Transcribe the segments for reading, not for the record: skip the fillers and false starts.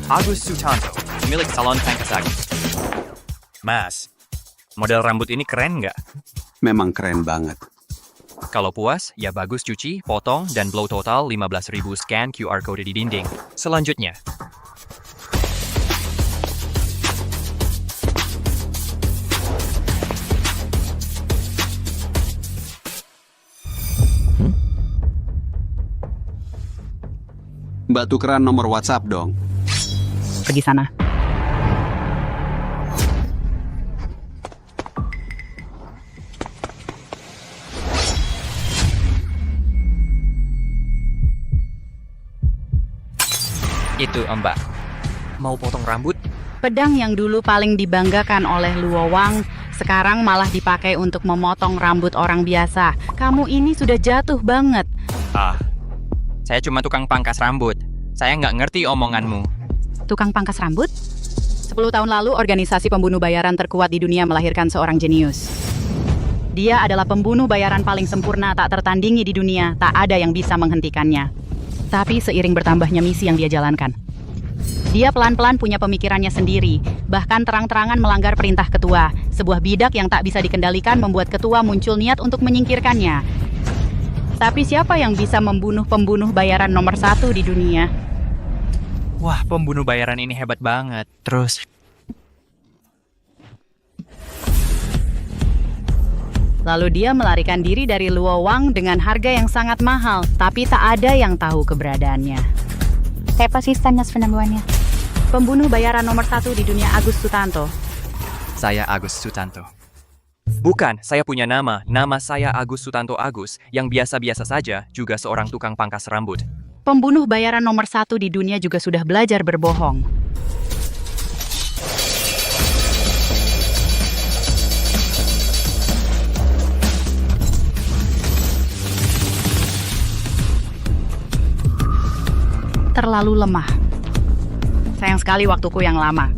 Agus Sutanto, pemilik salon Pangkas Agus. Mas, model rambut ini keren nggak? Memang keren banget. Kalau puas, ya bagus cuci, potong, dan blow total 15.000 scan QR code di dinding. Selanjutnya, Mbak tukeran nomor WhatsApp dong. Pergi sana. itu Mbak. Mau potong rambut? Pedang yang dulu paling dibanggakan oleh Luo Wang, sekarang malah dipakai untuk memotong rambut orang biasa. Kamu ini sudah jatuh banget. Saya cuma tukang pangkas rambut. Saya nggak ngerti omonganmu. Tukang pangkas rambut? 10 tahun lalu, organisasi pembunuh bayaran terkuat di dunia melahirkan seorang jenius. Dia adalah pembunuh bayaran paling sempurna, tak tertandingi di dunia, tak ada yang bisa menghentikannya. Tapi seiring bertambahnya misi yang dia jalankan, dia pelan-pelan punya pemikirannya sendiri, bahkan terang-terangan melanggar perintah ketua. Sebuah bidak yang tak bisa dikendalikan membuat ketua muncul niat untuk menyingkirkannya. Tapi siapa yang bisa membunuh pembunuh bayaran nomor 1 di dunia? Wah, pembunuh bayaran ini hebat banget. Terus, lalu dia melarikan diri dari Luo Wang dengan harga yang sangat mahal, tapi tak ada yang tahu keberadaannya. Siapa sih Stanis penemuannya? Pembunuh bayaran nomor 1 di dunia, Agus Sutanto. saya Agus Sutanto. Bukan, saya punya nama. Nama saya Agus Sutanto Agus, yang biasa-biasa saja, juga seorang tukang pangkas rambut. Pembunuh bayaran nomor 1 di dunia juga sudah belajar berbohong. Terlalu lemah. Sayang sekali waktuku yang lama.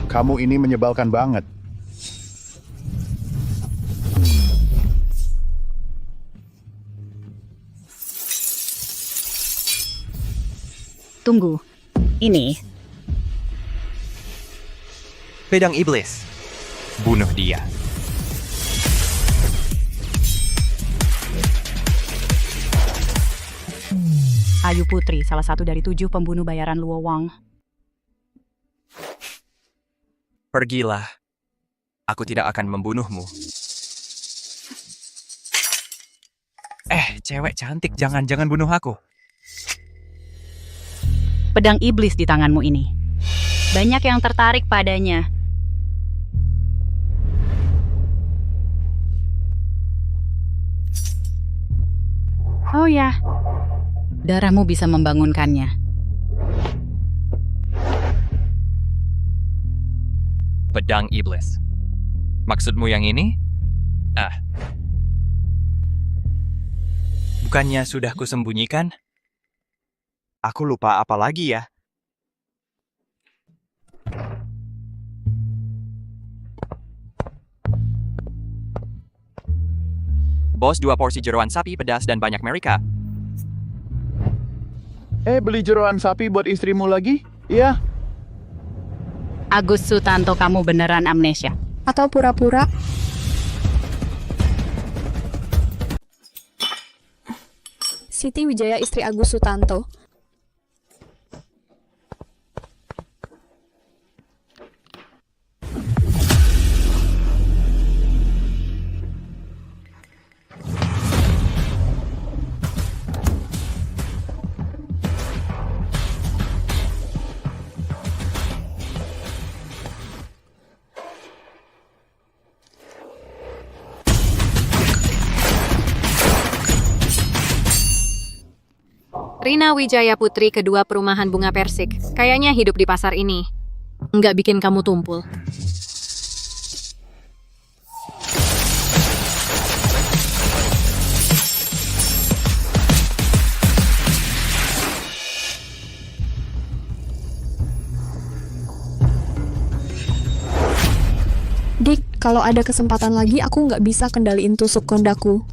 Kamu ini menyebalkan banget. Tunggu. Ini. Pedang iblis. Bunuh dia. Ayu Putri, salah satu dari 7 pembunuh bayaran Luo Wang. Pergilah. Aku tidak akan membunuhmu. Cewek cantik, jangan bunuh aku. Pedang iblis di tanganmu ini. Banyak yang tertarik padanya. Oh ya, darahmu bisa membangunkannya. Pedang iblis. Maksudmu yang ini? Bukannya sudah kusembunyikan? Aku lupa apa lagi ya? Bos, 2 porsi jeroan sapi pedas dan banyak mereka. Beli jeroan sapi buat istrimu lagi? Iya. Agus Sutanto, kamu beneran amnesia? Atau pura-pura? Siti Wijaya, istri Agus Sutanto. Rina Wijaya Putri, kedua perumahan bunga persik. Kayaknya hidup di pasar ini nggak bikin kamu tumpul. Dik, kalau ada kesempatan lagi aku nggak bisa kendaliin tusuk kondaku.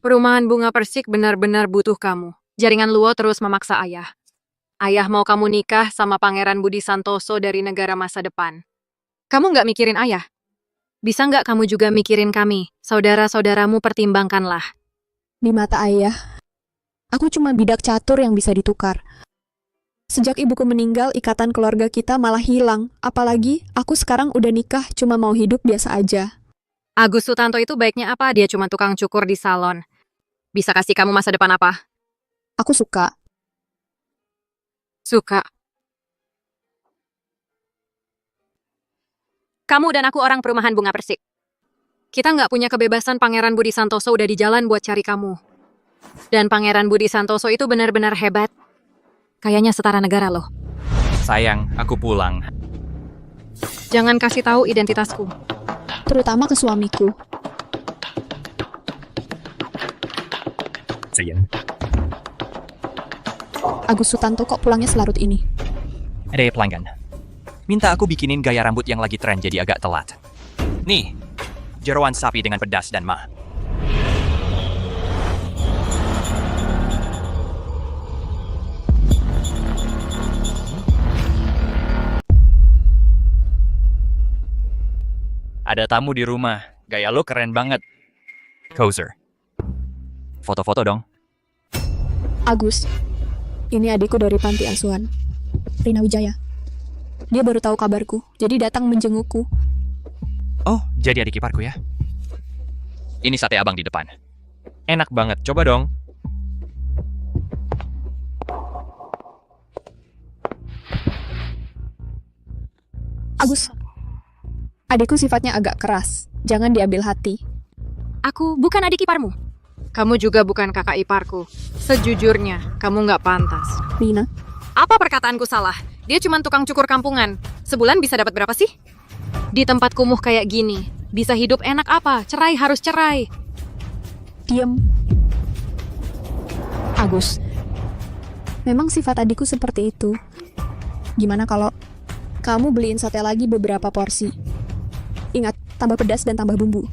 Perumahan bunga persik benar-benar butuh kamu. Jaringan Luo terus memaksa ayah. Ayah mau kamu nikah sama Pangeran Budi Santoso dari negara masa depan. Kamu nggak mikirin ayah? Bisa nggak kamu juga mikirin kami? Saudara-saudaramu pertimbangkanlah. Di mata ayah, aku cuma bidak catur yang bisa ditukar. Sejak ibuku meninggal, ikatan keluarga kita malah hilang. Apalagi, aku sekarang udah nikah, cuma mau hidup biasa aja. Agus Sutanto itu baiknya apa? Dia cuma tukang cukur di salon. Bisa kasih kamu masa depan apa? Aku suka. Suka. Kamu dan aku orang perumahan bunga persik. Kita nggak punya kebebasan. Pangeran Budi Santoso udah di jalan buat cari kamu. Dan Pangeran Budi Santoso itu benar-benar hebat. Kayaknya setara negara loh. Sayang, aku pulang. Jangan kasih tahu identitasku. Terutama ke suamiku. Sayang. Agus Sutanto kok pulangnya selarut ini? Ada pelanggan. Minta aku bikinin gaya rambut yang lagi tren jadi agak telat. Nih, jeroan sapi dengan pedas dan mah. Ada tamu di rumah. Gaya lo keren banget. Kozer. Foto-foto dong. Agus, ini adikku dari panti asuhan, Rina Wijaya. Dia baru tahu kabarku, jadi datang menjengukku. Oh, jadi adik iparku ya? Ini sate abang di depan. Enak banget, coba dong. Agus, adikku sifatnya agak keras, jangan diambil hati. Aku bukan adik iparmu. Kamu juga bukan kakak iparku. Sejujurnya, kamu nggak pantas. Rina, Apa perkataanku salah? Dia cuma tukang cukur kampungan. Sebulan bisa dapat berapa sih? Di tempat kumuh kayak gini, bisa hidup enak apa? Cerai harus cerai. diam. Agus, memang sifat adikku seperti itu. Gimana kalau kamu beliin sate lagi beberapa porsi? Ingat, tambah pedas dan tambah bumbu.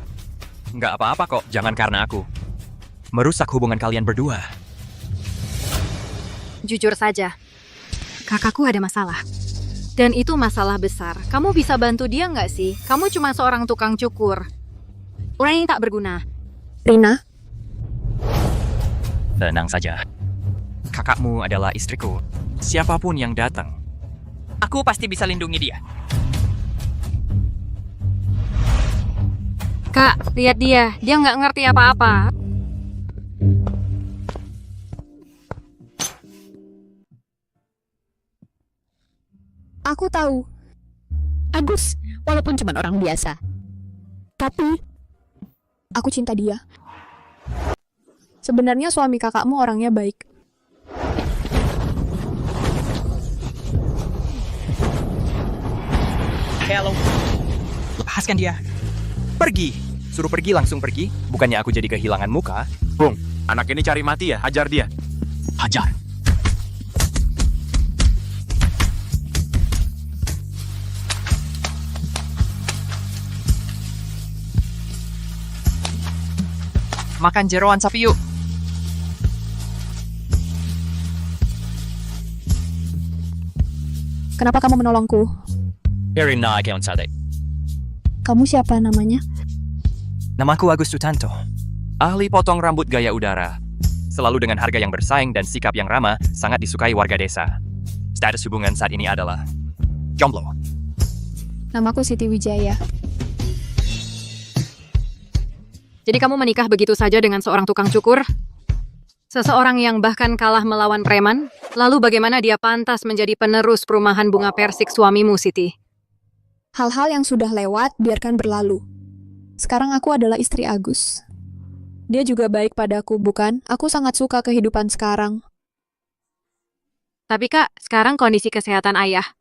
Nggak apa-apa kok, jangan karena aku. Merusak hubungan kalian berdua. Jujur saja, kakakku ada masalah. Dan itu masalah besar. Kamu bisa bantu dia nggak sih? Kamu cuma seorang tukang cukur. Orang ini tak berguna. Rina, Tenang saja. Kakakmu adalah istriku. Siapapun yang datang, aku pasti bisa lindungi dia. Kak, lihat dia. Dia nggak ngerti apa-apa. aku tahu. Agus, walaupun cuma orang biasa. Tapi, aku cinta dia. Sebenarnya suami kakakmu orangnya baik. Hello. Lepaskan dia. Pergi. Suruh pergi langsung pergi. Bukannya aku jadi kehilangan muka. Bung, anak ini cari mati ya, hajar dia. Hajar. Makan jeroan sapi yuk. Kenapa kamu menolongku? Irina Keon Sate. Kamu siapa namanya? Namaku Agus Sutanto. Ahli potong rambut gaya udara. Selalu dengan harga yang bersaing dan sikap yang ramah, sangat disukai warga desa. Status hubungan saat ini adalah jomblo. Namaku Siti Wijaya. Jadi kamu menikah begitu saja dengan seorang tukang cukur? Seseorang yang bahkan kalah melawan preman? Lalu bagaimana dia pantas menjadi penerus perumahan bunga persik suamimu, Siti? Hal-hal yang sudah lewat, biarkan berlalu. Sekarang aku adalah istri Agus. Dia juga baik padaku, bukan? Aku sangat suka kehidupan sekarang. Tapi Kak, sekarang kondisi kesehatan ayah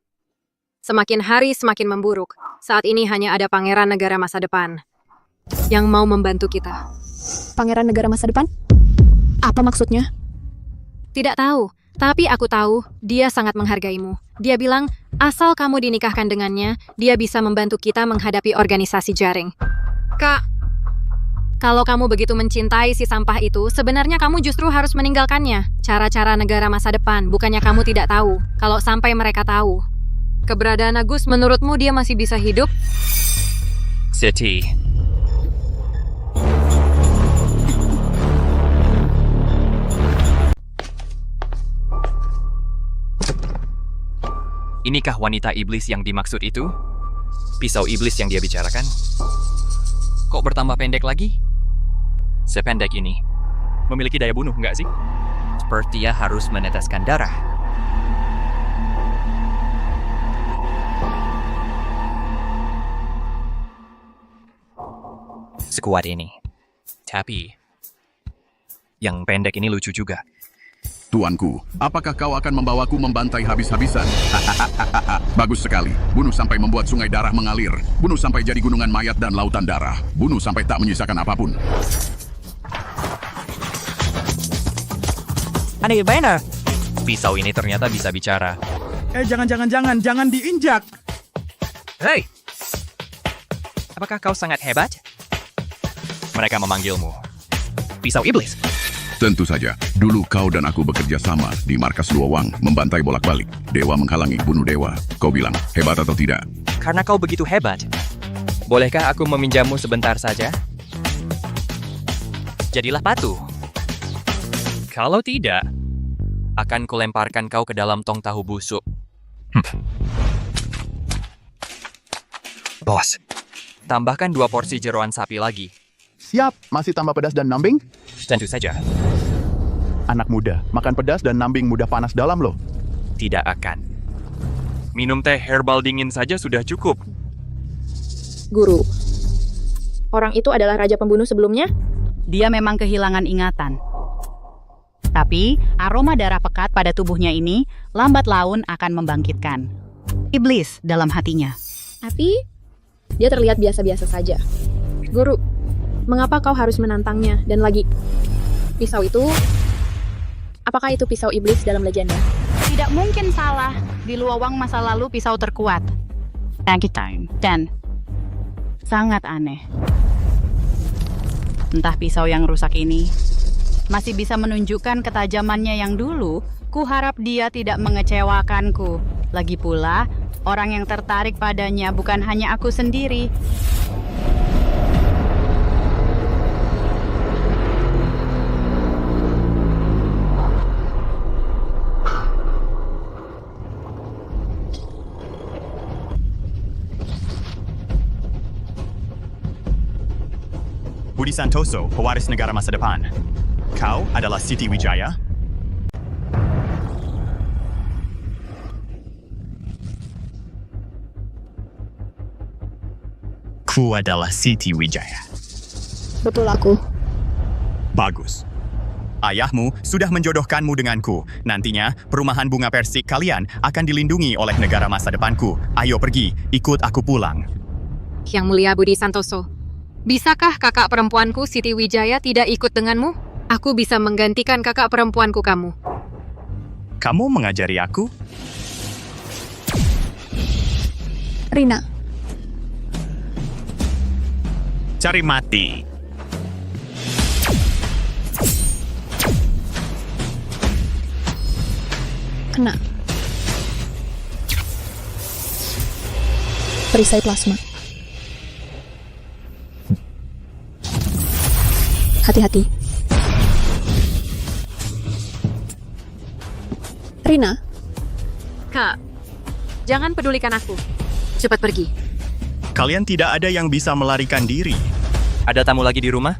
semakin hari semakin memburuk. Saat ini hanya ada pangeran negara masa depan yang mau membantu kita. Pangeran negara masa depan? Apa maksudnya? Tidak tahu, tapi aku tahu dia sangat menghargaimu. Dia bilang, asal kamu dinikahkan dengannya, dia bisa membantu kita menghadapi organisasi jaring. Kak, Kalau kamu begitu mencintai si sampah itu, sebenarnya kamu justru harus meninggalkannya. Cara-cara negara masa depan, bukannya kamu tidak tahu. Kalau sampai mereka tahu. Keberadaan Agus, menurutmu dia masih bisa hidup? City. Inikah wanita iblis yang dimaksud itu? Pisau iblis yang dia bicarakan? Kok bertambah pendek lagi? Sependek ini. Memiliki daya bunuh, nggak sih? Seperti dia harus meneteskan darah. Sekuat ini. Tapi, yang pendek ini lucu juga. Tuanku, apakah kau akan membawaku membantai habis-habisan? Bagus sekali. Bunuh sampai membuat sungai darah mengalir. Bunuh sampai jadi gunungan mayat dan lautan darah. Bunuh sampai tak menyisakan apapun. Aneh benar. Pisau ini ternyata bisa bicara. Jangan diinjak. Hei! Apakah kau sangat hebat? Mereka memanggilmu Pisau Iblis. Tentu saja, dulu kau dan aku bekerja sama di markas Luowang, membantai bolak-balik. Dewa menghalangi, bunuh dewa. Kau bilang, hebat atau tidak? Karena kau begitu hebat, bolehkah aku meminjammu sebentar saja? Jadilah patuh. Kalau tidak, akan kulemparkan kau ke dalam tong tahu busuk. Bos, tambahkan 2 porsi jeroan sapi lagi. Siap, masih tambah pedas dan nambing? Tentu saja. Anak muda, makan pedas dan nambing mudah panas dalam loh. Tidak akan. Minum teh herbal dingin saja sudah cukup. Guru, orang itu adalah raja pembunuh sebelumnya? Dia memang kehilangan ingatan. Tapi, aroma darah pekat pada tubuhnya ini lambat laun akan membangkitkan iblis dalam hatinya. Tapi, dia terlihat biasa-biasa saja. Guru, mengapa kau harus menantangnya? Dan lagi, pisau itu, apakah itu pisau iblis dalam legenda? Tidak mungkin salah. Di Luowang masa lalu pisau terkuat. Dan sangat aneh. Entah pisau yang rusak ini masih bisa menunjukkan ketajamannya yang dulu. Kuharap dia tidak mengecewakanku. Lagi pula, orang yang tertarik padanya bukan hanya aku sendiri. Budi Santoso, pewaris negara masa depan. Kau adalah Siti Wijaya? Ku adalah Siti Wijaya. Betul aku. Bagus. Ayahmu sudah menjodohkanmu denganku. Nantinya, perumahan bunga persik kalian akan dilindungi oleh negara masa depanku. Ayo pergi, ikut aku pulang. Yang Mulia Budi Santoso, bisakah kakak perempuanku Siti Wijaya tidak ikut denganmu? Aku bisa menggantikan kakak perempuanku kamu. Kamu mengajari aku? Rina, Cari mati. kena. Perisai plasma. Hati-hati. Rina, Kak, jangan pedulikan aku. Cepat pergi. Kalian tidak ada yang bisa melarikan diri. Ada tamu lagi di rumah?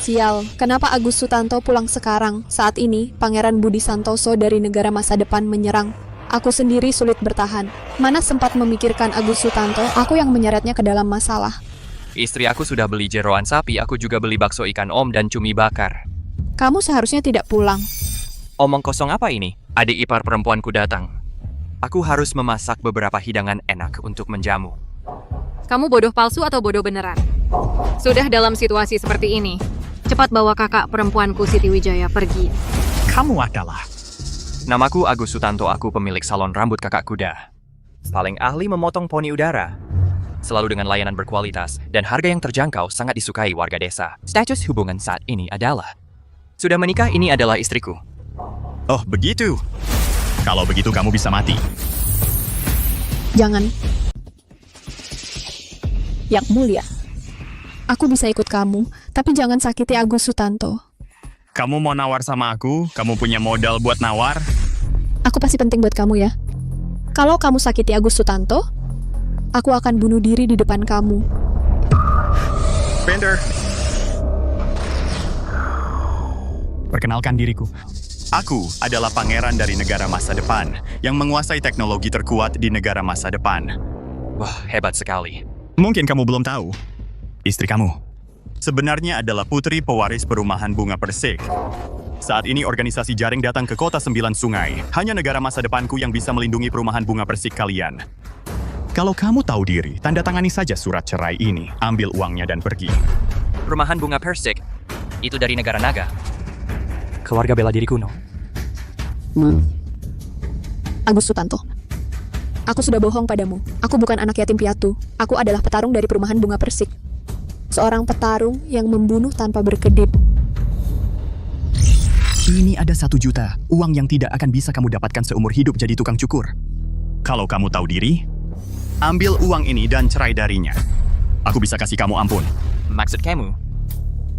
sial. Kenapa Agus Sutanto pulang sekarang? Saat ini, Pangeran Budi Santoso dari negara masa depan menyerang. Aku sendiri sulit bertahan. Mana sempat memikirkan Agus Sutanto, aku yang menyeretnya ke dalam masalah. Istri aku sudah beli jeroan sapi, aku juga beli bakso ikan om dan cumi bakar. Kamu seharusnya tidak pulang. Omong kosong apa ini? Adik ipar perempuanku datang. Aku harus memasak beberapa hidangan enak untuk menjamu. Kamu bodoh palsu atau bodoh beneran? Sudah dalam situasi seperti ini, cepat bawa kakak perempuanku Siti Wijaya pergi. Kamu adalah... Namaku Agus Sutanto, aku pemilik salon rambut kakak kuda. Paling ahli memotong poni udara. selalu dengan layanan berkualitas, dan harga yang terjangkau sangat disukai warga desa. Status hubungan saat ini adalah... Sudah menikah, ini adalah istriku. Oh, begitu. Kalau begitu kamu bisa mati. Jangan. Yang mulia. Aku bisa ikut kamu, tapi jangan sakiti Agus Sutanto. Kamu mau nawar sama aku? Kamu punya modal buat nawar? Aku pasti penting buat kamu ya. Kalau kamu sakiti Agus Sutanto, aku akan bunuh diri di depan kamu. Bender. Perkenalkan diriku. Aku adalah pangeran dari negara masa depan yang menguasai teknologi terkuat di negara masa depan. Wah, hebat sekali. Mungkin kamu belum tahu. Istri kamu sebenarnya adalah putri pewaris perumahan bunga persik. Saat ini organisasi jaring datang ke kota 9 sungai. Hanya negara masa depanku yang bisa melindungi perumahan bunga persik kalian. Kalau kamu tahu diri, tanda tangani saja surat cerai ini. Ambil uangnya dan pergi. Perumahan bunga persik, itu dari negara naga. Keluarga bela diri kuno. Agus Sutanto. Aku sudah bohong padamu. Aku bukan anak yatim piatu. Aku adalah petarung dari perumahan bunga persik. Seorang petarung yang membunuh tanpa berkedip. Ini ada 1 juta, uang yang tidak akan bisa kamu dapatkan seumur hidup jadi tukang cukur. Kalau kamu tahu diri, ambil uang ini dan cerai darinya. Aku bisa kasih kamu ampun. Maksud kamu,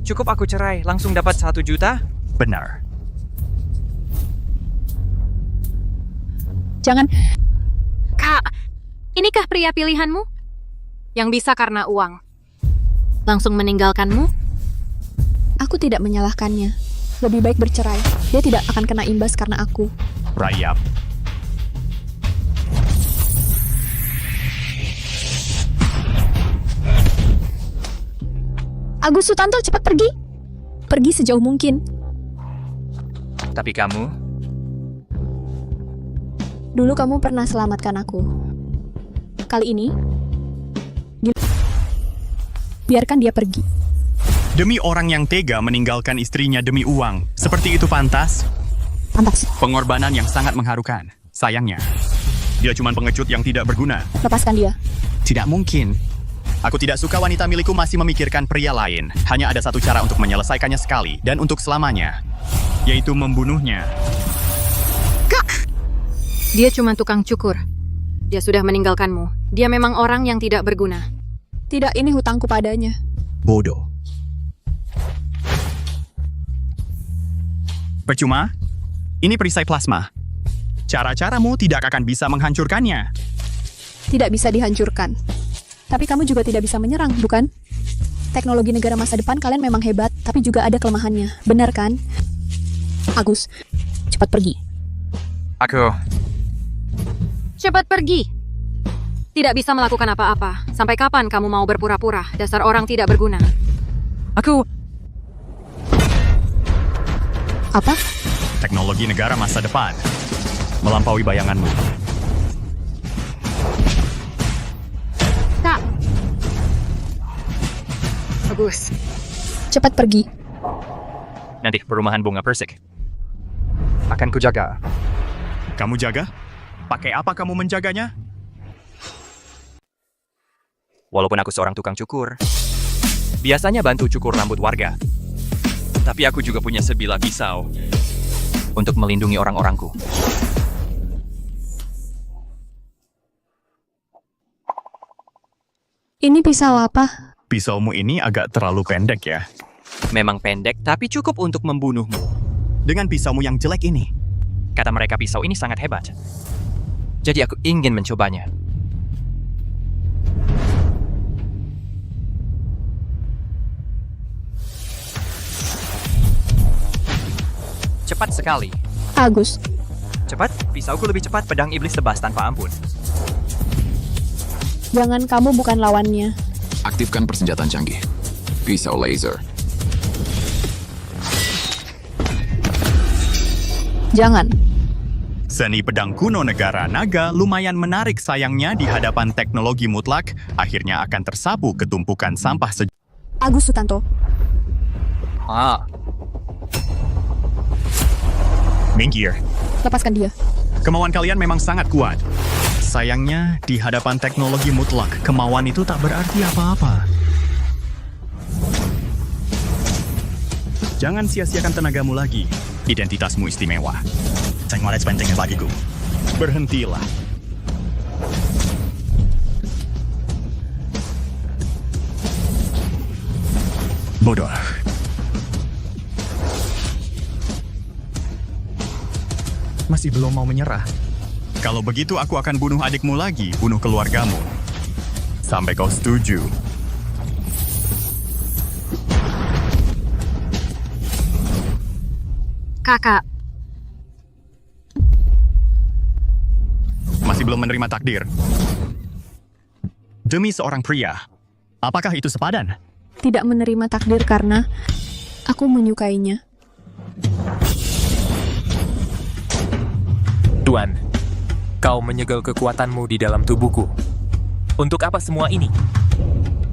cukup aku cerai langsung dapat 1 juta? Benar. Jangan. Kak, inikah pria pilihanmu? Yang bisa karena uang. Langsung meninggalkanmu? Aku tidak menyalahkannya. Lebih baik bercerai. Dia tidak akan kena imbas karena aku. Rayap. Agus Sutanto, cepat pergi. Pergi sejauh mungkin. Tapi kamu, Dulu kamu pernah selamatkan aku. Kali ini, biarkan dia pergi. Demi orang yang tega meninggalkan istrinya demi uang. Seperti itu pantas? Pantas. Pengorbanan yang sangat mengharukan. Sayangnya, dia cuma pengecut yang tidak berguna. Lepaskan dia. Tidak mungkin. Aku tidak suka wanita milikku masih memikirkan pria lain. Hanya ada 1 cara untuk menyelesaikannya sekali dan untuk selamanya, yaitu membunuhnya. Dia cuma tukang cukur. Dia sudah meninggalkanmu. Dia memang orang yang tidak berguna. Tidak, ini hutangku padanya. Bodoh. Percuma. Ini perisai plasma. Cara-caramu tidak akan bisa menghancurkannya. Tidak bisa dihancurkan. Tapi kamu juga tidak bisa menyerang, bukan? Teknologi negara masa depan kalian memang hebat, tapi juga ada kelemahannya. Benar kan? Agus, cepat pergi. aku... Cepat pergi. Tidak bisa melakukan apa-apa. Sampai kapan kamu mau berpura-pura? Dasar orang tidak berguna. Aku... Apa? Teknologi negara masa depan melampaui bayanganmu. Kak. Bagus. Cepat pergi. Nanti perumahan bunga persik. Akan kujaga. Kamu jaga? Pakai apa kamu menjaganya? Walaupun aku seorang tukang cukur, biasanya bantu cukur rambut warga. Tapi aku juga punya sebilah pisau untuk melindungi orang-orangku. Ini pisau apa? Pisaumu ini agak terlalu pendek ya. Memang pendek, tapi cukup untuk membunuhmu. Dengan pisaumu yang jelek ini. Kata mereka pisau ini sangat hebat. Jadi aku ingin mencobanya. Cepat sekali. Agus, Cepat, pisauku lebih cepat pedang iblis tebas tanpa ampun. jangan, kamu bukan lawannya. Aktifkan persenjataan canggih. Pisau laser. Jangan. Seni pedang kuno negara naga lumayan menarik, sayangnya di hadapan teknologi mutlak akhirnya akan tersapu ke tumpukan sampah Agus Sutanto. Minggir. Lepaskan dia. Kemauan kalian memang sangat kuat. Sayangnya, di hadapan teknologi mutlak, kemauan itu tak berarti apa-apa. Jangan sia-siakan tenagamu lagi. Identitasmu istimewa. Jangan pentingnya bagiku. Berhentilah. Bodoh. Masih belum mau menyerah. Kalau begitu aku akan bunuh adikmu lagi, bunuh keluargamu. Sampai kau setuju. Kakak, Masih belum menerima takdir. Demi seorang pria, apakah itu sepadan? Tidak menerima takdir karena aku menyukainya. Tuan, kau menyegel kekuatanmu di dalam tubuhku. Untuk apa semua ini?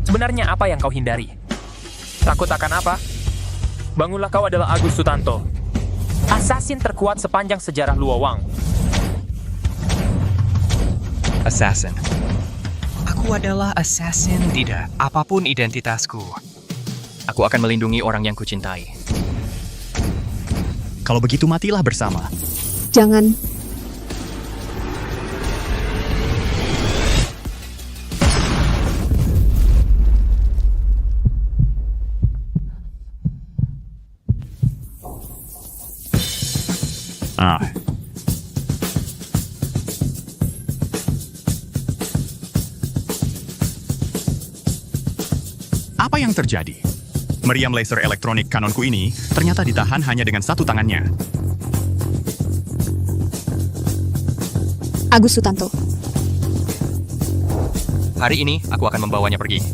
Sebenarnya apa yang kau hindari? Takut akan apa? Bangunlah, kau adalah Agus Sutanto, asasin terkuat sepanjang sejarah Luowang. Assassin. Aku adalah assassin, tidak. Apapun identitasku. Aku akan melindungi orang yang kucintai. Kalau begitu matilah bersama. Jangan. Apa yang terjadi? Meriam laser elektronik kanonku ini ternyata ditahan hanya dengan satu tangannya. Agus Sutanto. Hari ini, aku akan membawanya pergi.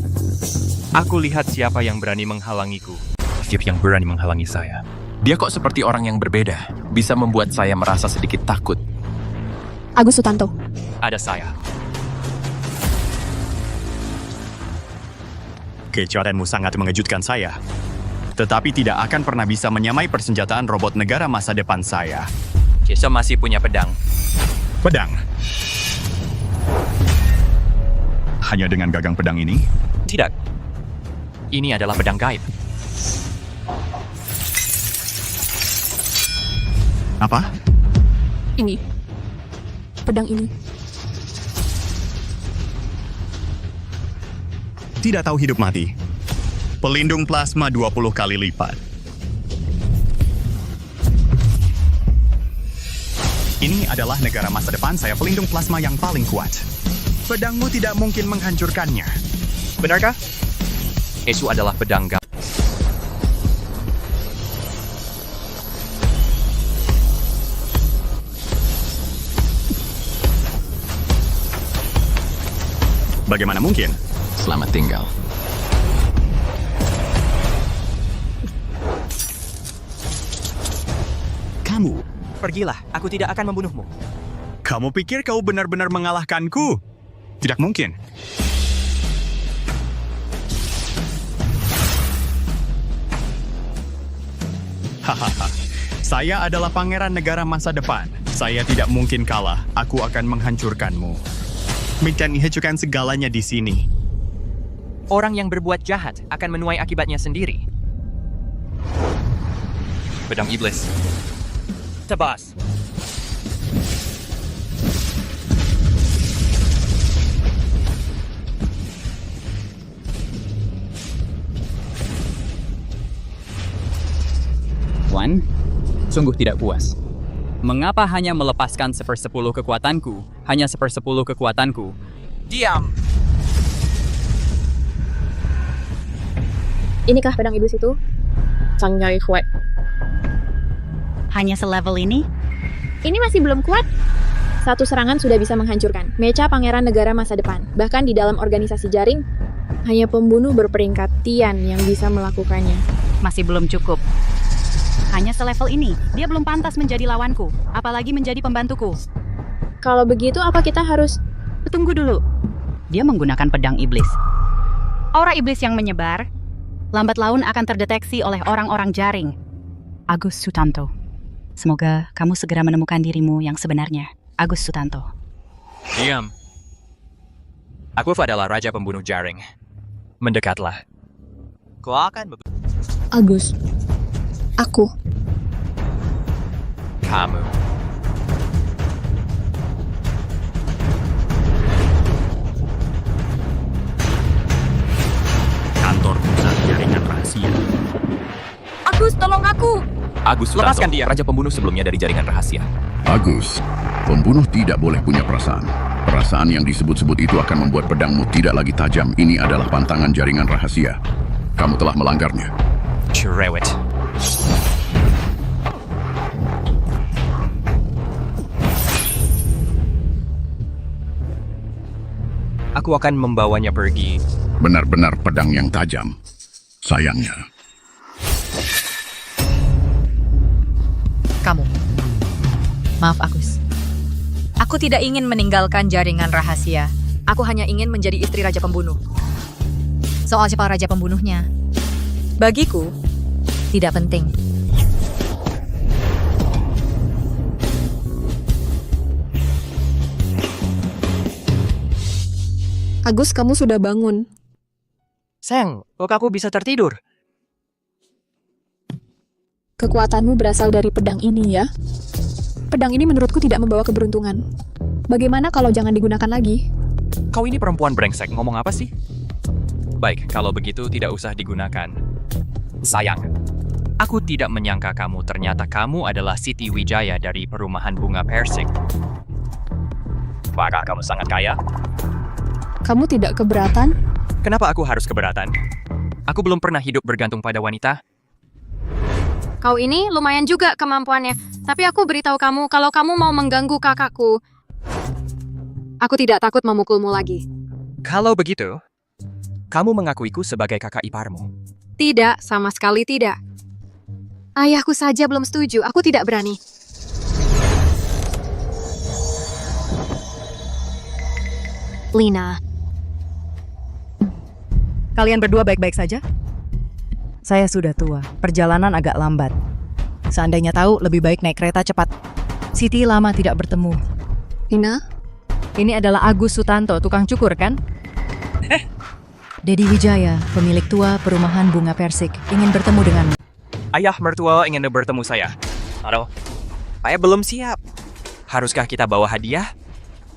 Aku lihat siapa yang berani menghalangiku. Siapa yang berani menghalangi saya. Dia kok seperti orang yang berbeda, bisa membuat saya merasa sedikit takut. Agus Sutanto. Ada saya. Kejuaranmu sangat mengejutkan saya. Tetapi tidak akan pernah bisa menyamai persenjataan robot negara masa depan saya. Jason masih punya pedang. Pedang. Hanya dengan gagang pedang ini? Tidak. Ini adalah pedang gaib. Apa? Ini. Pedang ini. Tidak tahu hidup mati. Pelindung plasma 20 kali lipat. Ini adalah negara masa depan saya, pelindung plasma yang paling kuat. Pedangmu tidak mungkin menghancurkannya. Benarkah? Itu adalah pedang gaib. Bagaimana mungkin? Selamat tinggal. Kamu. Pergilah, aku tidak akan membunuhmu. Kamu pikir kau benar-benar mengalahkanku? Tidak mungkin. Hahaha. Saya adalah pangeran negara masa depan. Saya tidak mungkin kalah. Aku akan menghancurkanmu. Menghancurkan segalanya di sini. Orang yang berbuat jahat akan menuai akibatnya sendiri. Pedang iblis. Tebas. Tuan, sungguh tidak puas. Mengapa hanya melepaskan 1/10 kekuatanku? Hanya 1/10 kekuatanku. Diam! Inikah pedang iblis itu? Canggih kuat. Hanya selevel ini? Ini masih belum kuat. Satu serangan sudah bisa menghancurkan. Mecha pangeran negara masa depan. Bahkan di dalam organisasi jaring, hanya pembunuh berperingkat Tian yang bisa melakukannya. Masih belum cukup. Hanya selevel ini, dia belum pantas menjadi lawanku, apalagi menjadi pembantuku. Kalau begitu, apa kita harus... Tunggu dulu. Dia menggunakan pedang iblis. Aura iblis yang menyebar, lambat laun akan terdeteksi oleh orang-orang jaring. Agus Sutanto. Semoga kamu segera menemukan dirimu yang sebenarnya. Agus Sutanto. Diam. Aku adalah Raja Pembunuh Jaring. Mendekatlah. Kau akan Agus. Aku. kamu. Kantor pusat jaringan rahasia. Agus, tolong aku! Agus Sutanto, Lepaskan dia. raja pembunuh sebelumnya dari jaringan rahasia. Agus, pembunuh tidak boleh punya perasaan. Perasaan yang disebut-sebut itu akan membuat pedangmu tidak lagi tajam. Ini adalah pantangan jaringan rahasia. Kamu telah melanggarnya. Cerewet. Aku akan membawanya pergi. Benar-benar pedang yang tajam. Sayangnya. Kamu. Maaf, Agus. Aku tidak ingin meninggalkan jaringan rahasia. Aku hanya ingin menjadi istri raja pembunuh. Soal siapa raja pembunuhnya, bagiku, tidak penting. Agus, kamu sudah bangun. Sayang, kok aku bisa tertidur? Kekuatanmu berasal dari pedang ini ya. Pedang ini menurutku tidak membawa keberuntungan. Bagaimana kalau jangan digunakan lagi? Kau ini perempuan brengsek, ngomong apa sih? Baik, kalau begitu tidak usah digunakan. Sayang, aku tidak menyangka ternyata kamu adalah Siti Wijaya dari Perumahan Bunga Persik. Apakah kamu sangat kaya? Kamu tidak keberatan? Kenapa aku harus keberatan? Aku belum pernah hidup bergantung pada wanita. Kau ini lumayan juga kemampuannya. Tapi aku beritahu kamu kalau kamu mau mengganggu kakakku. Aku tidak takut memukulmu lagi. Kalau begitu, kamu mengakuiku sebagai kakak iparmu. Tidak, sama sekali tidak. Ayahku saja belum setuju, aku tidak berani. Lina. Kalian berdua baik-baik saja? Saya sudah tua, perjalanan agak lambat. Seandainya tahu, lebih baik naik kereta cepat. Siti lama tidak bertemu. Lina? Ini adalah Agus Sutanto, tukang cukur kan? Dedi Wijaya, pemilik tua Perumahan Bunga Persik, ingin bertemu denganmu. Ayah mertua ingin bertemu saya. Aduh, saya belum siap. Haruskah kita bawa hadiah?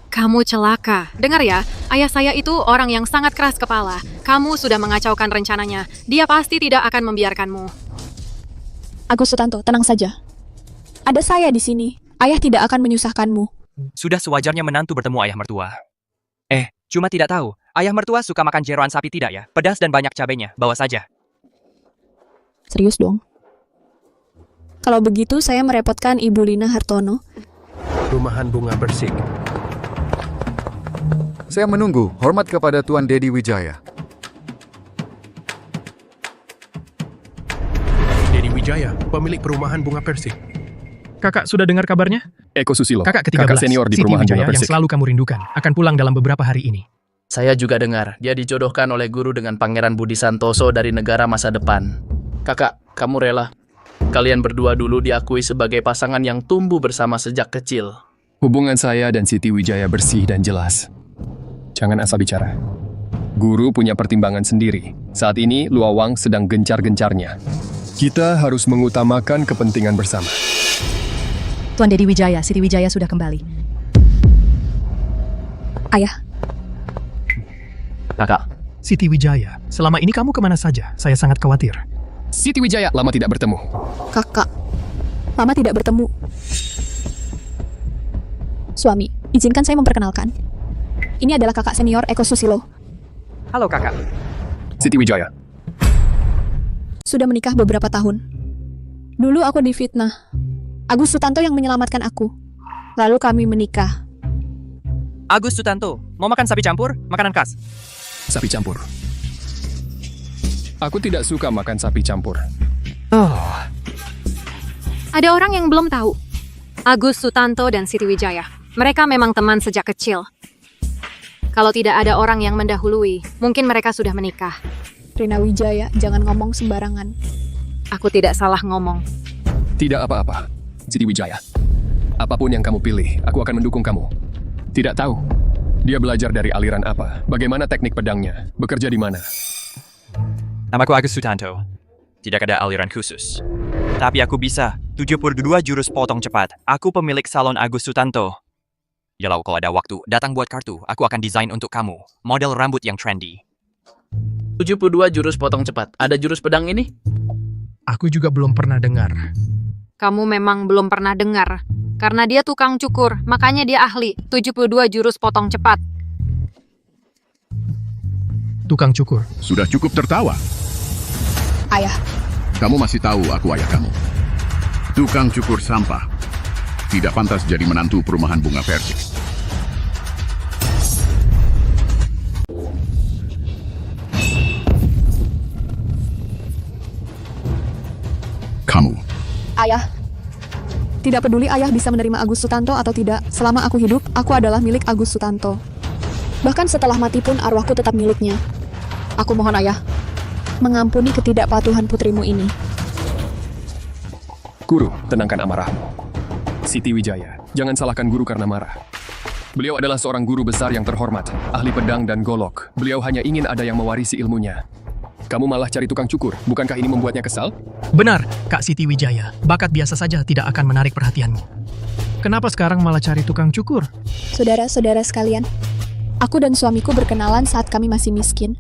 Kamu celaka. Dengar ya, ayah saya itu orang yang sangat keras kepala. Kamu sudah mengacaukan rencananya. Dia pasti tidak akan membiarkanmu. Agus Sutanto, tenang saja. Ada saya di sini. Ayah tidak akan menyusahkanmu. Sudah sewajarnya menantu bertemu ayah mertua. Cuma tidak tahu, ayah mertua suka makan jeroan sapi tidak ya? Pedas dan banyak cabenya, bawa saja. Serius dong. Kalau begitu, saya merepotkan Ibu Lina Hartono. Perumahan Bunga Persik. Saya menunggu, hormat kepada Tuan Dedi Wijaya. Dedi Wijaya, pemilik Perumahan Bunga Persik. Kakak sudah dengar kabarnya? Eko Susilo, Kakak ke-13, kakak senior di Siti Perumahan Wijaya Bunga yang Persik. selalu kamu rindukan, akan pulang dalam beberapa hari ini. Saya juga dengar, dia dijodohkan oleh guru dengan Pangeran Budi Santoso dari negara masa depan. Kakak, kamu rela? Kalian berdua dulu diakui sebagai pasangan yang tumbuh bersama sejak kecil. Hubungan saya dan Siti Wijaya bersih dan jelas. Jangan asal bicara. Guru punya pertimbangan sendiri. Saat ini Luawang sedang gencar-gencarnya. Kita harus mengutamakan kepentingan bersama. Tuan Dedi Wijaya, Siti Wijaya sudah kembali. Ayah. Kakak. Siti Wijaya, selama ini kamu kemana saja? Saya sangat khawatir. Siti Wijaya lama tidak bertemu. Kakak. Lama tidak bertemu. Suami, izinkan saya memperkenalkan. Ini adalah kakak senior Eko Susilo. Halo kakak. Siti Wijaya. Sudah menikah beberapa tahun. Dulu aku difitnah. Agus Sutanto yang menyelamatkan aku. Lalu kami menikah. Agus Sutanto, mau makan sapi campur? Makanan khas. Sapi campur. Aku tidak suka makan sapi campur. Ada orang yang belum tahu. Agus Sutanto dan Siti Wijaya. Mereka memang teman sejak kecil. Kalau tidak ada orang yang mendahului, mungkin mereka sudah menikah. Rina Wijaya, jangan ngomong sembarangan. Aku tidak salah ngomong. Tidak apa-apa, Siti Wijaya. Apapun yang kamu pilih, aku akan mendukung kamu. Tidak tahu, Dia belajar dari aliran apa? Bagaimana teknik pedangnya? Bekerja di mana? Namaku Agus Sutanto. Tidak ada aliran khusus. Tapi aku bisa 72 jurus potong cepat. Aku pemilik salon Agus Sutanto. Yalau kalau ada waktu, datang buat kartu. Aku akan desain untuk kamu. Model rambut yang trendy. 72 jurus potong cepat. Ada jurus pedang ini? Aku juga belum pernah dengar. Kamu memang belum pernah dengar. Karena dia tukang cukur, makanya dia ahli. 72 jurus potong cepat. Tukang cukur. Sudah cukup tertawa. Ayah, Kamu masih tahu aku ayah kamu. Tukang cukur sampah. Tidak pantas jadi menantu perumahan bunga persik. Kamu. ayah. Tidak peduli ayah bisa menerima Agus Sutanto atau tidak, selama aku hidup, aku adalah milik Agus Sutanto. Bahkan setelah mati pun arwahku tetap miliknya. Aku mohon ayah, mengampuni ketidakpatuhan putrimu ini. Guru, tenangkan amarahmu. Siti Wijaya, jangan salahkan guru karena marah. Beliau adalah seorang guru besar yang terhormat, ahli pedang dan golok. Beliau hanya ingin ada yang mewarisi ilmunya. Kamu malah cari tukang cukur, bukankah ini membuatnya kesal? Benar, Kak Siti Wijaya. Bakat biasa saja tidak akan menarik perhatianmu. Kenapa sekarang malah cari tukang cukur? Saudara-saudara sekalian, aku dan suamiku berkenalan saat kami masih miskin.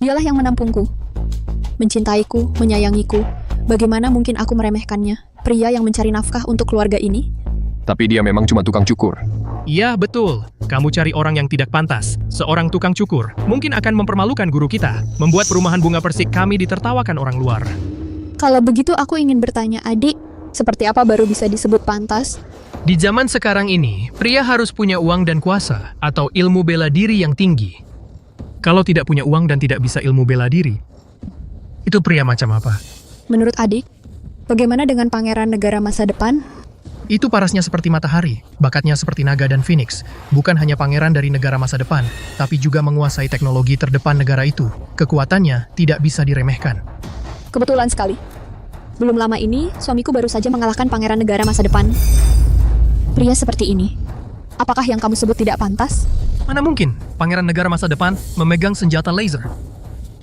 Dialah yang menampungku, mencintaiku, menyayangiku. Bagaimana mungkin aku meremehkannya? Pria yang mencari nafkah untuk keluarga ini? Tapi dia memang cuma tukang cukur. Iya, betul. Kamu cari orang yang tidak pantas. Seorang tukang cukur mungkin akan mempermalukan guru kita, membuat perumahan bunga persik kami ditertawakan orang luar. Kalau begitu aku ingin bertanya, adik, seperti apa baru bisa disebut pantas? Di zaman sekarang ini, pria harus punya uang dan kuasa, atau ilmu bela diri yang tinggi. Kalau tidak punya uang dan tidak bisa ilmu bela diri, itu pria macam apa? Menurut adik, bagaimana dengan pangeran negara masa depan? Itu parasnya seperti matahari, bakatnya seperti naga dan phoenix. Bukan hanya pangeran dari negara masa depan, tapi juga menguasai teknologi terdepan negara itu. Kekuatannya tidak bisa diremehkan. Kebetulan sekali. Belum lama ini, suamiku baru saja mengalahkan pangeran negara masa depan. Pria seperti ini, apakah yang kamu sebut tidak pantas? Mana mungkin pangeran negara masa depan memegang senjata laser?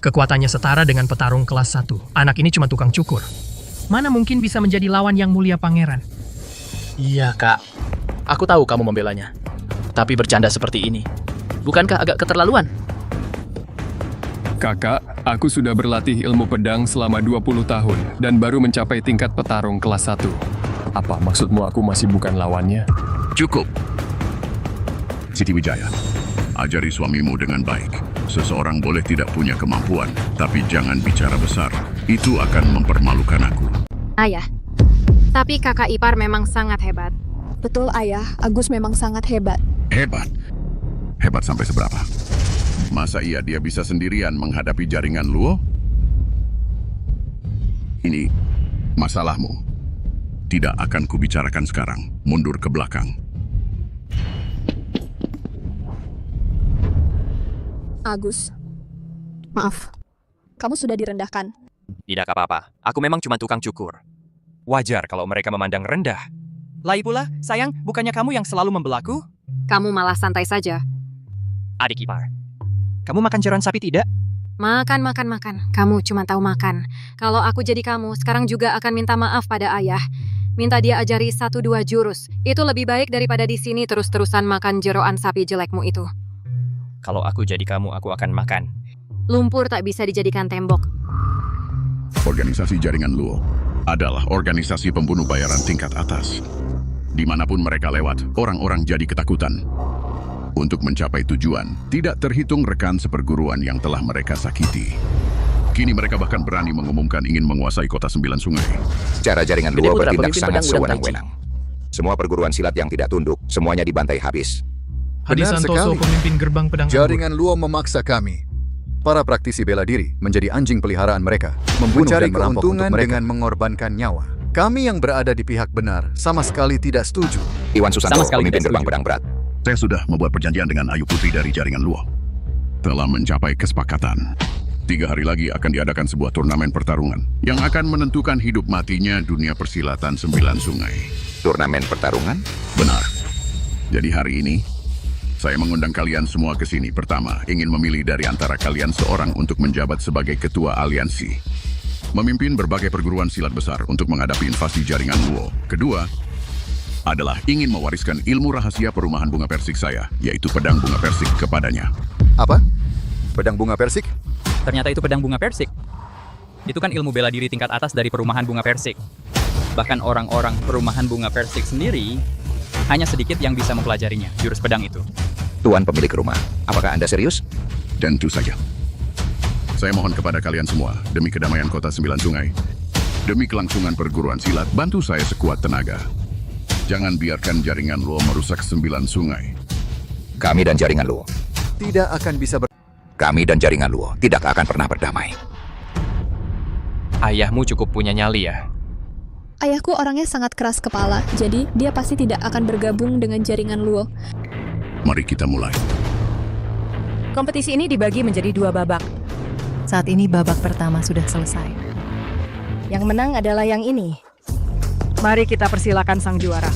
Kekuatannya setara dengan petarung kelas 1. Anak ini cuma tukang cukur. Mana mungkin bisa menjadi lawan yang mulia pangeran? Iya, Kak. Aku tahu kamu membelanya. Tapi bercanda seperti ini, bukankah agak keterlaluan? Kakak, aku sudah berlatih ilmu pedang selama 20 tahun dan baru mencapai tingkat petarung kelas 1. Apa maksudmu aku masih bukan lawannya? Cukup. Siti Wijaya, ajari suamimu dengan baik. Seseorang boleh tidak punya kemampuan, tapi jangan bicara besar. Itu akan mempermalukan aku. Ayah, tapi kakak ipar memang sangat hebat. Betul ayah, Agus memang sangat hebat. Hebat? Hebat sampai seberapa? Masa iya dia bisa sendirian menghadapi jaringan Luo? Ini masalahmu. Tidak akan kubicarakan sekarang. Mundur ke belakang. Agus, maaf. Kamu sudah direndahkan. Tidak apa-apa. Aku memang cuma tukang cukur. Wajar kalau mereka memandang rendah. Lagi pula, sayang, bukannya kamu yang selalu membelaku? Kamu malah santai saja. Adik ipar, kamu makan jeroan sapi tidak? Makan. Kamu cuma tahu makan. Kalau aku jadi kamu, sekarang juga akan minta maaf pada ayah. Minta dia ajari 1-2 jurus. Itu lebih baik daripada di sini terus-terusan makan jeroan sapi jelekmu itu. Kalau aku jadi kamu, aku akan makan. Lumpur tak bisa dijadikan tembok. Organisasi Jaringan Luo adalah organisasi pembunuh bayaran tingkat atas. Dimanapun mereka lewat, orang-orang jadi ketakutan. Untuk mencapai tujuan, tidak terhitung rekan seperguruan yang telah mereka sakiti. Kini mereka bahkan berani mengumumkan ingin menguasai kota 9 sungai. Cara Jaringan Luo bertindak sangat sewenang-wenang. Semua perguruan silat yang tidak tunduk, semuanya dibantai habis. Hadi Santoso, pemimpin gerbang pedang Jaringan Luo memaksa kami, para praktisi bela diri, menjadi anjing peliharaan mereka, membunuh dan merampok untuk mereka dengan mengorbankan nyawa. Kami yang berada di pihak benar sama sekali tidak setuju. Iwan Susanto, pemimpin gerbang pedang berat. Saya sudah membuat perjanjian dengan Ayu Putri dari Jaringan Luo. Telah mencapai kesepakatan. 3 hari lagi akan diadakan sebuah turnamen pertarungan yang akan menentukan hidup matinya dunia persilatan 9 sungai. Turnamen pertarungan? Benar. Jadi hari ini, Saya mengundang kalian semua ke sini. Pertama, ingin memilih dari antara kalian seorang untuk menjabat sebagai ketua aliansi. Memimpin berbagai perguruan silat besar untuk menghadapi invasi jaringan Luo. Kedua, adalah ingin mewariskan ilmu rahasia perumahan bunga persik saya, yaitu pedang bunga persik kepadanya. Apa? Pedang bunga persik? Ternyata itu pedang bunga persik. Itu kan ilmu bela diri tingkat atas dari perumahan bunga persik. Bahkan orang-orang perumahan bunga persik sendiri hanya sedikit yang bisa mempelajarinya, jurus pedang itu. Tuan pemilik rumah, apakah Anda serius? Tentu saja. Saya mohon kepada kalian semua, demi kedamaian kota 9 sungai, demi kelangsungan perguruan silat, bantu saya sekuat tenaga. Jangan biarkan jaringan Luo merusak 9 sungai. Kami dan jaringan Luo tidak akan bisa Kami dan jaringan Luo tidak akan pernah berdamai. Ayahmu cukup punya nyali ya? Ayahku orangnya sangat keras kepala, jadi dia pasti tidak akan bergabung dengan jaringan Luo. Mari kita mulai. Kompetisi ini dibagi menjadi 2 babak. Saat ini babak pertama sudah selesai. Yang menang adalah yang ini. Mari kita persilakan sang juara.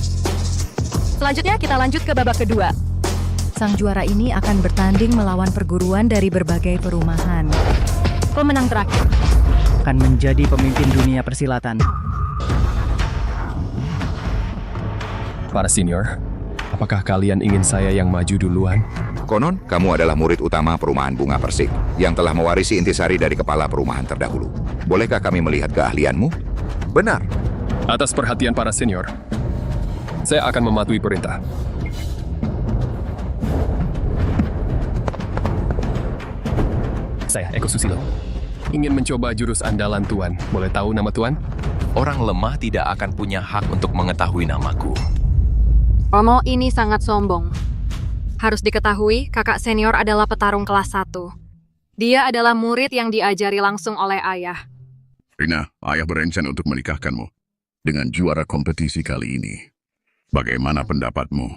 Selanjutnya kita lanjut ke babak kedua. Sang juara ini akan bertanding melawan perguruan dari berbagai perumahan. Pemenang terakhir akan menjadi pemimpin dunia persilatan. Para senior, apakah kalian ingin saya yang maju duluan? Konon, kamu adalah murid utama perumahan bunga persik yang telah mewarisi intisari dari kepala perumahan terdahulu. Bolehkah kami melihat keahlianmu? Benar. Atas perhatian para senior, saya akan mematuhi perintah. Saya Eko Susilo. Ingin mencoba jurus andalan Tuan. Boleh tahu nama Tuan? Orang lemah tidak akan punya hak untuk mengetahui namaku. Romo ini sangat sombong. Harus diketahui, kakak senior adalah petarung kelas 1. Dia adalah murid yang diajari langsung oleh ayah. Rina, ayah berencana untuk menikahkanmu dengan juara kompetisi kali ini. Bagaimana pendapatmu?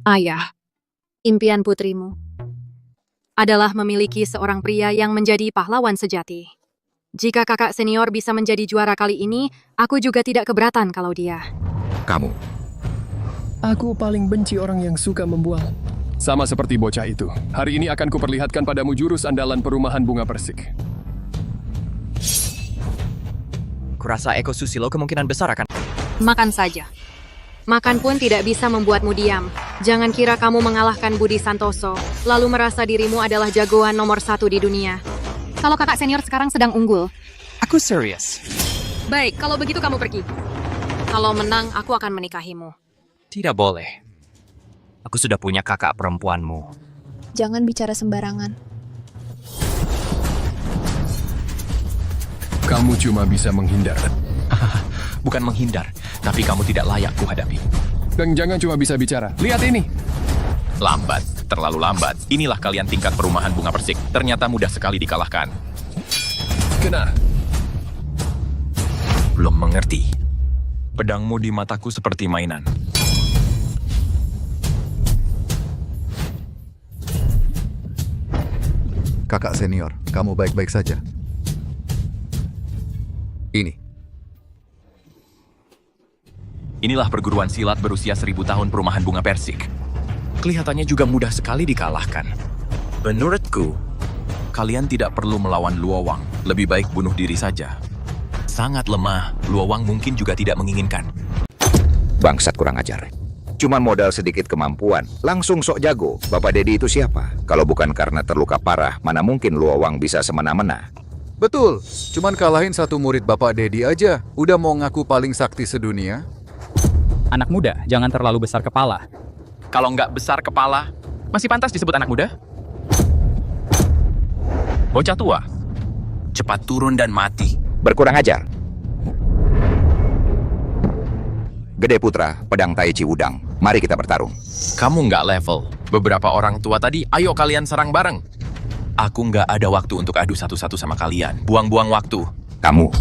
Ayah, impian putrimu adalah memiliki seorang pria yang menjadi pahlawan sejati. Jika kakak senior bisa menjadi juara kali ini, aku juga tidak keberatan kalau dia. Kamu. Aku paling benci orang yang suka membual. Sama seperti bocah itu. Hari ini akan kuperlihatkan padamu jurus andalan perumahan bunga persik. Kurasa Eko Susilo kemungkinan besar akan... Makan saja. Makan pun tidak bisa membuatmu diam. Jangan kira kamu mengalahkan Budi Santoso, lalu merasa dirimu adalah jagoan nomor 1 di dunia. Kalau kakak senior sekarang sedang unggul. Aku serius. Baik, kalau begitu kamu pergi. Kalau menang, aku akan menikahimu. Tidak boleh. Aku sudah punya kakak perempuanmu. Jangan bicara sembarangan. Kamu cuma bisa menghindar. Bukan menghindar, tapi kamu tidak layak kuhadapi. Dan jangan cuma bisa bicara. Lihat ini. Lambat, terlalu lambat. Inilah kalian tingkat perumahan bunga persik. Ternyata mudah sekali dikalahkan. Kena. Belum mengerti. Pedangmu di mataku seperti mainan. Kakak senior, kamu baik-baik saja. Inilah perguruan silat berusia 1000 tahun perumahan bunga persik. Kelihatannya juga mudah sekali dikalahkan. Menurutku, kalian tidak perlu melawan Luowang. Lebih baik bunuh diri saja. Sangat lemah, Luowang mungkin juga tidak menginginkan. Bangsat kurang ajar. Cuman modal sedikit kemampuan, langsung sok jago. Bapak Dedi itu siapa? Kalau bukan karena terluka parah, mana mungkin Luowang bisa semena-mena. Betul, cuman kalahin satu murid Bapak Dedi aja, udah mau ngaku paling sakti sedunia. Anak muda, jangan terlalu besar kepala. Kalau nggak besar kepala, masih pantas disebut anak muda? Bocah tua, cepat turun dan mati. Berkurang ajar. Gede Putra, pedang Tai Chi Wudang. Mari kita bertarung. Kamu nggak level. Beberapa orang tua tadi, ayo kalian serang bareng. Aku nggak ada waktu untuk adu satu-satu sama kalian. Buang-buang waktu. Kamu.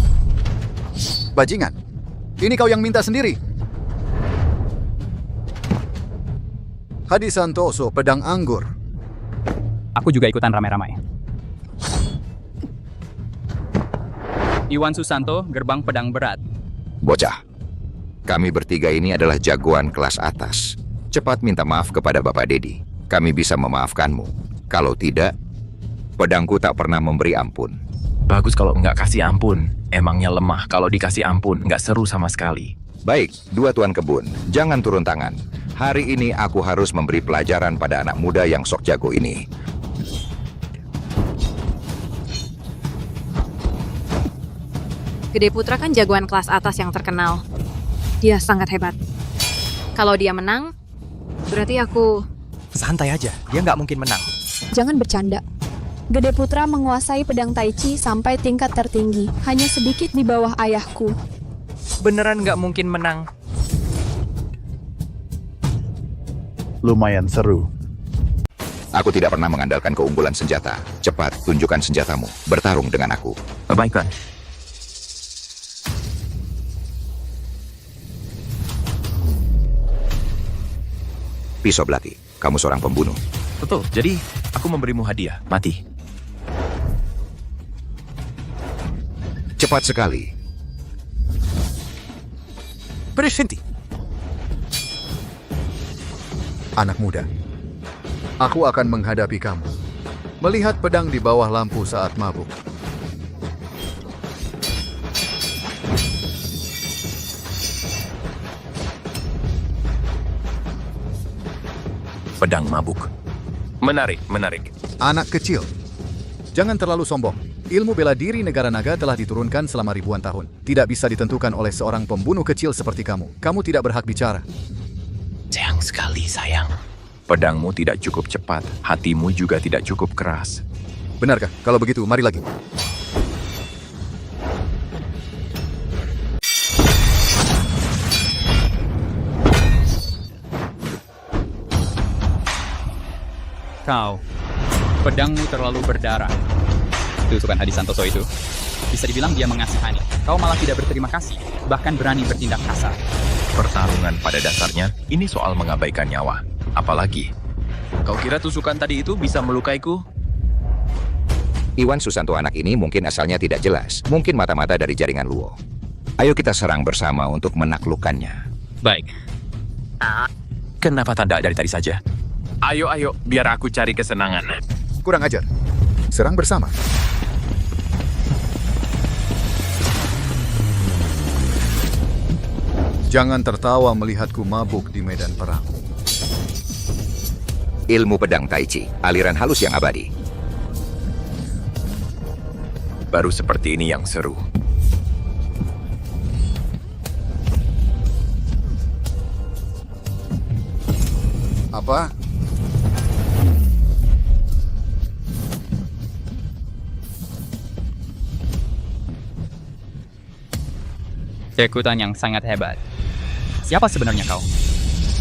Bajingan, ini kau yang minta sendiri. Hadi Santoso, pedang anggur. Aku juga ikutan ramai-ramai. Iwan Susanto, gerbang pedang berat. Bocah, kami bertiga ini adalah jagoan kelas atas. Cepat minta maaf kepada Bapak Dedi. kami bisa memaafkanmu. Kalau tidak, pedangku tak pernah memberi ampun. Bagus kalau nggak kasih ampun. Emangnya lemah kalau dikasih ampun, nggak seru sama sekali. Baik, dua tuan kebun, jangan turun tangan. Hari ini aku harus memberi pelajaran pada anak muda yang sok jago ini. Gede Putra kan jagoan kelas atas yang terkenal. Dia sangat hebat. Kalau dia menang, berarti aku... Santai aja, dia nggak mungkin menang. Jangan bercanda. Gede Putra menguasai pedang Tai Chi sampai tingkat tertinggi, hanya sedikit di bawah ayahku. Beneran nggak mungkin menang. Lumayan seru. Aku tidak pernah mengandalkan keunggulan senjata. Cepat, tunjukkan senjatamu. Bertarung dengan aku. Baiklah. Pisau belati, kamu seorang pembunuh. Betul, jadi aku memberimu hadiah. Mati. Cepat sekali. Berhenti. Anak muda, aku akan menghadapi kamu. Melihat pedang di bawah lampu saat mabuk. Pedang mabuk. Menarik, menarik. Anak kecil, jangan terlalu sombong. Ilmu bela diri negara naga telah diturunkan selama ribuan tahun. Tidak bisa ditentukan oleh seorang pembunuh kecil seperti kamu. Kamu tidak berhak bicara. Sayang sekali, sayang. Pedangmu tidak cukup cepat, hatimu juga tidak cukup keras. Benarkah? Kalau begitu, mari lagi. Kau, pedangmu terlalu berdarah. Tusukan Hadi Santoso itu. Bisa dibilang dia mengasihani. Kau malah tidak berterima kasih, bahkan berani bertindak kasar. Pertarungan pada dasarnya, ini soal mengabaikan nyawa. Apalagi, kau kira tusukan tadi itu bisa melukaiku? Iwan Susanto anak ini mungkin asalnya tidak jelas. Mungkin mata-mata dari jaringan Luo. Ayo kita serang bersama untuk menaklukkannya. Baik. Kenapa tanda dari tadi saja? Ayo, biar aku cari kesenangan. Kurang ajar. Serang bersama. Jangan tertawa melihatku mabuk di medan perang. Ilmu pedang Tai Chi, aliran halus yang abadi. Baru seperti ini yang seru. Apa? Kekuatan yang sangat hebat. Siapa sebenarnya kau?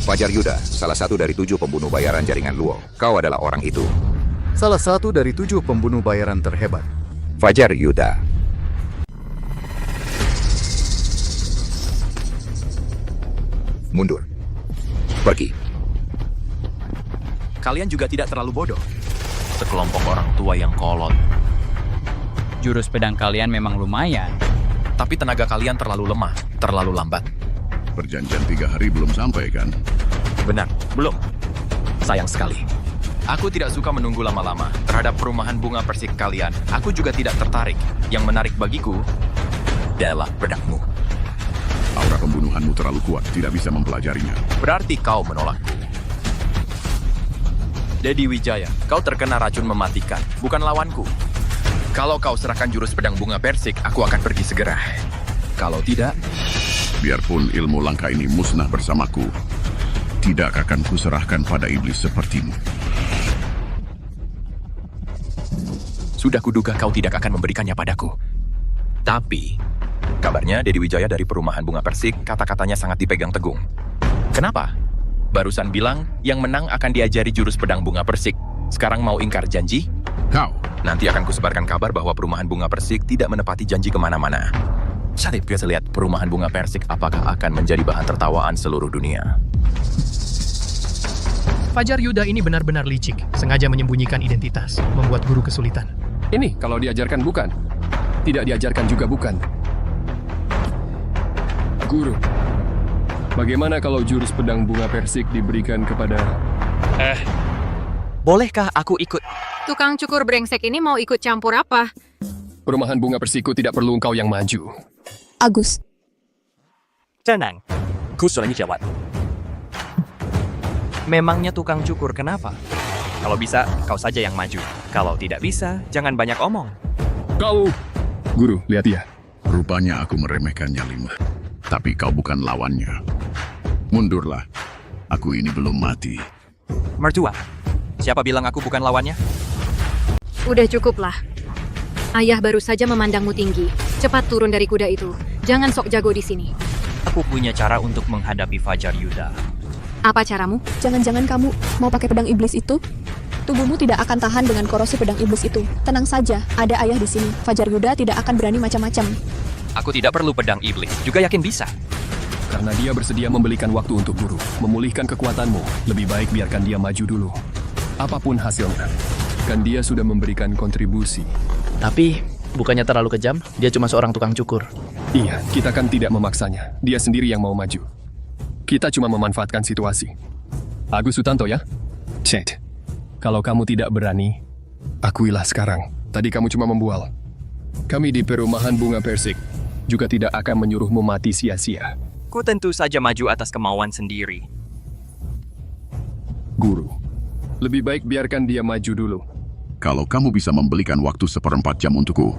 Fajar Yuda, salah satu dari 7 pembunuh bayaran jaringan Luo. Kau adalah orang itu. Salah satu dari 7 pembunuh bayaran terhebat. Fajar Yuda. Mundur. Pergi. Kalian juga tidak terlalu bodoh. Sekelompok orang tua yang kolot. Jurus pedang kalian memang lumayan. Tapi tenaga kalian terlalu lemah, terlalu lambat. Perjanjian 3 hari belum sampai, kan? Benar, belum. Sayang sekali. Aku tidak suka menunggu lama-lama terhadap perumahan bunga persik kalian. Aku juga tidak tertarik. Yang menarik bagiku adalah pedangmu. Aura pembunuhanmu terlalu kuat, tidak bisa mempelajarinya. Berarti kau menolakku. Dedi Wijaya, kau terkena racun mematikan, bukan lawanku. Kalau kau serahkan jurus pedang bunga persik, aku akan pergi segera. Kalau tidak... Biarpun ilmu langka ini musnah bersamaku, tidak akan kuserahkan pada iblis sepertimu. Sudah kuduga kau tidak akan memberikannya padaku. Tapi, kabarnya Dedi Wijaya dari perumahan bunga persik, kata-katanya sangat dipegang teguh. Kenapa? Barusan bilang, yang menang akan diajari jurus pedang bunga persik. Sekarang mau ingkar janji? Kau. Nanti akan kusebarkan kabar bahwa perumahan bunga persik tidak menepati janji kemana-mana. Saya biasa lihat perumahan bunga persik apakah akan menjadi bahan tertawaan seluruh dunia. Fajar Yuda ini benar-benar licik, sengaja menyembunyikan identitas, membuat guru kesulitan. Ini kalau diajarkan bukan. Tidak diajarkan juga bukan. Guru, bagaimana kalau jurus pedang bunga persik diberikan kepada... Bolehkah aku ikut? Tukang cukur brengsek ini mau ikut campur apa? Perumahan bunga persikku tidak perlu engkau yang maju. Agus, Tenang. Ku sudah jawab. Memangnya tukang cukur kenapa? Kalau bisa, kau saja yang maju. Kalau tidak bisa, jangan banyak omong. Kau! Guru, lihat dia. Rupanya aku meremehkannya, Lima. Tapi kau bukan lawannya. Mundurlah. Aku ini belum mati. Mertua, siapa bilang aku bukan lawannya? Udah cukuplah. Ayah baru saja memandangmu tinggi. Cepat turun dari kuda itu. Jangan sok jago di sini. Aku punya cara untuk menghadapi Fajar Yuda. Apa caramu? jangan-jangan kamu mau pakai pedang iblis itu? Tubuhmu tidak akan tahan dengan korosi pedang iblis itu. Tenang saja, ada ayah di sini. Fajar Yuda tidak akan berani macam-macam. Aku tidak perlu pedang iblis, juga yakin bisa. Karena dia bersedia membelikan waktu untuk guru, memulihkan kekuatanmu. Lebih baik biarkan dia maju dulu. Apapun hasilnya, kan dia sudah memberikan kontribusi. Tapi, bukannya terlalu kejam? Dia cuma seorang tukang cukur. Iya, kita kan tidak memaksanya. Dia sendiri yang mau maju. Kita cuma memanfaatkan situasi. Agus Sutanto ya? Chet. Kalau kamu tidak berani, akuilah sekarang. Tadi kamu cuma membual. Kami di Perumahan Bunga Persik juga tidak akan menyuruhmu mati sia-sia. Ku tentu saja maju atas kemauan sendiri. Guru, lebih baik biarkan dia maju dulu. Kalau kamu bisa membelikan waktu 1/4 jam untukku,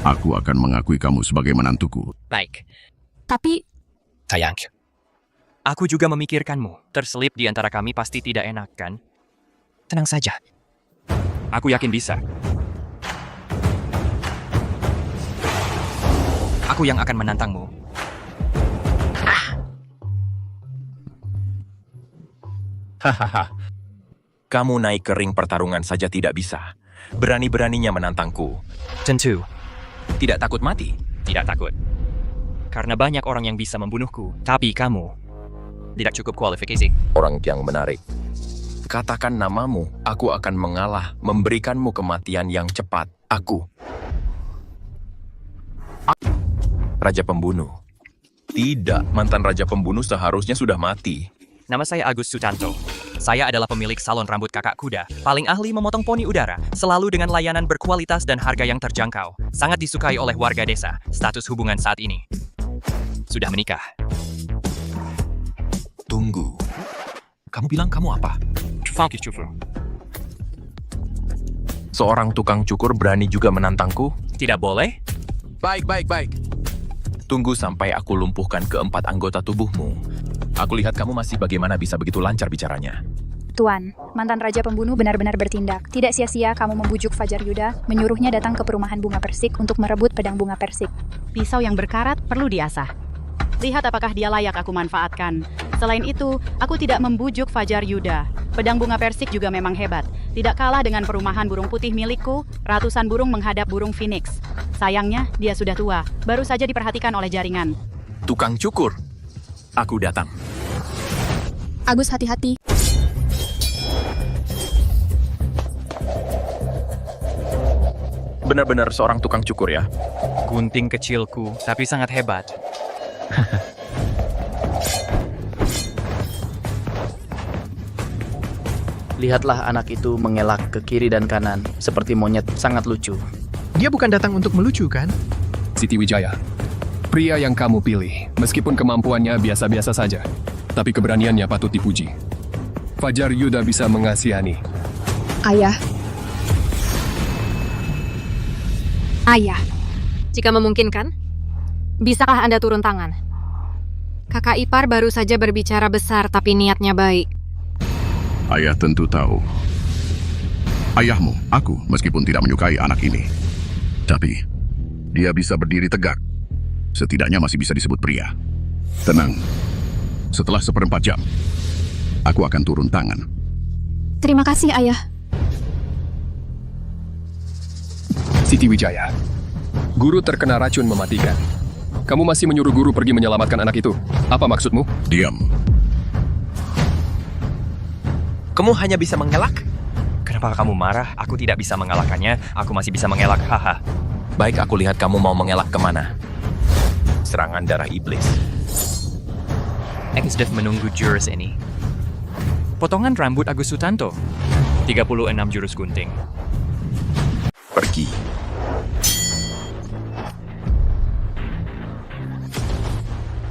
aku akan mengakui kamu sebagai menantuku. Baik. Tapi, Sayang. Aku juga memikirkanmu. Terselip di antara kami pasti tidak enak, kan? Tenang saja. Aku yakin bisa. Aku yang akan menantangmu. Hahaha. Kamu naik ke ring pertarungan saja tidak bisa. Berani-beraninya menantangku. Tentu. Tidak takut mati? Tidak takut. Karena banyak orang yang bisa membunuhku. Tapi kamu tidak cukup kualifikasi. Orang yang menarik. Katakan namamu, aku akan mengalah, memberikanmu kematian yang cepat. Aku. Raja Pembunuh. Tidak, mantan Raja Pembunuh seharusnya sudah mati. Nama saya Agus Sutanto. Saya adalah pemilik salon rambut kakak kuda, paling ahli memotong poni udara, selalu dengan layanan berkualitas dan harga yang terjangkau. Sangat disukai oleh warga desa. Status hubungan saat ini. Sudah menikah. Tunggu. Kamu bilang kamu apa? Seorang tukang cukur berani juga menantangku? Tidak boleh? Baik. Tunggu sampai aku lumpuhkan keempat anggota tubuhmu. Aku lihat kamu masih bagaimana bisa begitu lancar bicaranya. Tuan, mantan Raja Pembunuh benar-benar bertindak. Tidak sia-sia kamu membujuk Fajar Yuda, menyuruhnya datang ke Perumahan Bunga Persik untuk merebut pedang bunga persik. Pisau yang berkarat perlu diasah. Lihat apakah dia layak aku manfaatkan. Selain itu, aku tidak membujuk Fajar Yuda. Pedang bunga persik juga memang hebat. Tidak kalah dengan perumahan burung putih milikku, ratusan burung menghadap burung phoenix. Sayangnya, dia sudah tua, baru saja diperhatikan oleh jaringan. Tukang cukur. Aku datang. Agus, hati-hati. Benar-benar seorang tukang cukur ya? Gunting kecilku, tapi sangat hebat. Lihatlah anak itu mengelak ke kiri dan kanan, seperti monyet sangat lucu. Dia bukan datang untuk melucu, kan? Siti Wijaya, pria yang kamu pilih, meskipun kemampuannya biasa-biasa saja, tapi keberaniannya patut dipuji. Fajar Yuda bisa mengasihani. Ayah. Ayah, jika memungkinkan, bisakah Anda turun tangan? Kakak ipar baru saja berbicara besar tapi niatnya baik. Ayah tentu tahu. Ayahmu, aku, meskipun tidak menyukai anak ini. Tapi, dia bisa berdiri tegak. Setidaknya masih bisa disebut pria. Tenang. Setelah 1/4 jam, aku akan turun tangan. Terima kasih, Ayah. Siti Wijaya, guru terkena racun mematikan. Kamu masih menyuruh guru pergi menyelamatkan anak itu. Apa maksudmu? Diam. Kamu hanya bisa mengelak? Kenapa kamu marah? Aku tidak bisa mengalahkannya. Aku masih bisa mengelak, haha. Baik, aku lihat kamu mau mengelak kemana. Serangan darah iblis. Exdev menunggu jurus ini. Potongan rambut Agus Sutanto. 36 jurus gunting. Pergi.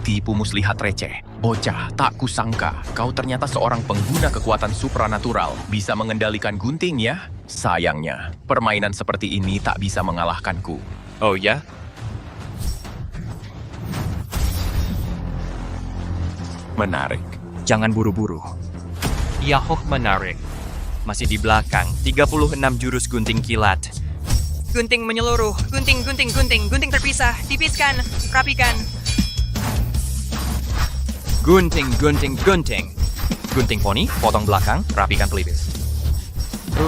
Tipu muslihat receh. Bocah, tak kusangka kau ternyata seorang pengguna kekuatan supranatural. Bisa mengendalikan gunting ya? Sayangnya, permainan seperti ini tak bisa mengalahkanku. Oh ya? Menarik. Jangan buru-buru. Yahoo menarik. Masih di belakang, 36 jurus gunting kilat. Gunting menyeluruh, gunting terpisah, tipiskan, rapikan. Gunting. Gunting poni, potong belakang, rapikan pelipis.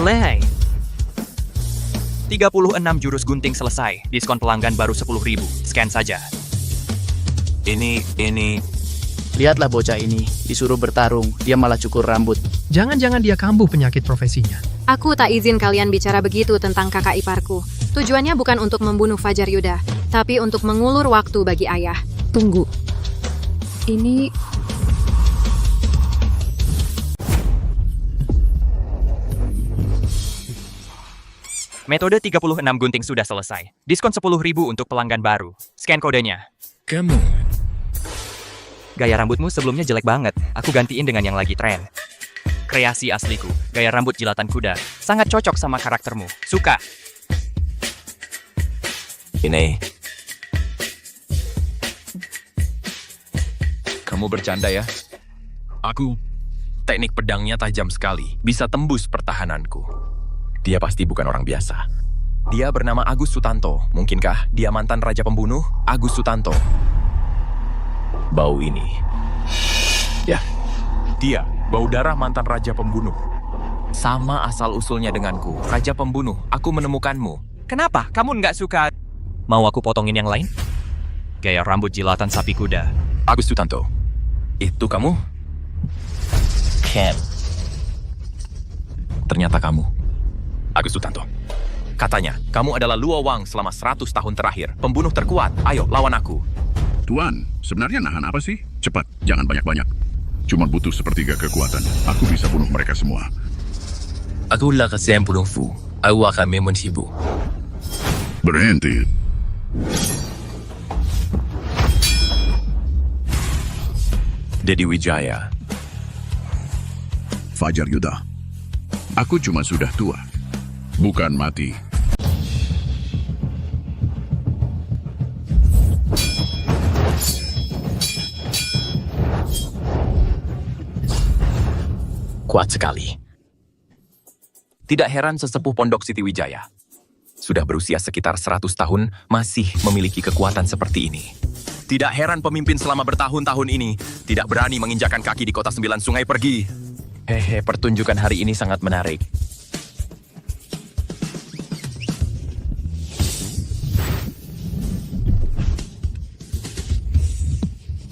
Lehai. 36 jurus gunting selesai. Diskon pelanggan baru 10.000. Scan saja. Ini... Lihatlah bocah ini, disuruh bertarung, dia malah cukur rambut. Jangan-jangan dia kambuh penyakit profesinya. Aku tak izin kalian bicara begitu tentang kakak iparku. Tujuannya bukan untuk membunuh Fajar Yuda, tapi untuk mengulur waktu bagi ayah. Tunggu. Ini... Metode 36 gunting sudah selesai. Diskon 10.000 untuk pelanggan baru. Scan kodenya. Kamu... Gaya rambutmu sebelumnya jelek banget. Aku gantiin dengan yang lagi tren. Kreasi asliku, gaya rambut jilatan kuda. Sangat cocok sama karaktermu. Suka. Ini... Kamu bercanda ya? Aku... Teknik pedangnya tajam sekali. Bisa tembus pertahananku. Dia pasti bukan orang biasa. Dia bernama Agus Sutanto. Mungkinkah dia mantan Raja Pembunuh? Agus Sutanto. Bau ini. Ya, dia, bau darah mantan Raja Pembunuh. Sama asal-usulnya denganku, Raja Pembunuh, aku menemukanmu. Kenapa? Kamu nggak suka? Mau aku potongin yang lain? Gaya rambut jilatan sapi kuda. Agus Sutanto, itu kamu? Ken. Ternyata kamu. Agus Sutanto. Katanya, kamu adalah Luo Wang selama 100 tahun terakhir. Pembunuh terkuat, ayo lawan aku. Tuan, sebenarnya nahan apa sih? Cepat, jangan banyak-banyak. Cuma butuh sepertiga kekuatan. Aku bisa bunuh mereka semua. Akulah kesian Fu. Aku akan memang sibuk. Berhenti. Dedi Wijaya. Fajar Yuda. Aku cuma sudah tua. Bukan mati. Kuat sekali. Tidak heran sesepuh Pondok Siti Wijaya. Sudah berusia sekitar 100 tahun, masih memiliki kekuatan seperti ini. Tidak heran pemimpin selama bertahun-tahun ini tidak berani menginjakan kaki di kota 9 sungai pergi. Hehe, pertunjukan hari ini sangat menarik.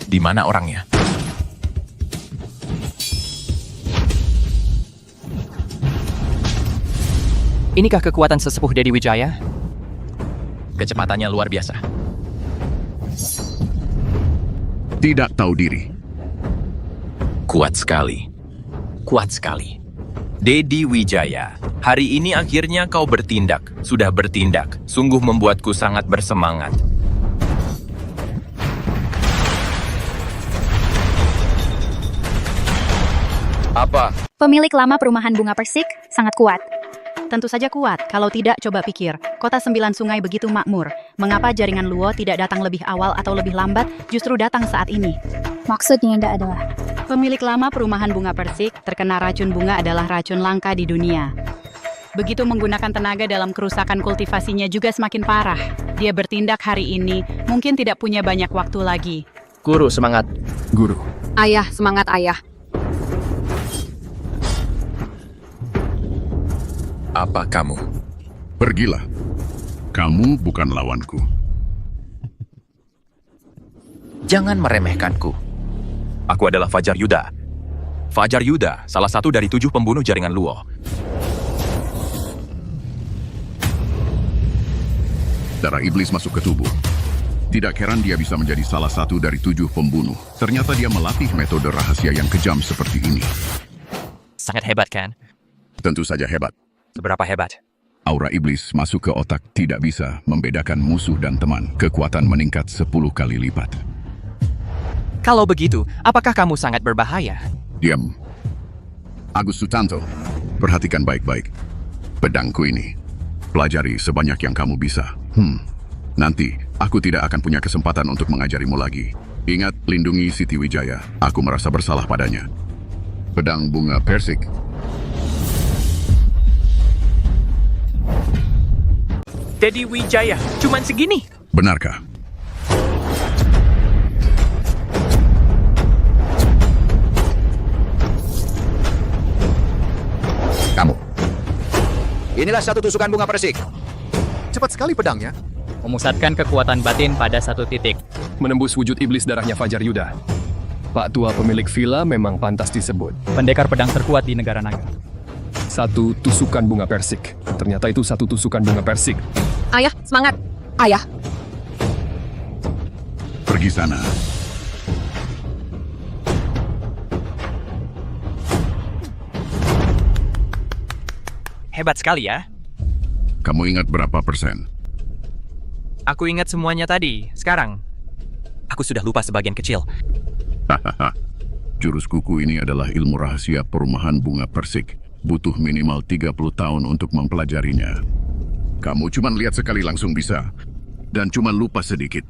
Di mana orangnya? Inikah kekuatan sesepuh Dedi Wijaya? Kecepatannya luar biasa. Tidak tahu diri. Kuat sekali. Kuat sekali. Dedi Wijaya, hari ini akhirnya kau bertindak. Sudah bertindak. Sungguh membuatku sangat bersemangat. Apa? Pemilik lama perumahan bunga persik sangat kuat. Tentu saja kuat, kalau tidak coba pikir. Kota 9 sungai begitu makmur. Mengapa jaringan Luo tidak datang lebih awal atau lebih lambat, justru datang saat ini? Maksudnya adalah... Pemilik lama perumahan bunga persik terkena racun bunga adalah racun langka di dunia. Begitu menggunakan tenaga dalam kerusakan kultivasinya juga semakin parah. Dia bertindak hari ini, mungkin tidak punya banyak waktu lagi. Guru, semangat. Guru. Ayah, semangat ayah. Apa kamu? Pergilah. Kamu bukan lawanku. Jangan meremehkanku. Aku adalah Fajar Yuda. Fajar Yuda, salah satu dari 7 pembunuh jaringan Luo. Darah iblis masuk ke tubuh. Tidak heran dia bisa menjadi salah satu dari 7 pembunuh. Ternyata dia melatih metode rahasia yang kejam seperti ini. Sangat hebat kan? Tentu saja hebat. Seberapa hebat? Aura iblis masuk ke otak tidak bisa membedakan musuh dan teman. Kekuatan meningkat 10 kali lipat. Kalau begitu, apakah kamu sangat berbahaya? Diam. Agus Sutanto, perhatikan baik-baik. Pedangku ini. Pelajari sebanyak yang kamu bisa. Nanti, aku tidak akan punya kesempatan untuk mengajarimu lagi. Ingat, lindungi Siti Wijaya. Aku merasa bersalah padanya. Pedang bunga persik. Dedi Wijaya, cuman segini. Benarkah? Kamu. Inilah satu tusukan bunga persik. Cepat sekali pedangnya. Memusatkan kekuatan batin pada satu titik. Menembus wujud iblis darahnya Fajar Yuda. Pak Tua pemilik villa memang pantas disebut. Pendekar pedang terkuat di negara naga. Satu tusukan bunga persik. Ternyata itu satu tusukan bunga persik. Ayah, semangat. Ayah, Pergi sana. Hebat sekali ya. Kamu ingat berapa persen? Aku ingat semuanya tadi. Sekarang, aku sudah lupa sebagian kecil. Hahaha. Jurus kuku ini adalah ilmu rahasia perumahan bunga persik. Butuh minimal 30 tahun untuk mempelajarinya. Kamu cuma lihat sekali langsung bisa. Dan cuma lupa sedikit.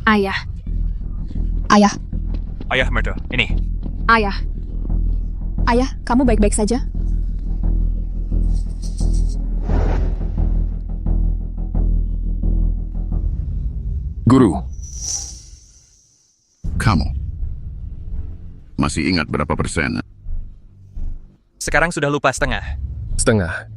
Ayah. ayah, Ayah Merto, ini. Ayah. ayah, kamu baik-baik saja? Guru. Kamu masih ingat berapa persen? Sekarang sudah lupa setengah. Setengah.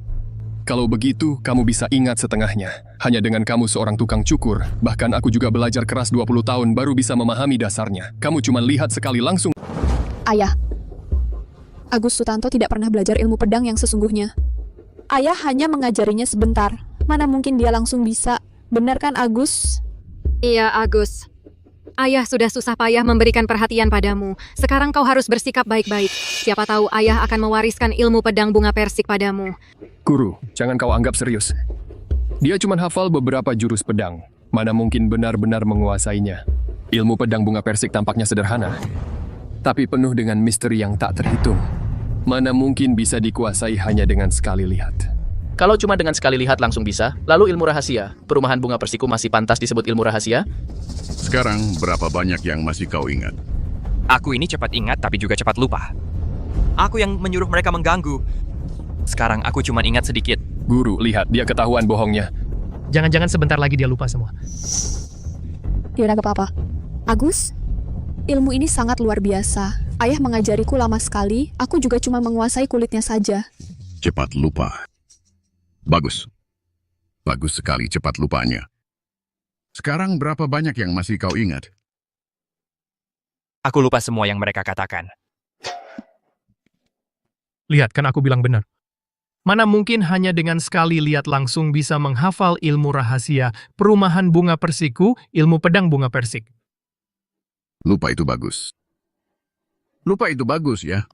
Kalau begitu, kamu bisa ingat setengahnya. Hanya dengan kamu seorang tukang cukur. Bahkan aku juga belajar keras 20 tahun baru bisa memahami dasarnya. Kamu cuma lihat sekali langsung. Ayah, Agus Sutanto tidak pernah belajar ilmu pedang yang sesungguhnya. Ayah hanya mengajarinya sebentar. Mana mungkin dia langsung bisa. Benar kan, Agus? Iya, Agus. Ayah sudah susah payah memberikan perhatian padamu. Sekarang kau harus bersikap baik-baik. Siapa tahu ayah akan mewariskan ilmu pedang bunga persik padamu. Guru, jangan kau anggap serius. Dia cuma hafal beberapa jurus pedang. Mana mungkin benar-benar menguasainya. Ilmu pedang bunga persik tampaknya sederhana. Tapi penuh dengan misteri yang tak terhitung. Mana mungkin bisa dikuasai hanya dengan sekali lihat. Kalau cuma dengan sekali lihat langsung bisa, lalu ilmu rahasia, perumahan bunga persiku masih pantas disebut ilmu rahasia? Sekarang berapa banyak yang masih kau ingat? Aku ini cepat ingat tapi juga cepat lupa. Aku yang menyuruh mereka mengganggu. Sekarang aku cuma ingat sedikit. Guru, lihat dia ketahuan bohongnya. Jangan-jangan sebentar lagi dia lupa semua. Yaudah, gak apa-apa. Agus, ilmu ini sangat luar biasa. Ayah mengajariku lama sekali, aku juga cuma menguasai kulitnya saja. Cepat lupa. Bagus. Bagus sekali cepat lupanya. Sekarang berapa banyak yang masih kau ingat? Aku lupa semua yang mereka katakan. Lihat, kan aku bilang benar. Mana mungkin hanya dengan sekali lihat langsung bisa menghafal ilmu rahasia perumahan bunga persiku, ilmu pedang bunga persik. Lupa itu bagus. Lupa itu bagus ya.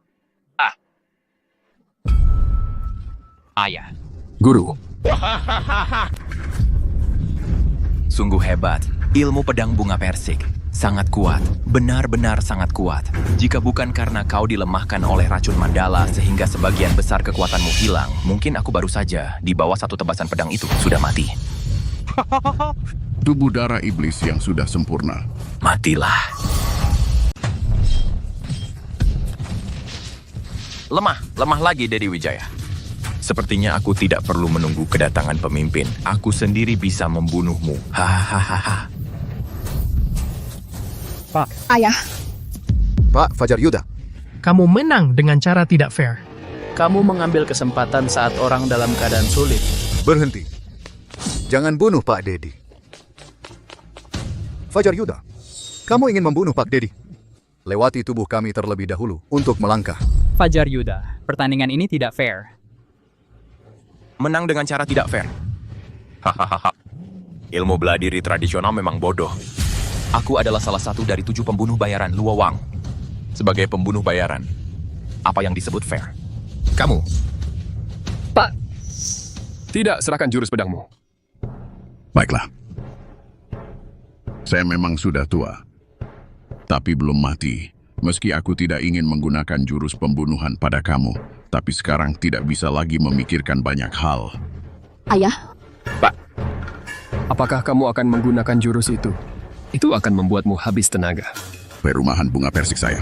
Ayah. Guru. Sungguh hebat. Ilmu pedang bunga persik. Sangat kuat. Benar-benar sangat kuat. Jika bukan karena kau dilemahkan oleh racun mandala sehingga sebagian besar kekuatanmu hilang, mungkin aku baru saja di bawah satu tebasan pedang itu sudah mati. Tubuh darah iblis yang sudah sempurna. Matilah. Lemah lagi Dedi Wijaya. Sepertinya aku tidak perlu menunggu kedatangan pemimpin. Aku sendiri bisa membunuhmu. Hahaha. Pak. Ayah. Pak Fajar Yuda. Kamu menang dengan cara tidak fair. Kamu mengambil kesempatan saat orang dalam keadaan sulit. Berhenti. Jangan bunuh Pak Dedi. Fajar Yuda, kamu ingin membunuh Pak Dedi. Lewati tubuh kami terlebih dahulu untuk melangkah. Fajar Yuda, pertandingan ini tidak fair. Menang dengan cara tidak fair. Hahaha. Ilmu bela diri tradisional memang bodoh. Aku adalah salah satu dari 7 pembunuh bayaran Luo Wang. Sebagai pembunuh bayaran, apa yang disebut fair. Kamu. Pak. Tidak, serahkan jurus pedangmu. Baiklah. Saya memang sudah tua, tapi belum mati. Meski aku tidak ingin menggunakan jurus pembunuhan pada kamu, tapi sekarang tidak bisa lagi memikirkan banyak hal. Ayah, Pak. Apakah kamu akan menggunakan jurus itu? Itu akan membuatmu habis tenaga. Perumahan bunga persik saya.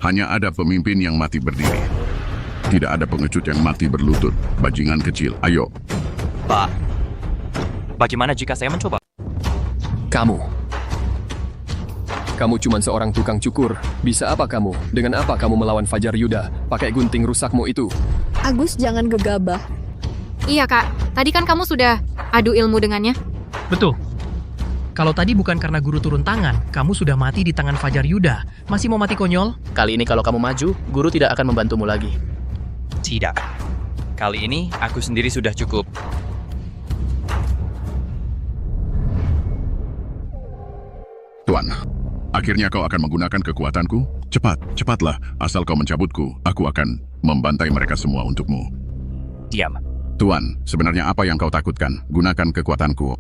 Hanya ada pemimpin yang mati berdiri. Tidak ada pengecut yang mati berlutut. Bajingan kecil, ayo. Pak, bagaimana jika saya mencoba? Kamu cuma seorang tukang cukur. Bisa apa kamu? Dengan apa kamu melawan Fajar Yuda? Pakai gunting rusakmu itu. Agus jangan gegabah. Iya, Kak. Tadi kan kamu sudah adu ilmu dengannya. Betul. Kalau tadi bukan karena guru turun tangan, kamu sudah mati di tangan Fajar Yuda. Masih mau mati konyol? Kali ini kalau kamu maju, guru tidak akan membantumu lagi. Tidak. Kali ini aku sendiri sudah cukup. Tuan, akhirnya kau akan menggunakan kekuatanku? Cepatlah. Asal kau mencabutku, aku akan membantai mereka semua untukmu. Diam. Tuan, sebenarnya apa yang kau takutkan? Gunakan kekuatanku.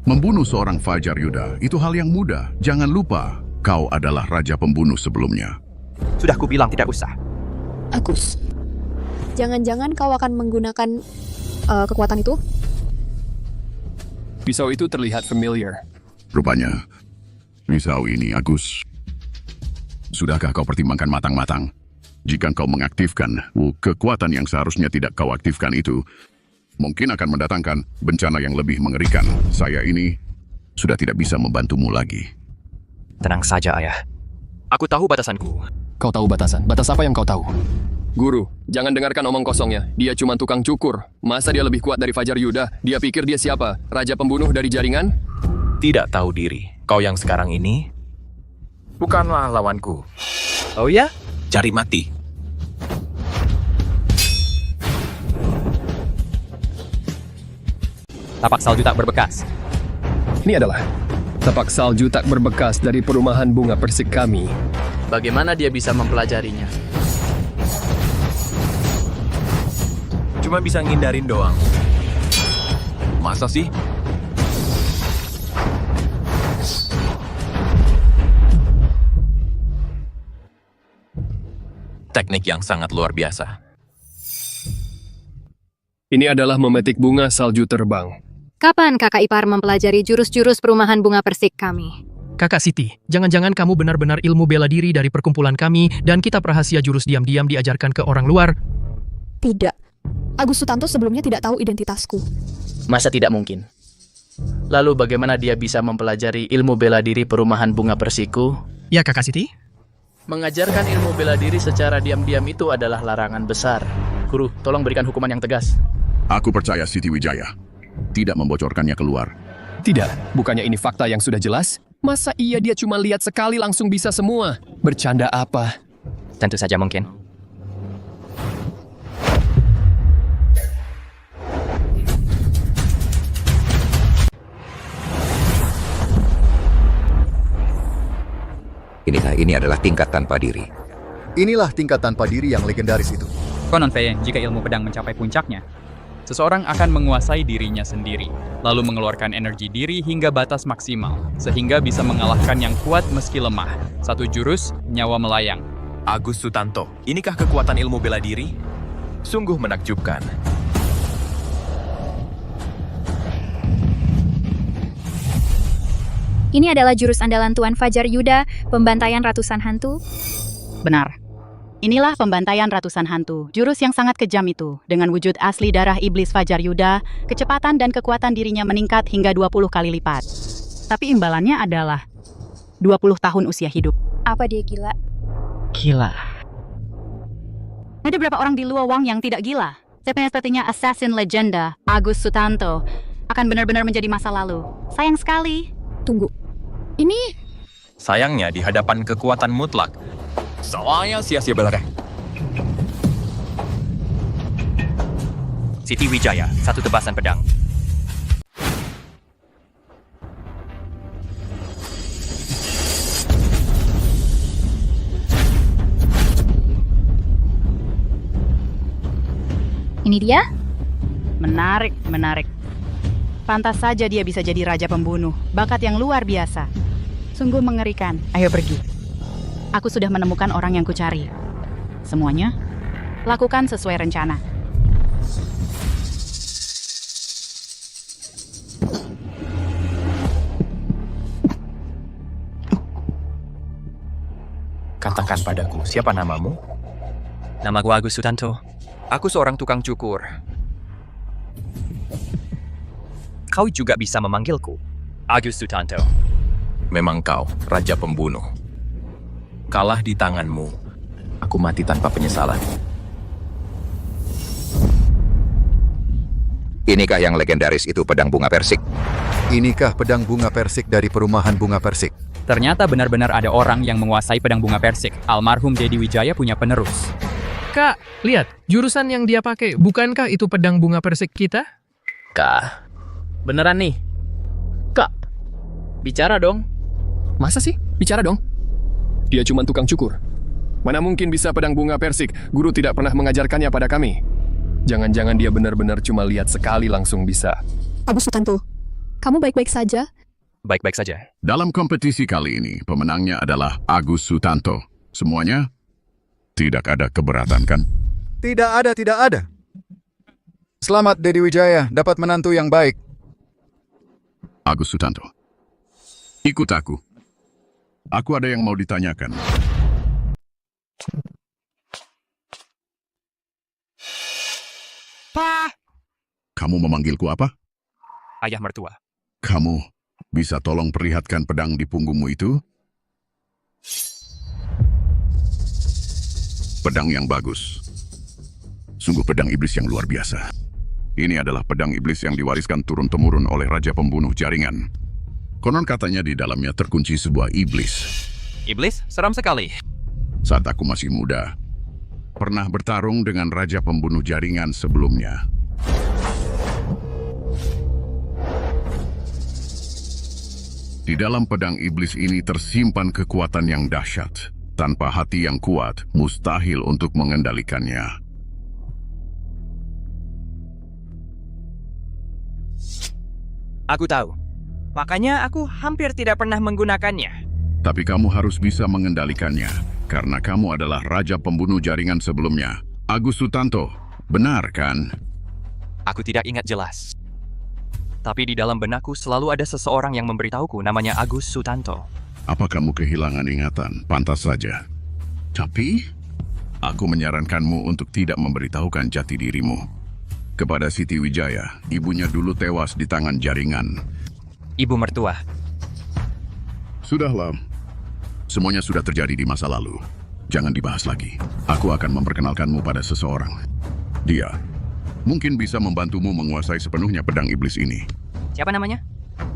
Membunuh seorang Fajar Yuda, itu hal yang mudah. Jangan lupa, kau adalah raja pembunuh sebelumnya. Sudah kubilang tidak usah. Agus, jangan-jangan kau akan menggunakan kekuatan itu? Pisau itu terlihat familiar. Rupanya, pisau ini, Agus. Sudahkah kau pertimbangkan matang-matang? Jika kau mengaktifkan kekuatan yang seharusnya tidak kau aktifkan itu, mungkin akan mendatangkan bencana yang lebih mengerikan. Saya ini sudah tidak bisa membantumu lagi. Tenang saja, Ayah. Aku tahu batasanku. Kau tahu batasan? Batas apa yang kau tahu? Guru, jangan dengarkan omong kosongnya. Dia cuma tukang cukur. Masa dia lebih kuat dari Fajar Yuda? Dia pikir dia siapa? Raja pembunuh dari jaringan? Tidak tahu diri. Kau yang sekarang ini bukanlah lawanku. Oh ya? Cari mati. Tapak salju tak berbekas. Ini adalah tapak salju tak berbekas dari perumahan bunga persik kami. Bagaimana dia bisa mempelajarinya? Cuma bisa ngindarin doang. Masa sih? Teknik yang sangat luar biasa. Ini adalah memetik bunga salju terbang. Kapan kakak ipar mempelajari jurus-jurus perumahan bunga persik kami? Kakak Siti, jangan-jangan kamu benar-benar ilmu bela diri dari perkumpulan kami dan kitab rahasia jurus diam-diam diajarkan ke orang luar? Tidak. Agus Sutanto sebelumnya tidak tahu identitasku. Masa tidak mungkin? Lalu bagaimana dia bisa mempelajari ilmu bela diri perumahan bunga persiku? Ya, Kakak Siti? Mengajarkan ilmu bela diri secara diam-diam itu adalah larangan besar. Guru, tolong berikan hukuman yang tegas. Aku percaya Siti Wijaya tidak membocorkannya keluar. Tidak, bukannya ini fakta yang sudah jelas? Masa iya dia cuma lihat sekali langsung bisa semua? Bercanda apa? Tentu saja mungkin. Ini adalah tingkat tanpa diri. Inilah tingkat tanpa diri yang legendaris itu. Konon Fei, jika ilmu pedang mencapai puncaknya, seseorang akan menguasai dirinya sendiri, lalu mengeluarkan energi diri hingga batas maksimal, sehingga bisa mengalahkan yang kuat meski lemah. Satu jurus, nyawa melayang. Agus Sutanto, inikah kekuatan ilmu bela diri? Sungguh menakjubkan. Ini adalah jurus andalan Tuan Fajar Yuda, pembantaian ratusan hantu. Benar. Inilah pembantaian ratusan hantu, jurus yang sangat kejam itu. Dengan wujud asli darah iblis Fajar Yuda, kecepatan dan kekuatan dirinya meningkat hingga 20 kali lipat. Tapi imbalannya adalah 20 tahun usia hidup. Apa dia gila? Gila. Ada berapa orang di Luowang yang tidak gila? Sepertinya assassin legenda, Agus Sutanto, akan benar-benar menjadi masa lalu. Sayang sekali. Tunggu. Ini... Sayangnya di hadapan kekuatan mutlak, saya sia-sia belaka. Siti Wijaya, satu tebasan pedang. Ini dia? Menarik, menarik. Pantas saja dia bisa jadi raja pembunuh. Bakat yang luar biasa. Sungguh mengerikan. Ayo pergi. Aku sudah menemukan orang yang kucari. Semuanya, lakukan sesuai rencana. Katakan padaku, siapa namamu? Namaku Agus Sutanto. Aku seorang tukang cukur. Kau juga bisa memanggilku Agus Sutanto. Memang kau, raja pembunuh. Kalah di tanganmu. Aku mati tanpa penyesalan. Inikah yang legendaris itu pedang bunga persik? Inikah pedang bunga persik dari perumahan bunga persik? Ternyata benar-benar ada orang yang menguasai pedang bunga persik. Almarhum Dedi Wijaya punya penerus. Kak, lihat, jurusan yang dia pakai, bukankah itu pedang bunga persik kita? Kak, beneran nih? Kak, bicara dong. Masa sih? Bicara dong. Dia cuma tukang cukur. Mana mungkin bisa pedang bunga persik? Guru tidak pernah mengajarkannya pada kami. Jangan-jangan dia benar-benar cuma lihat sekali langsung bisa. Agus Sutanto, kamu baik-baik saja? Baik-baik saja. Dalam kompetisi kali ini, pemenangnya adalah Agus Sutanto. Semuanya tidak ada keberatan, kan? Tidak ada. Selamat Dedi Wijaya, dapat menantu yang baik. Agus Sutanto, ikut aku. Aku ada yang mau ditanyakan. Pa! Kamu memanggilku apa? Ayah mertua. Kamu bisa tolong perlihatkan pedang di punggungmu itu? Pedang yang bagus. Sungguh pedang iblis yang luar biasa. Ini adalah pedang iblis yang diwariskan turun-temurun oleh Raja Pembunuh Jaringan. Konon katanya di dalamnya terkunci sebuah iblis. Iblis? Seram sekali. Saat aku masih muda, pernah bertarung dengan Raja Pembunuh Jaringan sebelumnya. Di dalam pedang iblis ini tersimpan kekuatan yang dahsyat. Tanpa hati yang kuat, mustahil untuk mengendalikannya. Aku tahu. Makanya aku hampir tidak pernah menggunakannya. Tapi kamu harus bisa mengendalikannya, karena kamu adalah Raja Pembunuh Jaringan sebelumnya. Agus Sutanto, benar kan? Aku tidak ingat jelas. Tapi di dalam benakku selalu ada seseorang yang memberitahuku namanya Agus Sutanto. Apa kamu kehilangan ingatan? Pantas saja. Tapi, aku menyarankanmu untuk tidak memberitahukan jati dirimu. Kepada Siti Wijaya, ibunya dulu tewas di tangan Jaringan. Ibu mertua. Sudahlah. Semuanya sudah terjadi di masa lalu. Jangan dibahas lagi. Aku akan memperkenalkanmu pada seseorang. Dia mungkin bisa membantumu menguasai sepenuhnya pedang iblis ini. Siapa namanya?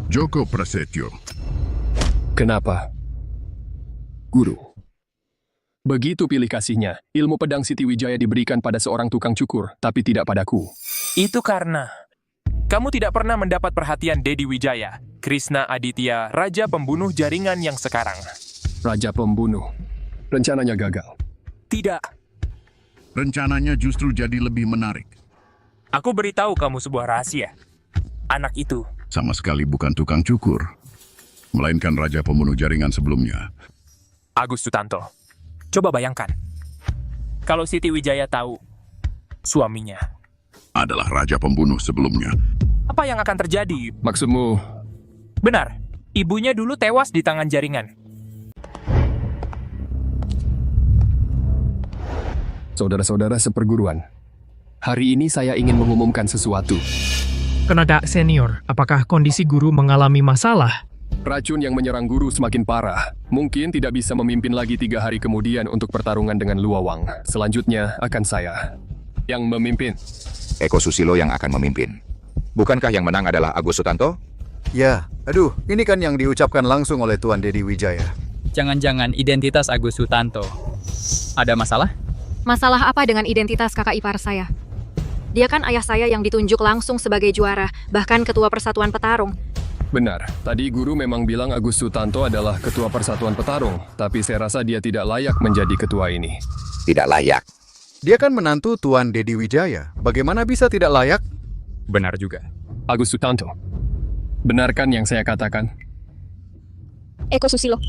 Joko Prasetyo. Kenapa? Guru. Begitu pilih kasihnya, ilmu pedang Siti Wijaya diberikan pada seorang tukang cukur, tapi tidak padaku. Itu karena kamu tidak pernah mendapat perhatian Dedi Wijaya, Krishna Aditya, Raja Pembunuh Jaringan yang sekarang. Raja Pembunuh. Rencananya gagal. Tidak. Rencananya justru jadi lebih menarik. Aku beritahu kamu sebuah rahasia. Anak itu Sama sekali bukan tukang cukur, melainkan Raja Pembunuh Jaringan sebelumnya. Agus Sutanto. Coba bayangkan. Kalau Siti Wijaya tahu suaminya Adalah Raja Pembunuh sebelumnya. apa yang akan terjadi? Maksudmu? Benar. Ibunya dulu tewas di tangan Jaringan. Saudara-saudara seperguruan, hari ini saya ingin mengumumkan sesuatu. Tenaga senior, apakah kondisi guru mengalami masalah? Racun yang menyerang guru semakin parah. Mungkin tidak bisa memimpin lagi 3 hari kemudian untuk pertarungan dengan Luowang. Selanjutnya akan saya yang memimpin. Eko Susilo yang akan memimpin. Bukankah yang menang adalah Agus Sutanto? Ya, aduh, ini kan yang diucapkan langsung oleh Tuan Dedi Wijaya. Jangan-jangan identitas Agus Sutanto. Ada masalah? Masalah apa dengan identitas kakak ipar saya? Dia kan ayah saya yang ditunjuk langsung sebagai juara, bahkan ketua persatuan petarung. Benar, tadi guru memang bilang Agus Sutanto adalah ketua persatuan petarung, tapi saya rasa dia tidak layak menjadi ketua ini. Tidak layak. Dia kan menantu Tuan Dedi Wijaya. Bagaimana bisa tidak layak? Benar juga. Agus Sutanto. Benarkan yang saya katakan? Eko Susilo,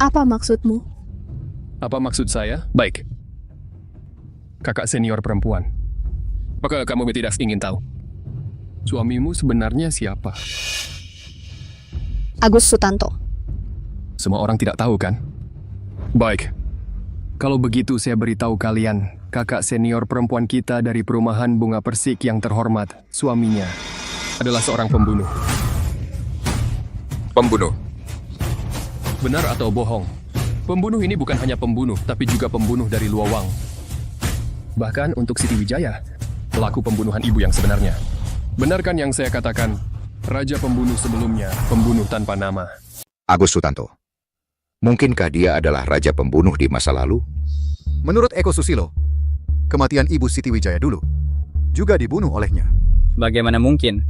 apa maksudmu? Apa maksud saya? Baik. Kakak senior perempuan. Apakah kamu tidak ingin tahu? Suamimu sebenarnya siapa? Agus Sutanto. Semua orang tidak tahu kan? Baik. Kalau begitu saya beritahu kalian, kakak senior perempuan kita dari perumahan Bunga Persik yang terhormat, suaminya adalah seorang pembunuh. Pembunuh? Benar atau bohong? Pembunuh ini bukan hanya pembunuh, tapi juga pembunuh dari Luowang. Bahkan untuk Siti Wijaya, pelaku pembunuhan ibu yang sebenarnya. Benarkan yang saya katakan, raja pembunuh sebelumnya, pembunuh tanpa nama. Agus Sutanto. Mungkinkah dia adalah raja pembunuh di masa lalu? Menurut Eko Susilo, kematian Ibu Siti Wijaya dulu juga dibunuh olehnya. Bagaimana mungkin?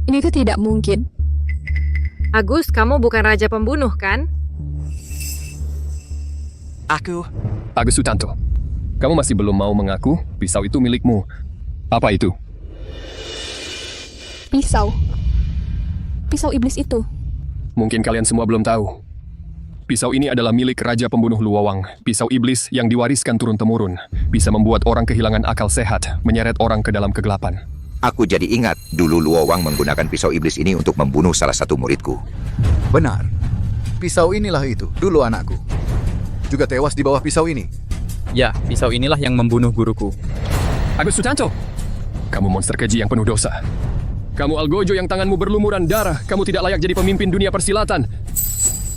Ini tuh tidak mungkin. Agus, kamu bukan raja pembunuh, kan? Agus Sutanto, kamu masih belum mau mengaku pisau itu milikmu. Apa itu? Pisau. Pisau iblis itu. Mungkin kalian semua belum tahu. Pisau ini adalah milik Raja Pembunuh Luowang. Pisau iblis yang diwariskan turun-temurun. Bisa membuat orang kehilangan akal sehat, menyeret orang ke dalam kegelapan. Aku jadi ingat, dulu Luowang menggunakan pisau iblis ini untuk membunuh salah satu muridku. Benar. Pisau inilah itu, dulu anakku. Juga tewas di bawah pisau ini. Ya, pisau inilah yang membunuh guruku. Agus Sutanto, kamu monster keji yang penuh dosa. Kamu Algojo yang tanganmu berlumuran darah. Kamu tidak layak jadi pemimpin dunia persilatan.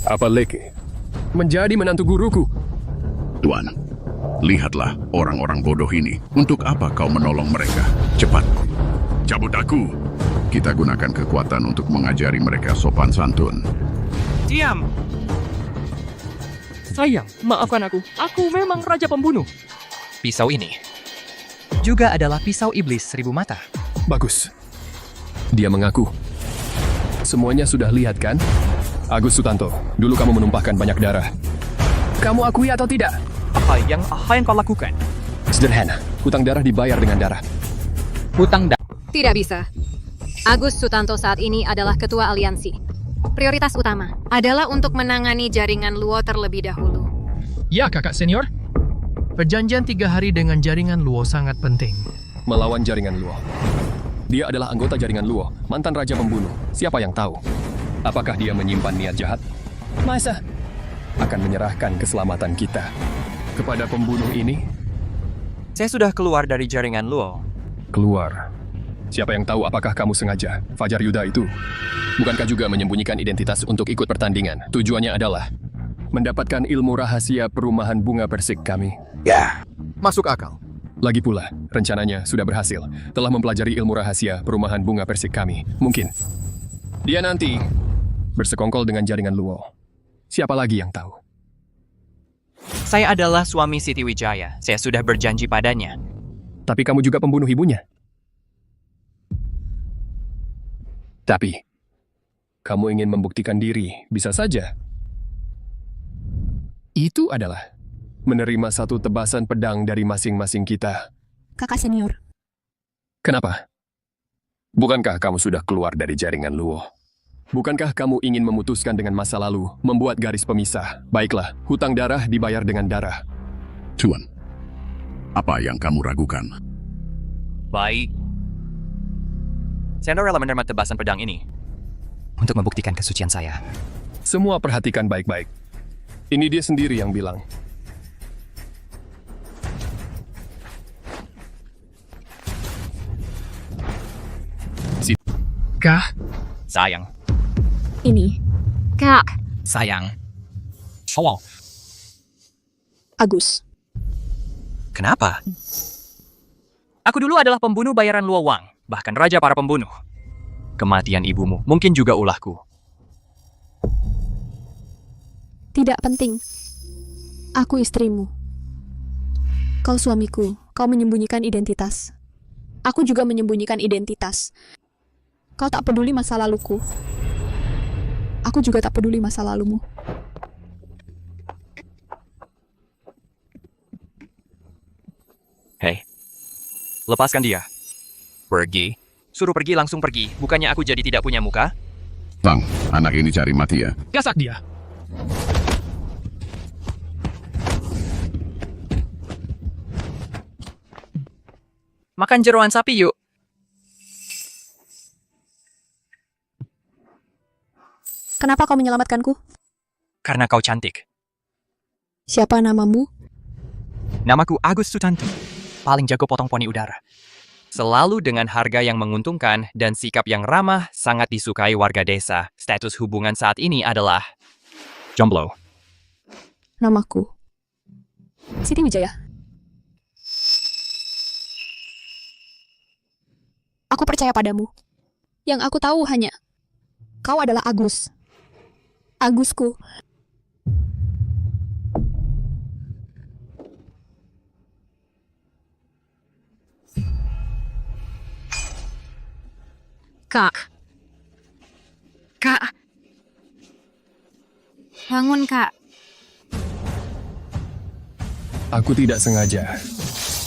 Apalagi menjadi menantu guruku. Tuan, lihatlah orang-orang bodoh ini. Untuk apa kau menolong mereka? Cepat, cabut aku. Kita gunakan kekuatan untuk mengajari mereka sopan santun. Diam! Sayang, maafkan aku. Aku memang raja pembunuh. Pisau ini juga adalah pisau iblis 1000 mata. Bagus. Dia mengaku. Semuanya sudah lihat kan? Agus Sutanto, dulu kamu menumpahkan banyak darah. Kamu akui atau tidak? Apa yang kau lakukan? Sederhana, hutang darah dibayar dengan darah. Hutang darah? Tidak bisa. Agus Sutanto saat ini adalah ketua aliansi. Prioritas utama adalah untuk menangani jaringan Luo terlebih dahulu. Ya, kakak senior. Perjanjian 3 hari dengan jaringan Luo sangat penting. Melawan jaringan Luo. Dia adalah anggota jaringan Luo, mantan raja pembunuh. Siapa yang tahu? Apakah dia menyimpan niat jahat? Masa? Akan menyerahkan keselamatan kita kepada pembunuh ini? Saya sudah keluar dari jaringan Luo. Keluar? Siapa yang tahu apakah kamu sengaja? Fajar Yuda itu. Bukankah juga menyembunyikan identitas untuk ikut pertandingan? Tujuannya adalah mendapatkan ilmu rahasia perumahan bunga persik kami. Ya. Masuk akal. Lagi pula, rencananya sudah berhasil. Telah mempelajari ilmu rahasia perumahan bunga persik kami. Mungkin dia nanti bersekongkol dengan jaringan Luo. Siapa lagi yang tahu? Saya adalah suami Siti Wijaya. Saya sudah berjanji padanya. Tapi kamu juga pembunuh ibunya. Tapi kamu ingin membuktikan diri, bisa saja. Itu adalah menerima satu tebasan pedang dari masing-masing kita. Kakak senior. Kenapa? Bukankah kamu sudah keluar dari jaringan Luo? Bukankah kamu ingin memutuskan dengan masa lalu, membuat garis pemisah? Baiklah, hutang darah dibayar dengan darah. Tuan, apa yang kamu ragukan? Baik. Saya rela menerima tebasan pedang ini untuk membuktikan kesucian saya. Semua perhatikan baik-baik. Ini dia sendiri yang bilang. Kah? Sayang. Ini. Kak. Sayang. Wow. Agus. Kenapa? Aku dulu adalah pembunuh bayaran Luowang, bahkan raja para pembunuh. Kematian ibumu mungkin juga ulahku. Tidak penting. Aku istrimu. Kau suamiku. Kau menyembunyikan identitas. Aku juga menyembunyikan identitas. Kau tak peduli masa laluku. Aku juga tak peduli masa lalumu. Hei, lepaskan dia. Pergi. Suruh pergi langsung pergi. Bukannya aku jadi tidak punya muka? Bang, anak ini cari mati ya. Gasak dia. Makan jeroan sapi yuk. Kenapa kau menyelamatkanku? Karena kau cantik. Siapa namamu? Namaku Agus Sutanto. Paling jago potong poni udara. Selalu dengan harga yang menguntungkan dan sikap yang ramah sangat disukai warga desa. Status hubungan saat ini adalah jomblo. Namaku Siti Wijaya. Aku percaya padamu. Yang aku tahu hanya kau adalah Agus. Agusku. Kak. Kak. Bangun, Kak. Aku tidak sengaja.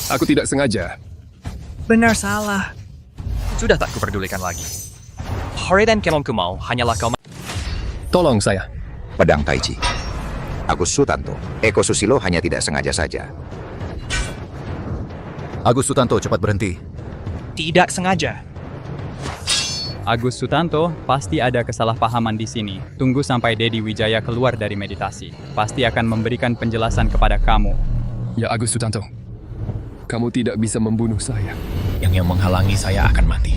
Aku tidak sengaja. Benar salah. Sudah tak kuperdulikan lagi. Hore dan kelongku mau hanyalah kau. Tolong saya. Pedang Taiji. Agus Sutanto. Eko Susilo hanya tidak sengaja saja. Agus Sutanto, cepat berhenti. Tidak sengaja. Agus Sutanto, pasti ada kesalahpahaman di sini. Tunggu sampai Dedi Wijaya keluar dari meditasi. Pasti akan memberikan penjelasan kepada kamu. Ya Agus Sutanto, kamu tidak bisa membunuh saya. Yang menghalangi saya akan mati.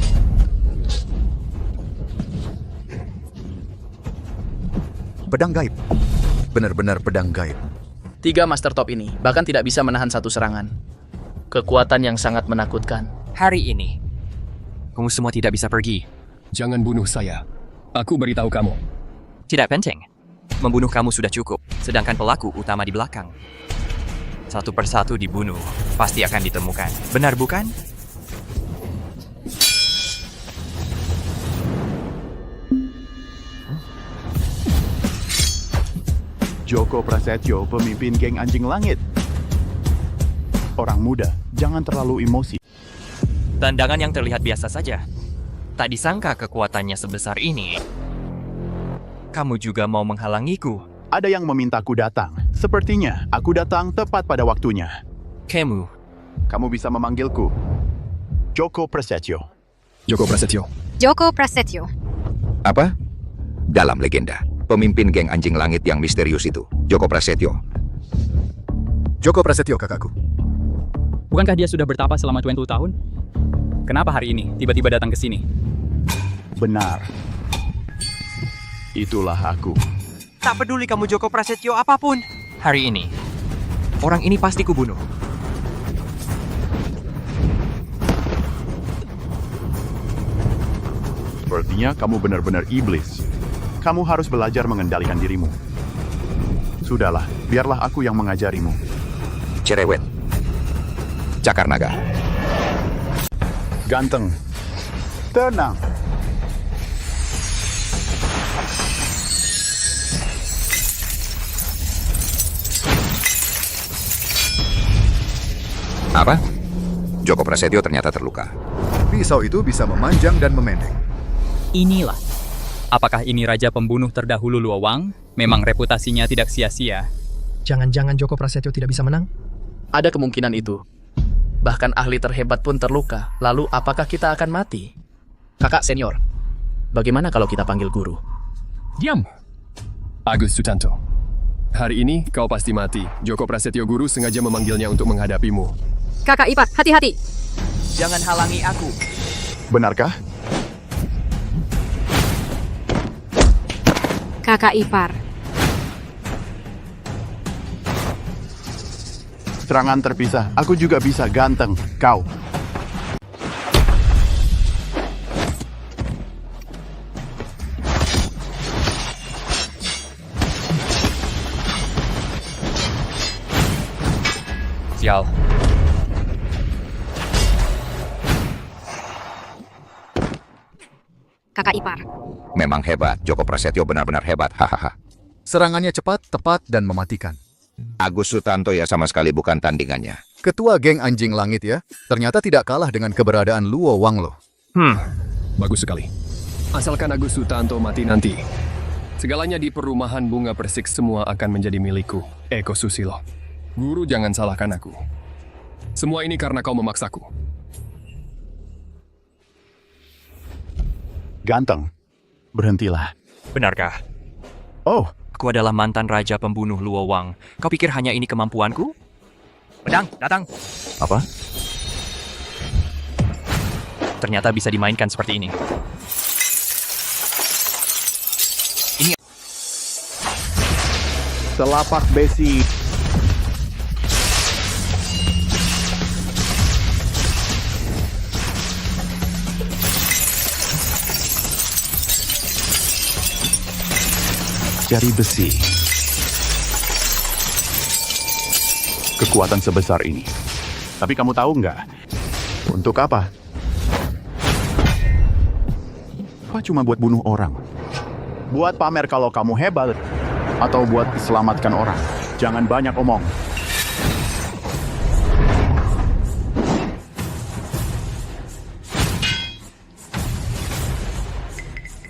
Pedang gaib. Benar-benar pedang gaib. 3 Master Top ini bahkan tidak bisa menahan satu serangan. Kekuatan yang sangat menakutkan. Hari ini, kamu semua tidak bisa pergi. Jangan bunuh saya. Aku beritahu kamu. Tidak penting. Membunuh kamu sudah cukup, sedangkan pelaku utama di belakang. Satu persatu dibunuh, pasti akan ditemukan. Benar bukan? Joko Prasetyo, pemimpin geng Anjing Langit. Orang muda, jangan terlalu emosi. Tendangan yang terlihat biasa saja. Tak disangka kekuatannya sebesar ini. Kamu juga mau menghalangiku? Ada yang memintaku datang. Sepertinya aku datang tepat pada waktunya. Kamu bisa memanggilku Joko Prasetyo. Joko Prasetyo. Joko Prasetyo. Apa? Dalam legenda, pemimpin geng Anjing Langit yang misterius itu, Joko Prasetyo. Joko Prasetyo, kakakku. Bukankah dia sudah bertapa selama 20 tahun? Kenapa hari ini tiba-tiba datang ke sini? Benar. Itulah aku. Tak peduli kamu Joko Prasetyo apapun. Hari ini, orang ini pasti kubunuh. Sepertinya kamu benar-benar iblis. Kamu harus belajar mengendalikan dirimu. Sudahlah, biarlah aku yang mengajarimu. Cerewet. Cakar naga. Ganteng. Tenang. Apa? Joko Prasetyo ternyata terluka. Pisau itu bisa memanjang dan memendek. Inilah. Apakah ini raja pembunuh terdahulu Luowang? Memang reputasinya tidak sia-sia. Jangan-jangan Joko Prasetyo tidak bisa menang? Ada kemungkinan itu. Bahkan ahli terhebat pun terluka. Lalu apakah kita akan mati? Kakak senior, bagaimana kalau kita panggil guru? Diam. Agus Sutanto. Hari ini kau pasti mati. Joko Prasetyo Guru sengaja memanggilnya untuk menghadapimu. Kakak ipar, hati-hati. Jangan halangi aku. Benarkah? Kakak ipar. Serangan terpisah. Aku juga bisa ganteng. Kau. Sial. Kakak ipar. Memang hebat. Joko Prasetyo benar-benar hebat. Hahaha. Serangannya cepat, tepat, dan mematikan. Agus Sutanto ya sama sekali bukan tandingannya. Ketua geng anjing langit ya, ternyata tidak kalah dengan keberadaan Luo Wang loh. Bagus sekali. Asalkan Agus Sutanto mati nanti, segalanya di perumahan bunga persik semua akan menjadi milikku, Eko Susilo. Guru, jangan salahkan aku. Semua ini karena kau memaksaku. Ganteng, berhentilah. Benarkah? Oh, aku adalah mantan raja pembunuh Luo Wang. Kau pikir hanya ini kemampuanku? Pedang, datang. Apa? Ternyata bisa dimainkan seperti ini. Ini telapak besi. Jari besi. Kekuatan sebesar ini. Tapi kamu tahu nggak? Untuk apa? Apa cuma buat bunuh orang? Buat pamer kalau kamu hebat? Atau buat selamatkan orang? Jangan banyak omong.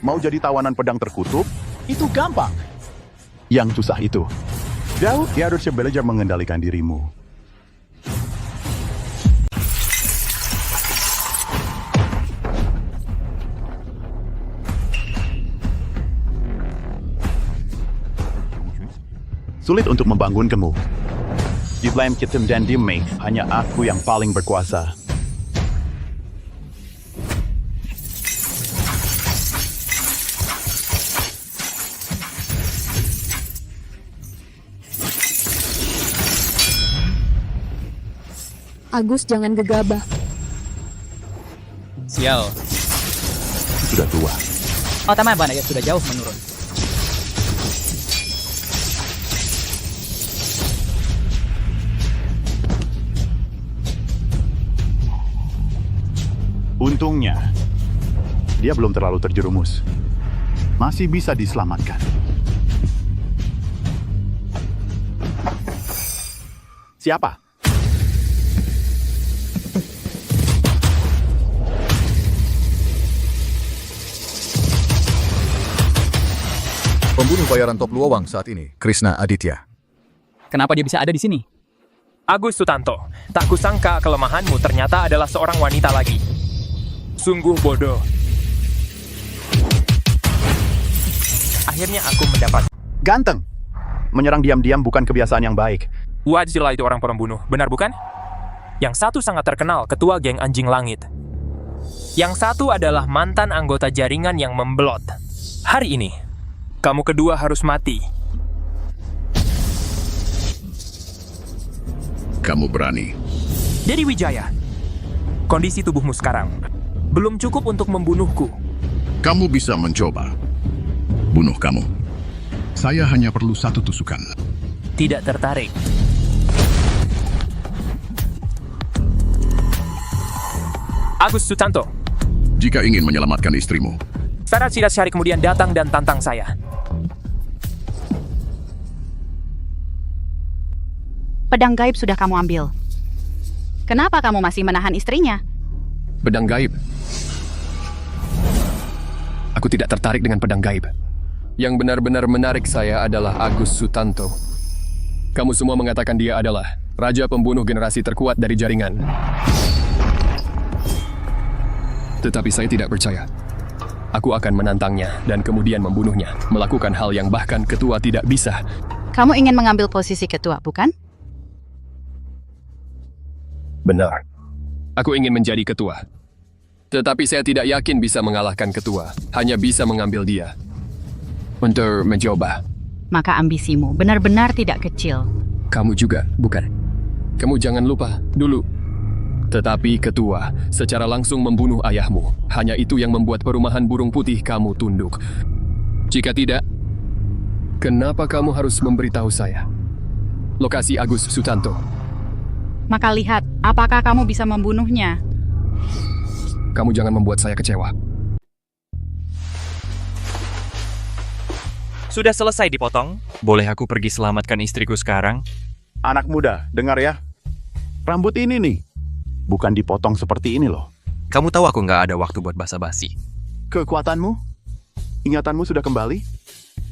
Mau jadi tawanan pedang terkutuk? Itu gampang. Yang susah itu. Jauh, dia harus belajar mengendalikan dirimu. Sulit untuk membangunkanmu. Di Blame Kitem dan Dimme, hanya aku yang paling berkuasa. Agus, jangan gegabah. Sial. Sudah tua. Oh, teman ya sudah jauh menurun. Untungnya, dia belum terlalu terjerumus. Masih bisa diselamatkan. Siapa? Pembunuh bayaran top Luo Wang saat ini, Krishna Aditya. Kenapa dia bisa ada di sini? Agus Sutanto, tak kusangka kelemahanmu ternyata adalah seorang wanita lagi. Sungguh bodoh. Akhirnya aku mendapat. Ganteng. Menyerang diam-diam bukan kebiasaan yang baik. Wadzilla itu orang pembunuh, benar bukan? Yang satu sangat terkenal, ketua geng anjing langit. Yang satu adalah mantan anggota jaringan yang membelot. Hari ini, kamu kedua harus mati. Kamu berani. Dedi Wijaya, kondisi tubuhmu sekarang belum cukup untuk membunuhku. Kamu bisa mencoba. Bunuh kamu. Saya hanya perlu satu tusukan. Tidak tertarik. Agus Sutanto. Jika ingin menyelamatkan istrimu, Farad Sidashari kemudian datang dan tantang saya. Pedang gaib sudah kamu ambil. Kenapa kamu masih menahan istrinya? Pedang gaib. Aku tidak tertarik dengan pedang gaib. Yang benar-benar menarik saya adalah Agus Sutanto. Kamu semua mengatakan dia adalah raja pembunuh generasi terkuat dari jaringan. Tetapi saya tidak percaya. Aku akan menantangnya dan kemudian membunuhnya, melakukan hal yang bahkan ketua tidak bisa. Kamu ingin mengambil posisi ketua, bukan? Benar. Aku ingin menjadi ketua. Tetapi saya tidak yakin bisa mengalahkan ketua. Hanya bisa mengambil dia. Untuk mencoba. Maka ambisimu benar-benar tidak kecil. Kamu juga, bukan? Kamu jangan lupa, dulu. Tetapi ketua secara langsung membunuh ayahmu. Hanya itu yang membuat perumahan burung putih kamu tunduk. Jika tidak, kenapa kamu harus memberitahu saya? Lokasi Agus Sutanto. Maka lihat, apakah kamu bisa membunuhnya? Kamu jangan membuat saya kecewa. Sudah selesai dipotong. Boleh aku pergi selamatkan istriku sekarang? Anak muda, dengar ya. Rambut ini nih. Bukan dipotong seperti ini loh. Kamu tahu aku nggak ada waktu buat basa-basi. Kekuatanmu? Ingatanmu sudah kembali?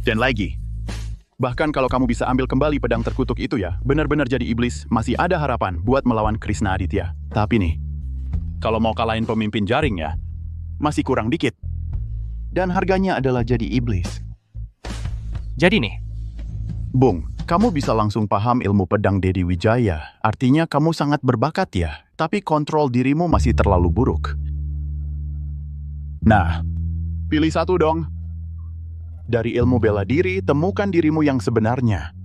Dan lagi, bahkan kalau kamu bisa ambil kembali pedang terkutuk itu ya, benar-benar jadi iblis, masih ada harapan buat melawan Krishna Aditya. Tapi nih, kalau mau kalahin pemimpin jaring ya, masih kurang dikit. Dan harganya adalah jadi iblis. Jadi nih, Bung, kamu bisa langsung paham ilmu pedang Dedi Wijaya. Artinya kamu sangat berbakat ya, tapi kontrol dirimu masih terlalu buruk. Nah, pilih satu dong. Dari ilmu bela diri, temukan dirimu yang sebenarnya.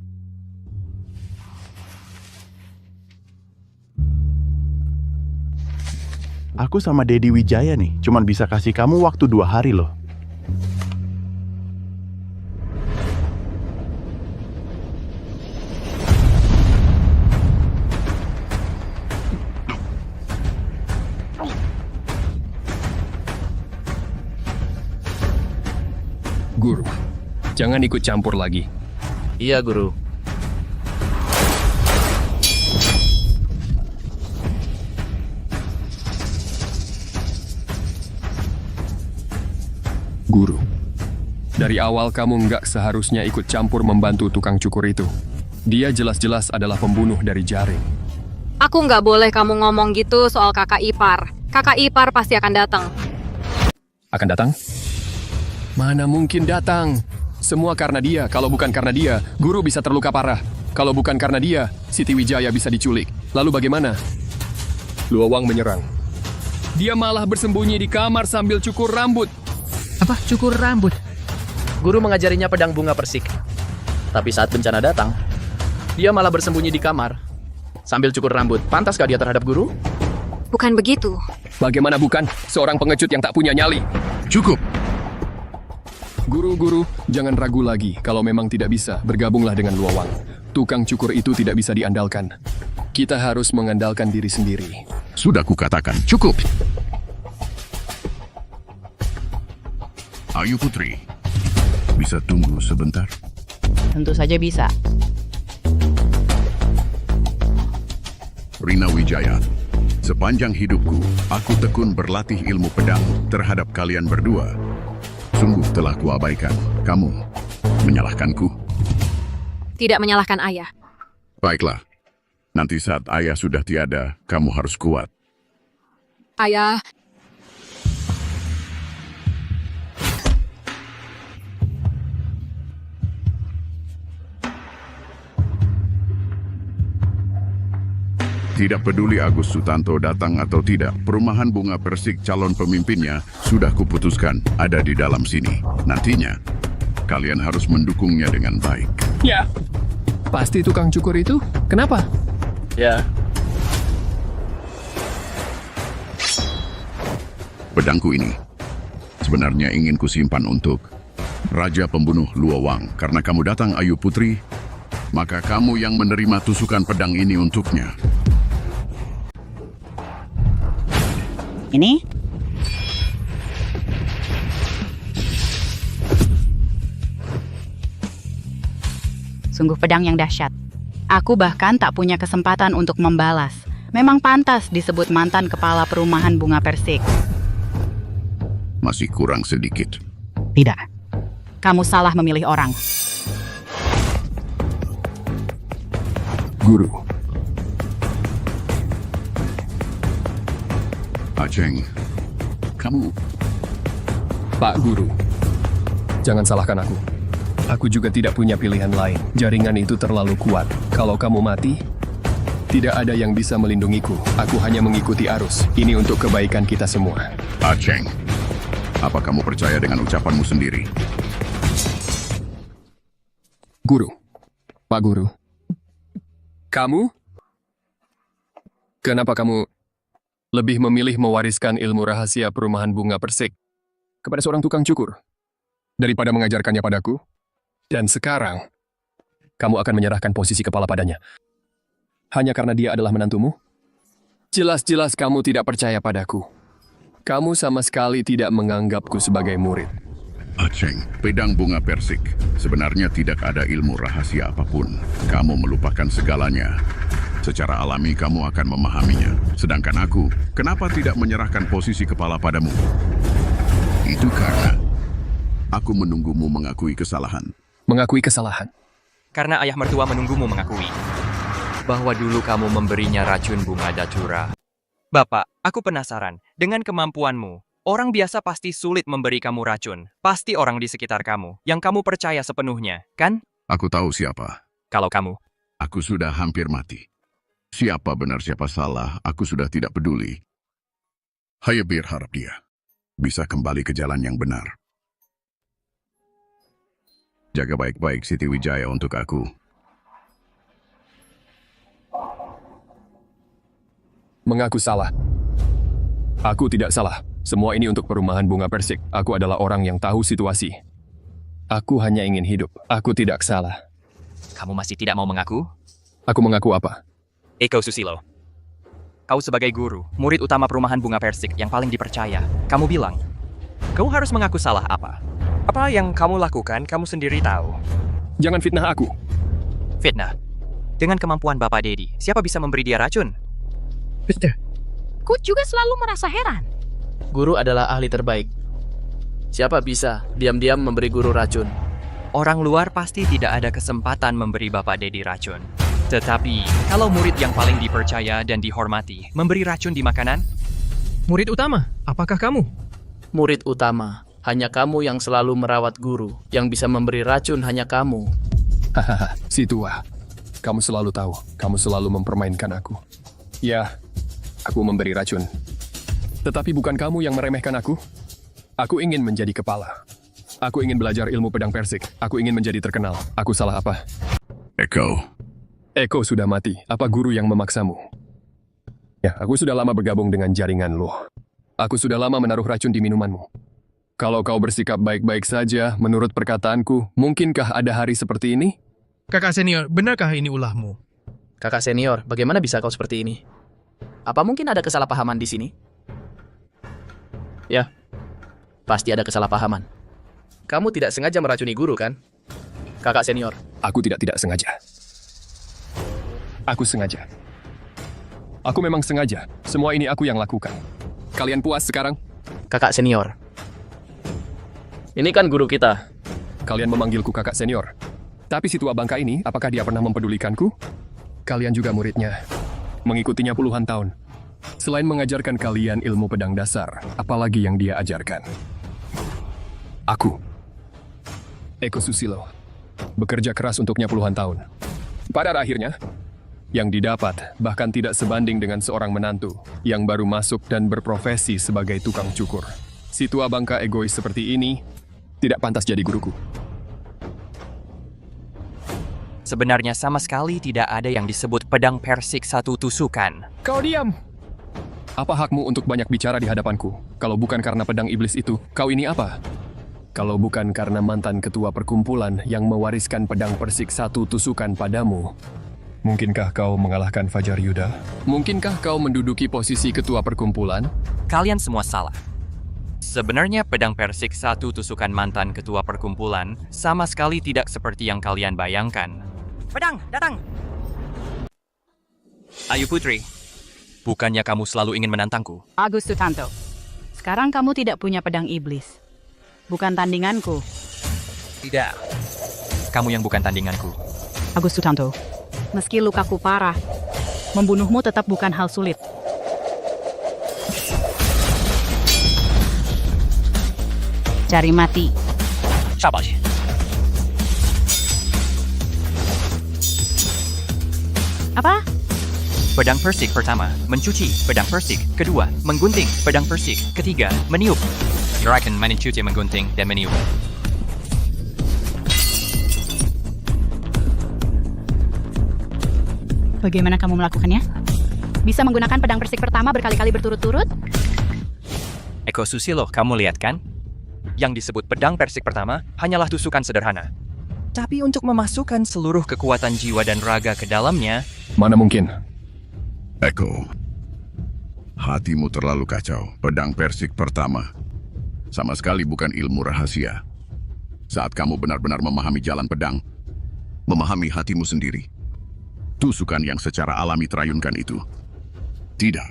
Aku sama Dedi Wijaya nih, cuman bisa kasih kamu waktu 2 hari loh. Guru, jangan ikut campur lagi. Iya, Guru. Guru, dari awal kamu nggak seharusnya ikut campur membantu tukang cukur itu. Dia jelas-jelas adalah pembunuh dari jaring. Aku nggak boleh kamu ngomong gitu soal kakak ipar. Kakak ipar pasti akan datang. Akan datang? Mana mungkin datang? Semua karena dia. Kalau bukan karena dia, guru bisa terluka parah. Kalau bukan karena dia, Siti Wijaya bisa diculik. Lalu bagaimana? Luowang menyerang. Dia malah bersembunyi di kamar sambil cukur rambut. Apa? Cukur rambut? Guru mengajarinya pedang bunga persik. Tapi saat bencana datang, dia malah bersembunyi di kamar sambil cukur rambut. Pantaskah dia terhadap guru? Bukan begitu. Bagaimana bukan? Seorang pengecut yang tak punya nyali. Cukup. Guru-guru, jangan ragu lagi. Kalau memang tidak bisa, bergabunglah dengan Luowang. Tukang cukur itu tidak bisa diandalkan. Kita harus mengandalkan diri sendiri. Sudah kukatakan, cukup. Ayu Putri, bisa tunggu sebentar? Tentu saja bisa. Rina Wijaya, sepanjang hidupku, aku tekun berlatih ilmu pedang terhadap kalian berdua. Sungguh telah kuabaikan. Kamu menyalahkanku? Tidak menyalahkan ayah. Baiklah. Nanti saat ayah sudah tiada, kamu harus kuat. Ayah, Tidak peduli Agus Sutanto datang atau tidak, perumahan bunga persik calon pemimpinnya sudah kuputuskan ada di dalam sini. Nantinya, kalian harus mendukungnya dengan baik. Ya. Pasti tukang cukur itu? Kenapa? Ya. Pedangku ini sebenarnya ingin kusimpan untuk Raja Pembunuh Luowang. Karena kamu datang, Ayu Putri, maka kamu yang menerima tusukan pedang ini untuknya. Ini? Sungguh pedang yang dahsyat. Aku bahkan tak punya kesempatan untuk membalas. Memang pantas disebut mantan kepala perumahan bunga persik. Masih kurang sedikit. Tidak. Kamu salah memilih orang. Guru. Aceng, kamu... Pak Guru, jangan salahkan aku. Aku juga tidak punya pilihan lain. Jaringan itu terlalu kuat. Kalau kamu mati, tidak ada yang bisa melindungiku. Aku hanya mengikuti arus. Ini untuk kebaikan kita semua. Aceng, apa kamu percaya dengan ucapanmu sendiri? Guru. Pak Guru. Kamu? Kenapa kamu lebih memilih mewariskan ilmu rahasia perumahan bunga persik kepada seorang tukang cukur daripada mengajarkannya padaku? Dan sekarang, kamu akan menyerahkan posisi kepala padanya hanya karena dia adalah menantumu? Jelas-jelas kamu tidak percaya padaku. Kamu sama sekali tidak menganggapku sebagai murid. Aceng, pedang bunga persik. Sebenarnya tidak ada ilmu rahasia apapun. Kamu melupakan segalanya Secara alami kamu akan memahaminya. Sedangkan aku, kenapa tidak menyerahkan posisi kepala padamu? Itu karena aku menunggumu mengakui kesalahan. Mengakui kesalahan? Karena ayah mertua menunggumu mengakui bahwa dulu kamu memberinya racun bunga datura. Bapak, aku penasaran, dengan kemampuanmu, orang biasa pasti sulit memberi kamu racun. Pasti orang di sekitar kamu, yang kamu percaya sepenuhnya, kan? Aku tahu siapa. Kalau kamu? Aku sudah hampir mati. Siapa benar siapa salah, aku sudah tidak peduli. Hanya berharap dia bisa kembali ke jalan yang benar. Jaga baik-baik Siti Wijaya untuk aku. Mengaku salah. Aku tidak salah. Semua ini untuk perumahan bunga persik. Aku adalah orang yang tahu situasi. Aku hanya ingin hidup. Aku tidak salah. Kamu masih tidak mau mengaku? Aku mengaku apa? Eko Susilo. Kau sebagai guru, murid utama perumahan bunga persik yang paling dipercaya. Kamu bilang, kau harus mengaku salah apa? Apa yang kamu lakukan, kamu sendiri tahu. Jangan fitnah aku. Fitnah? Dengan kemampuan Bapak Dedi, siapa bisa memberi dia racun? Ku juga selalu merasa heran. Guru adalah ahli terbaik. Siapa bisa diam-diam memberi guru racun? Orang luar pasti tidak ada kesempatan memberi Bapak Dedi racun. Tetapi, kalau murid yang paling dipercaya dan dihormati memberi racun di makanan? Murid utama, apakah kamu? Murid utama, hanya kamu yang selalu merawat guru. Yang bisa memberi racun hanya kamu. Hahaha, si tua. Kamu selalu tahu, kamu selalu mempermainkan aku. Ya, aku memberi racun. Tetapi bukan kamu yang meremehkan aku. Aku ingin menjadi kepala. Aku ingin belajar ilmu pedang persik. Aku ingin menjadi terkenal. Aku salah apa? Eko sudah mati. Apa guru yang memaksamu? Ya, aku sudah lama bergabung dengan jaringan lo. Aku sudah lama menaruh racun di minumanmu. Kalau kau bersikap baik-baik saja, menurut perkataanku, mungkinkah ada hari seperti ini? Kakak senior, benarkah ini ulahmu? Kakak senior, bagaimana bisa kau seperti ini? Apa mungkin ada kesalahpahaman di sini? Ya, pasti ada kesalahpahaman. Kamu tidak sengaja meracuni guru, kan? Kakak senior. Aku tidak sengaja. Aku sengaja. Aku memang sengaja. Semua ini aku yang lakukan. Kalian puas sekarang? Kakak senior. Ini kan guru kita. Kalian memanggilku kakak senior. Tapi si tua bangka ini, apakah dia pernah mempedulikanku? Kalian juga muridnya. Mengikutinya puluhan tahun. Selain mengajarkan kalian ilmu pedang dasar, apalagi yang dia ajarkan? Aku, Eko Susilo, bekerja keras untuknya puluhan tahun. Pada akhirnya, yang didapat bahkan tidak sebanding dengan seorang menantu yang baru masuk dan berprofesi sebagai tukang cukur. Si tua bangka egois seperti ini tidak pantas jadi guruku. Sebenarnya sama sekali tidak ada yang disebut pedang persik satu tusukan. Kau diam! Apa hakmu untuk banyak bicara di hadapanku? Kalau bukan karena pedang iblis itu, kau ini apa? Kalau bukan karena mantan ketua perkumpulan yang mewariskan pedang persik satu tusukan padamu, mungkinkah kau mengalahkan Fajar Yuda? Mungkinkah kau menduduki posisi ketua perkumpulan? Kalian semua salah. Sebenarnya pedang persik satu tusukan mantan ketua perkumpulan sama sekali tidak seperti yang kalian bayangkan. Pedang, datang! Ayo Putri, bukannya kamu selalu ingin menantangku? Agus Sutanto, sekarang kamu tidak punya pedang iblis. Bukan tandinganku. Tidak. Kamu yang bukan tandinganku. Agus Sutanto, meski lukaku parah, membunuhmu tetap bukan hal sulit. Cari mati. Sabash. Apa? Pedang persik pertama, mencuci. Pedang persik kedua, menggunting. Pedang persik ketiga, meniup. Gerakan mencuci, menggunting, dan meniup. Bagaimana kamu melakukannya? Bisa menggunakan pedang persik pertama berkali-kali berturut-turut? Eko Susilo, kamu lihat kan? Yang disebut pedang persik pertama hanyalah tusukan sederhana. Tapi untuk memasukkan seluruh kekuatan jiwa dan raga ke dalamnya... Mana mungkin? Eko, hatimu terlalu kacau. Pedang persik pertama sama sekali bukan ilmu rahasia. Saat kamu benar-benar memahami jalan pedang, memahami hatimu sendiri, tusukan yang secara alami terayunkan itu? Tidak.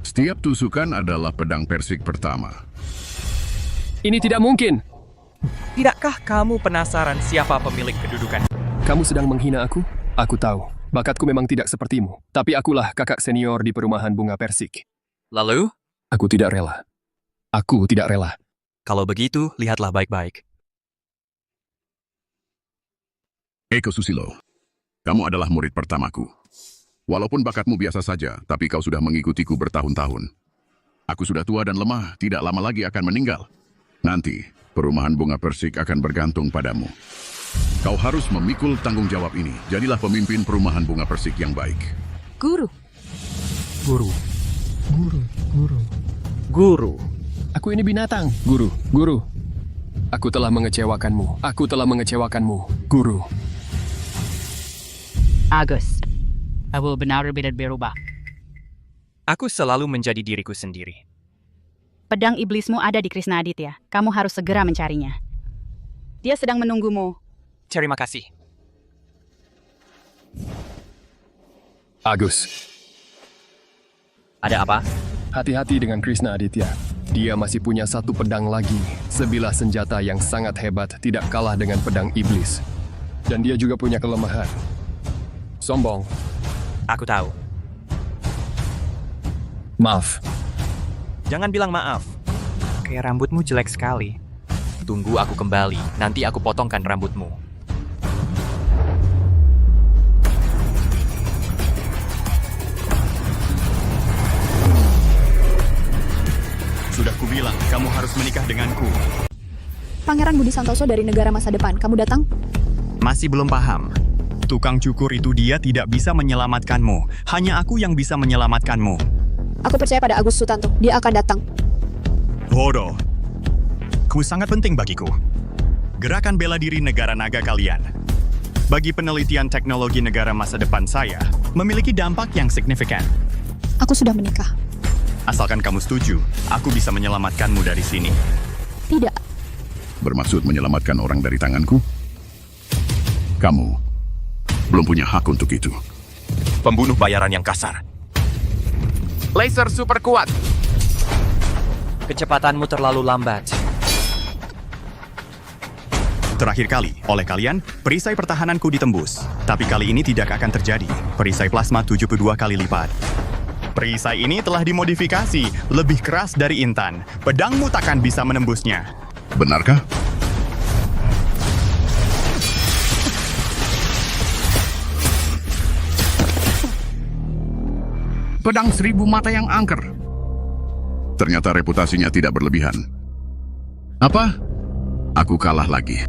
Setiap tusukan adalah pedang Persik pertama. Ini tidak mungkin. Tidakkah kamu penasaran siapa pemilik kedudukan? Kamu sedang menghina aku? Aku tahu. Bakatku memang tidak sepertimu. Tapi akulah kakak senior di perumahan bunga Persik. Lalu? Aku tidak rela. Aku tidak rela. Kalau begitu, lihatlah baik-baik. Eko Susilo, kamu adalah murid pertamaku. Walaupun bakatmu biasa saja, tapi kau sudah mengikutiku bertahun-tahun. Aku sudah tua dan lemah, tidak lama lagi akan meninggal. Nanti, perumahan bunga Persik akan bergantung padamu. Kau harus memikul tanggung jawab ini. Jadilah pemimpin perumahan bunga Persik yang baik. Guru. Guru. Guru. Aku ini binatang. Guru. Aku telah mengecewakanmu. Guru. Agus, aku benar-benar berubah. Aku selalu menjadi diriku sendiri. Pedang iblismu ada di Krishna Aditya. Kamu harus segera mencarinya. Dia sedang menunggumu. Terima kasih. Agus. Ada apa? Hati-hati dengan Krishna Aditya. Dia masih punya satu pedang lagi. Sebilah senjata yang sangat hebat, tidak kalah dengan pedang iblis. Dan dia juga punya kelemahan. Sombong. Aku tahu. Maaf. Jangan bilang maaf. Kayak rambutmu jelek sekali. Tunggu aku kembali, nanti aku potongkan rambutmu. Sudah kubilang, kamu harus menikah denganku. Pangeran Budi Santoso dari negara masa depan, kamu datang? Masih belum paham. Tukang cukur itu dia tidak bisa menyelamatkanmu. Hanya aku yang bisa menyelamatkanmu. Aku percaya pada Agus Sutanto, dia akan datang. Bodoh. Kamu sangat penting bagiku. Gerakan bela diri negara naga kalian. Bagi penelitian teknologi negara masa depan saya, memiliki dampak yang signifikan. Aku sudah menikah. Asalkan kamu setuju, aku bisa menyelamatkanmu dari sini. Tidak. Bermaksud menyelamatkan orang dari tanganku? Kamu belum punya hak untuk itu. Pembunuh bayaran yang kasar. Laser super kuat. Kecepatanmu terlalu lambat. Terakhir kali, oleh kalian, perisai pertahananku ditembus. Tapi kali ini tidak akan terjadi. Perisai plasma 72 kali lipat. Perisai ini telah dimodifikasi, lebih keras dari intan. Pedangmu takkan bisa menembusnya. Benarkah? Pedang 1000 mata yang angker. Ternyata reputasinya tidak berlebihan. Apa? Aku kalah lagi.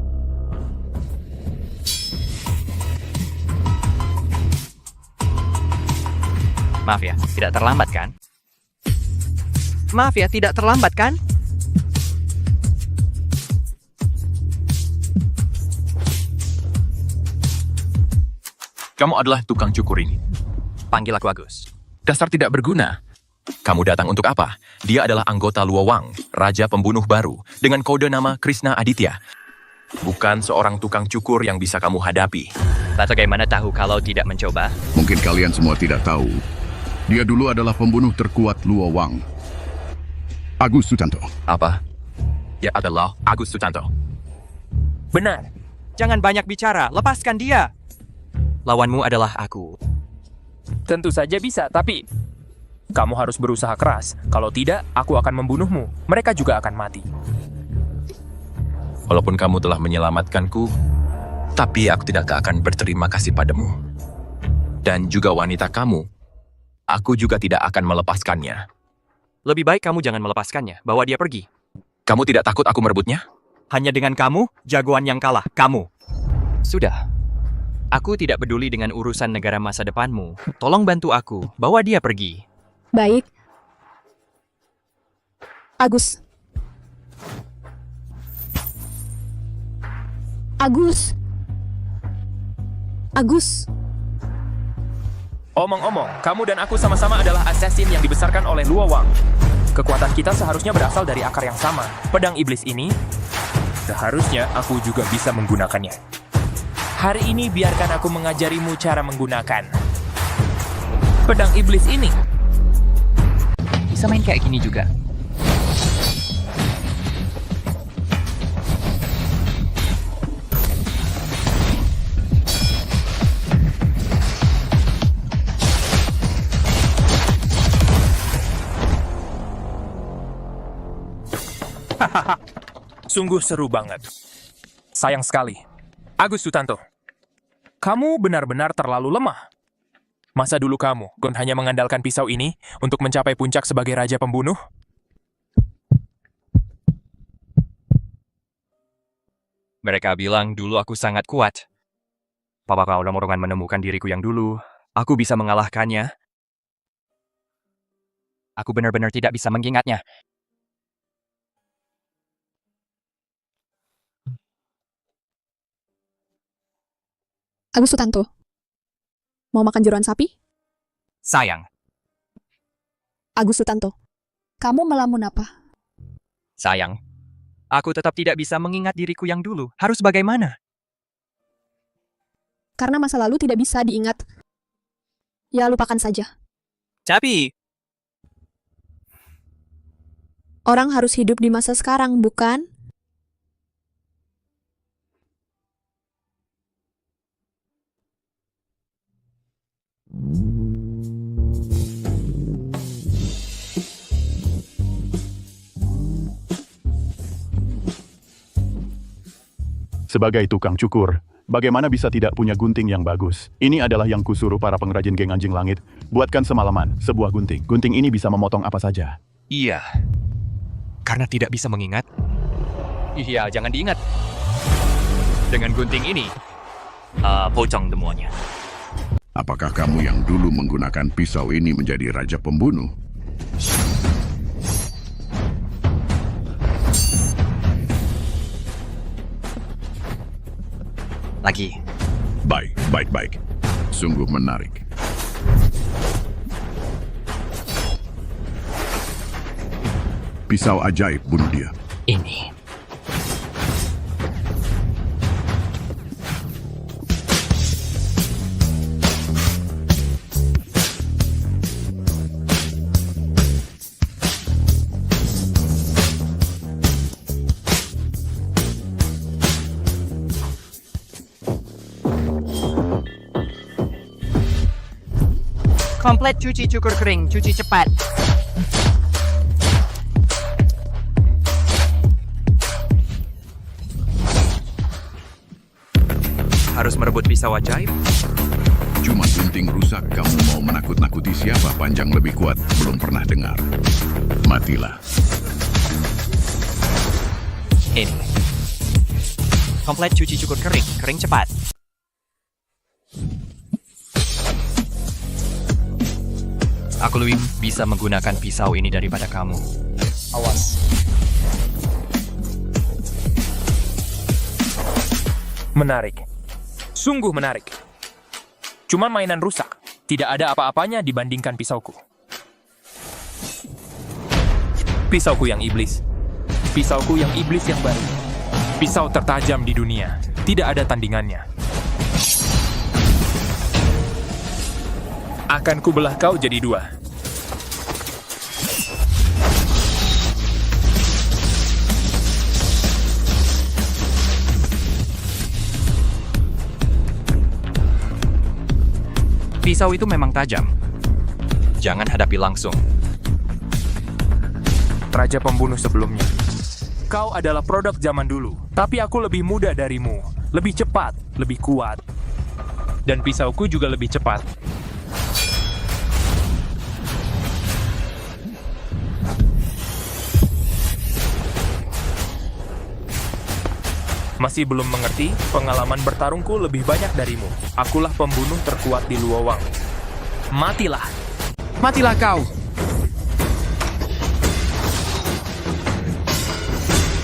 Maaf ya, tidak terlambat kan? Maaf ya, tidak terlambat kan? Kamu adalah tukang cukur ini. Panggil aku Agus. Dasar tidak berguna. Kamu datang untuk apa? Dia adalah anggota Luowang, raja pembunuh baru, dengan kode nama Krishna Aditya. Bukan seorang tukang cukur yang bisa kamu hadapi. Bagaimana tahu kalau tidak mencoba? Mungkin kalian semua tidak tahu. Dia dulu adalah pembunuh terkuat Luowang. Agus Sutanto. Apa? Dia adalah Agus Sutanto. Benar. Jangan banyak bicara, lepaskan dia. Lawanmu adalah aku. Tentu saja bisa, tapi kamu harus berusaha keras. Kalau tidak, aku akan membunuhmu. Mereka juga akan mati. Walaupun kamu telah menyelamatkanku, tapi aku tidak akan berterima kasih padamu. Dan juga wanita kamu, aku juga tidak akan melepaskannya. Lebih baik kamu jangan melepaskannya, bawa dia pergi. Kamu tidak takut aku merebutnya? Hanya dengan kamu, jagoan yang kalah, kamu. Sudah. Aku tidak peduli dengan urusan negara masa depanmu. Tolong bantu aku, bawa dia pergi. Baik. Agus. Agus. Agus. Omong-omong, kamu dan aku sama-sama adalah assassin yang dibesarkan oleh Luowang. Kekuatan kita seharusnya berasal dari akar yang sama. Pedang iblis ini, seharusnya aku juga bisa menggunakannya. Hari ini biarkan aku mengajarimu cara menggunakan. Pedang iblis ini. Bisa main kayak gini juga. Sungguh seru banget. Sayang sekali. Agus Sutanto, kamu benar-benar terlalu lemah. Masa dulu kamu hanya mengandalkan pisau ini untuk mencapai puncak sebagai raja pembunuh? Mereka bilang dulu aku sangat kuat. Papa kau Romorongan menemukan diriku yang dulu. Aku bisa mengalahkannya. Aku benar-benar tidak bisa mengingatnya. Agus Sutanto, mau makan jeroan sapi? Sayang. Agus Sutanto, kamu melamun apa? Sayang. Aku tetap tidak bisa mengingat diriku yang dulu. Harus bagaimana? Karena masa lalu tidak bisa diingat. Ya, lupakan saja. Tapi... Orang harus hidup di masa sekarang, bukan? Sebagai tukang cukur, bagaimana bisa tidak punya gunting yang bagus? Ini adalah yang kusuruh para pengrajin geng anjing langit. Buatkan semalaman sebuah gunting. Gunting ini bisa memotong apa saja. Iya. Karena tidak bisa mengingat. Iya, jangan diingat. Dengan gunting ini, pocong semuanya. Apakah kamu yang dulu menggunakan pisau ini menjadi raja pembunuh? Lagi. Baik. Sungguh menarik. Pisau ajaib bunuh dia. Ini. Komplit cuci cukur kering, cuci cepat. Harus merebut pisau ajaib? Cuma gunting rusak, kamu mau menakut-nakuti siapa panjang lebih kuat? Belum pernah dengar. Matilah. Ini. Komplit cuci cukur kering, kering cepat. Aku lebih bisa menggunakan pisau ini daripada kamu. Awas. Menarik. Sungguh menarik. Cuman mainan rusak. Tidak ada apa-apanya dibandingkan pisauku. Pisauku yang iblis. Pisauku yang iblis yang baru. Pisau tertajam di dunia. Tidak ada tandingannya. Akan kubelah kau jadi dua. Pisau itu memang tajam. Jangan hadapi langsung. Raja pembunuh sebelumnya. Kau adalah produk zaman dulu, tapi aku lebih muda darimu. Lebih cepat, lebih kuat. Dan pisauku juga lebih cepat. Masih belum mengerti? Pengalaman bertarungku lebih banyak darimu. Akulah pembunuh terkuat di Luowang. Matilah. Matilah kau.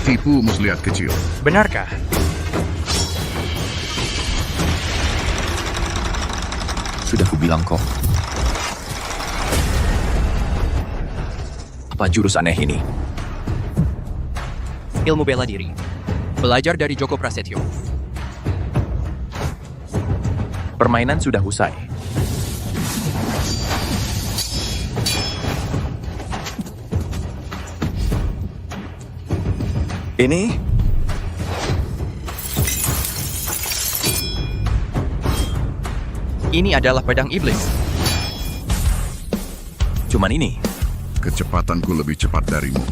Tipu muslihat kecil. Benarkah? Sudah kubilang kok. Apa jurus aneh ini? Ilmu bela diri. Belajar dari Joko Prasetyo. Permainan sudah usai. Ini? Ini adalah pedang iblis. Cuman ini. Kecepatanku lebih cepat darimu.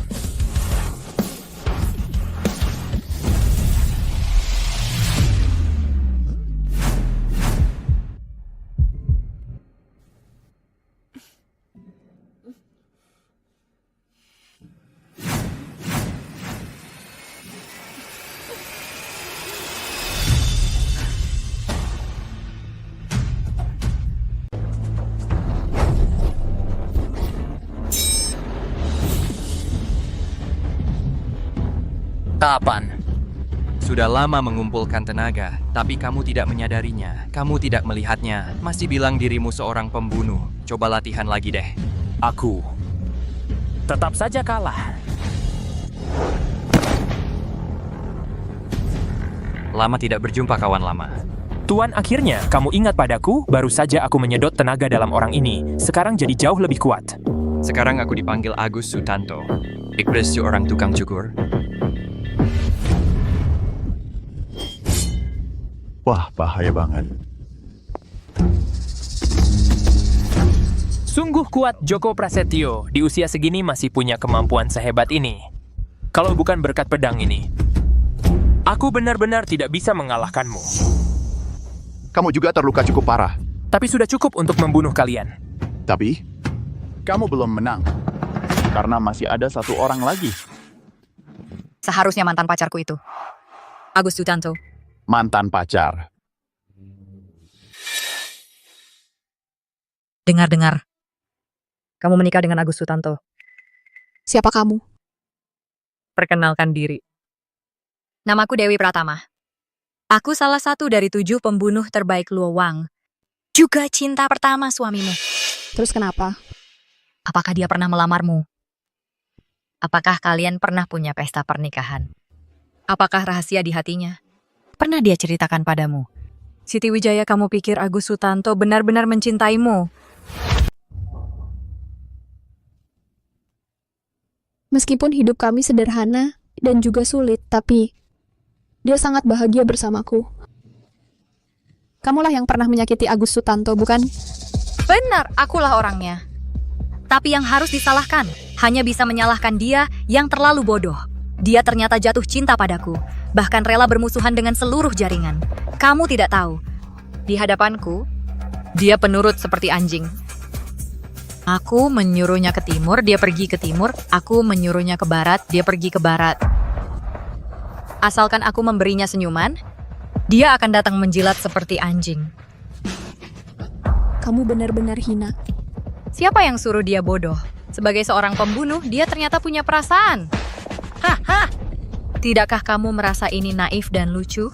Kapan? Sudah lama mengumpulkan tenaga, tapi kamu tidak menyadarinya. Kamu tidak melihatnya. Masih bilang dirimu seorang pembunuh. Coba latihan lagi deh. Aku tetap saja kalah. Lama tidak berjumpa, kawan lama. Tuan, akhirnya kamu ingat padaku. Baru saja aku menyedot tenaga dalam orang ini. Sekarang jadi jauh lebih kuat. Sekarang aku dipanggil Agus Sutanto. Iblis seorang tukang cukur. Wah, bahaya banget. Sungguh kuat Joko Prasetyo. Di usia segini masih punya kemampuan sehebat ini. Kalau bukan berkat pedang ini, aku benar-benar tidak bisa mengalahkanmu. Kamu juga terluka cukup parah. Tapi sudah cukup untuk membunuh kalian. Tapi, kamu belum menang. Karena masih ada satu orang lagi. Seharusnya mantan pacarku itu. Agus Sutanto. Mantan pacar. Dengar-dengar. Kamu menikah dengan Agus Sutanto. Siapa kamu? Perkenalkan diri. Namaku Dewi Pratama. Aku salah satu dari 7 pembunuh terbaik Luo Wang. Juga cinta pertama suamimu. Terus kenapa? Apakah dia pernah melamarmu? Apakah kalian pernah punya pesta pernikahan? Apakah rahasia di hatinya pernah dia ceritakan padamu? Siti Wijaya, kamu pikir Agus Sutanto benar-benar mencintaimu? Meskipun hidup kami sederhana dan juga sulit, tapi dia sangat bahagia bersamaku. Kamulah yang pernah menyakiti Agus Sutanto, bukan? Benar, akulah orangnya. Tapi yang harus disalahkan, hanya bisa menyalahkan dia yang terlalu bodoh. Dia ternyata jatuh cinta padaku, bahkan rela bermusuhan dengan seluruh jaringan. Kamu tidak tahu, di hadapanku, dia penurut seperti anjing. Aku menyuruhnya ke timur, dia pergi ke timur. Aku menyuruhnya ke barat, dia pergi ke barat. Asalkan aku memberinya senyuman, dia akan datang menjilat seperti anjing. Kamu benar-benar hina. Siapa yang suruh dia bodoh? Sebagai seorang pembunuh, dia ternyata punya perasaan. Haha. Tidakkah kamu merasa ini naif dan lucu?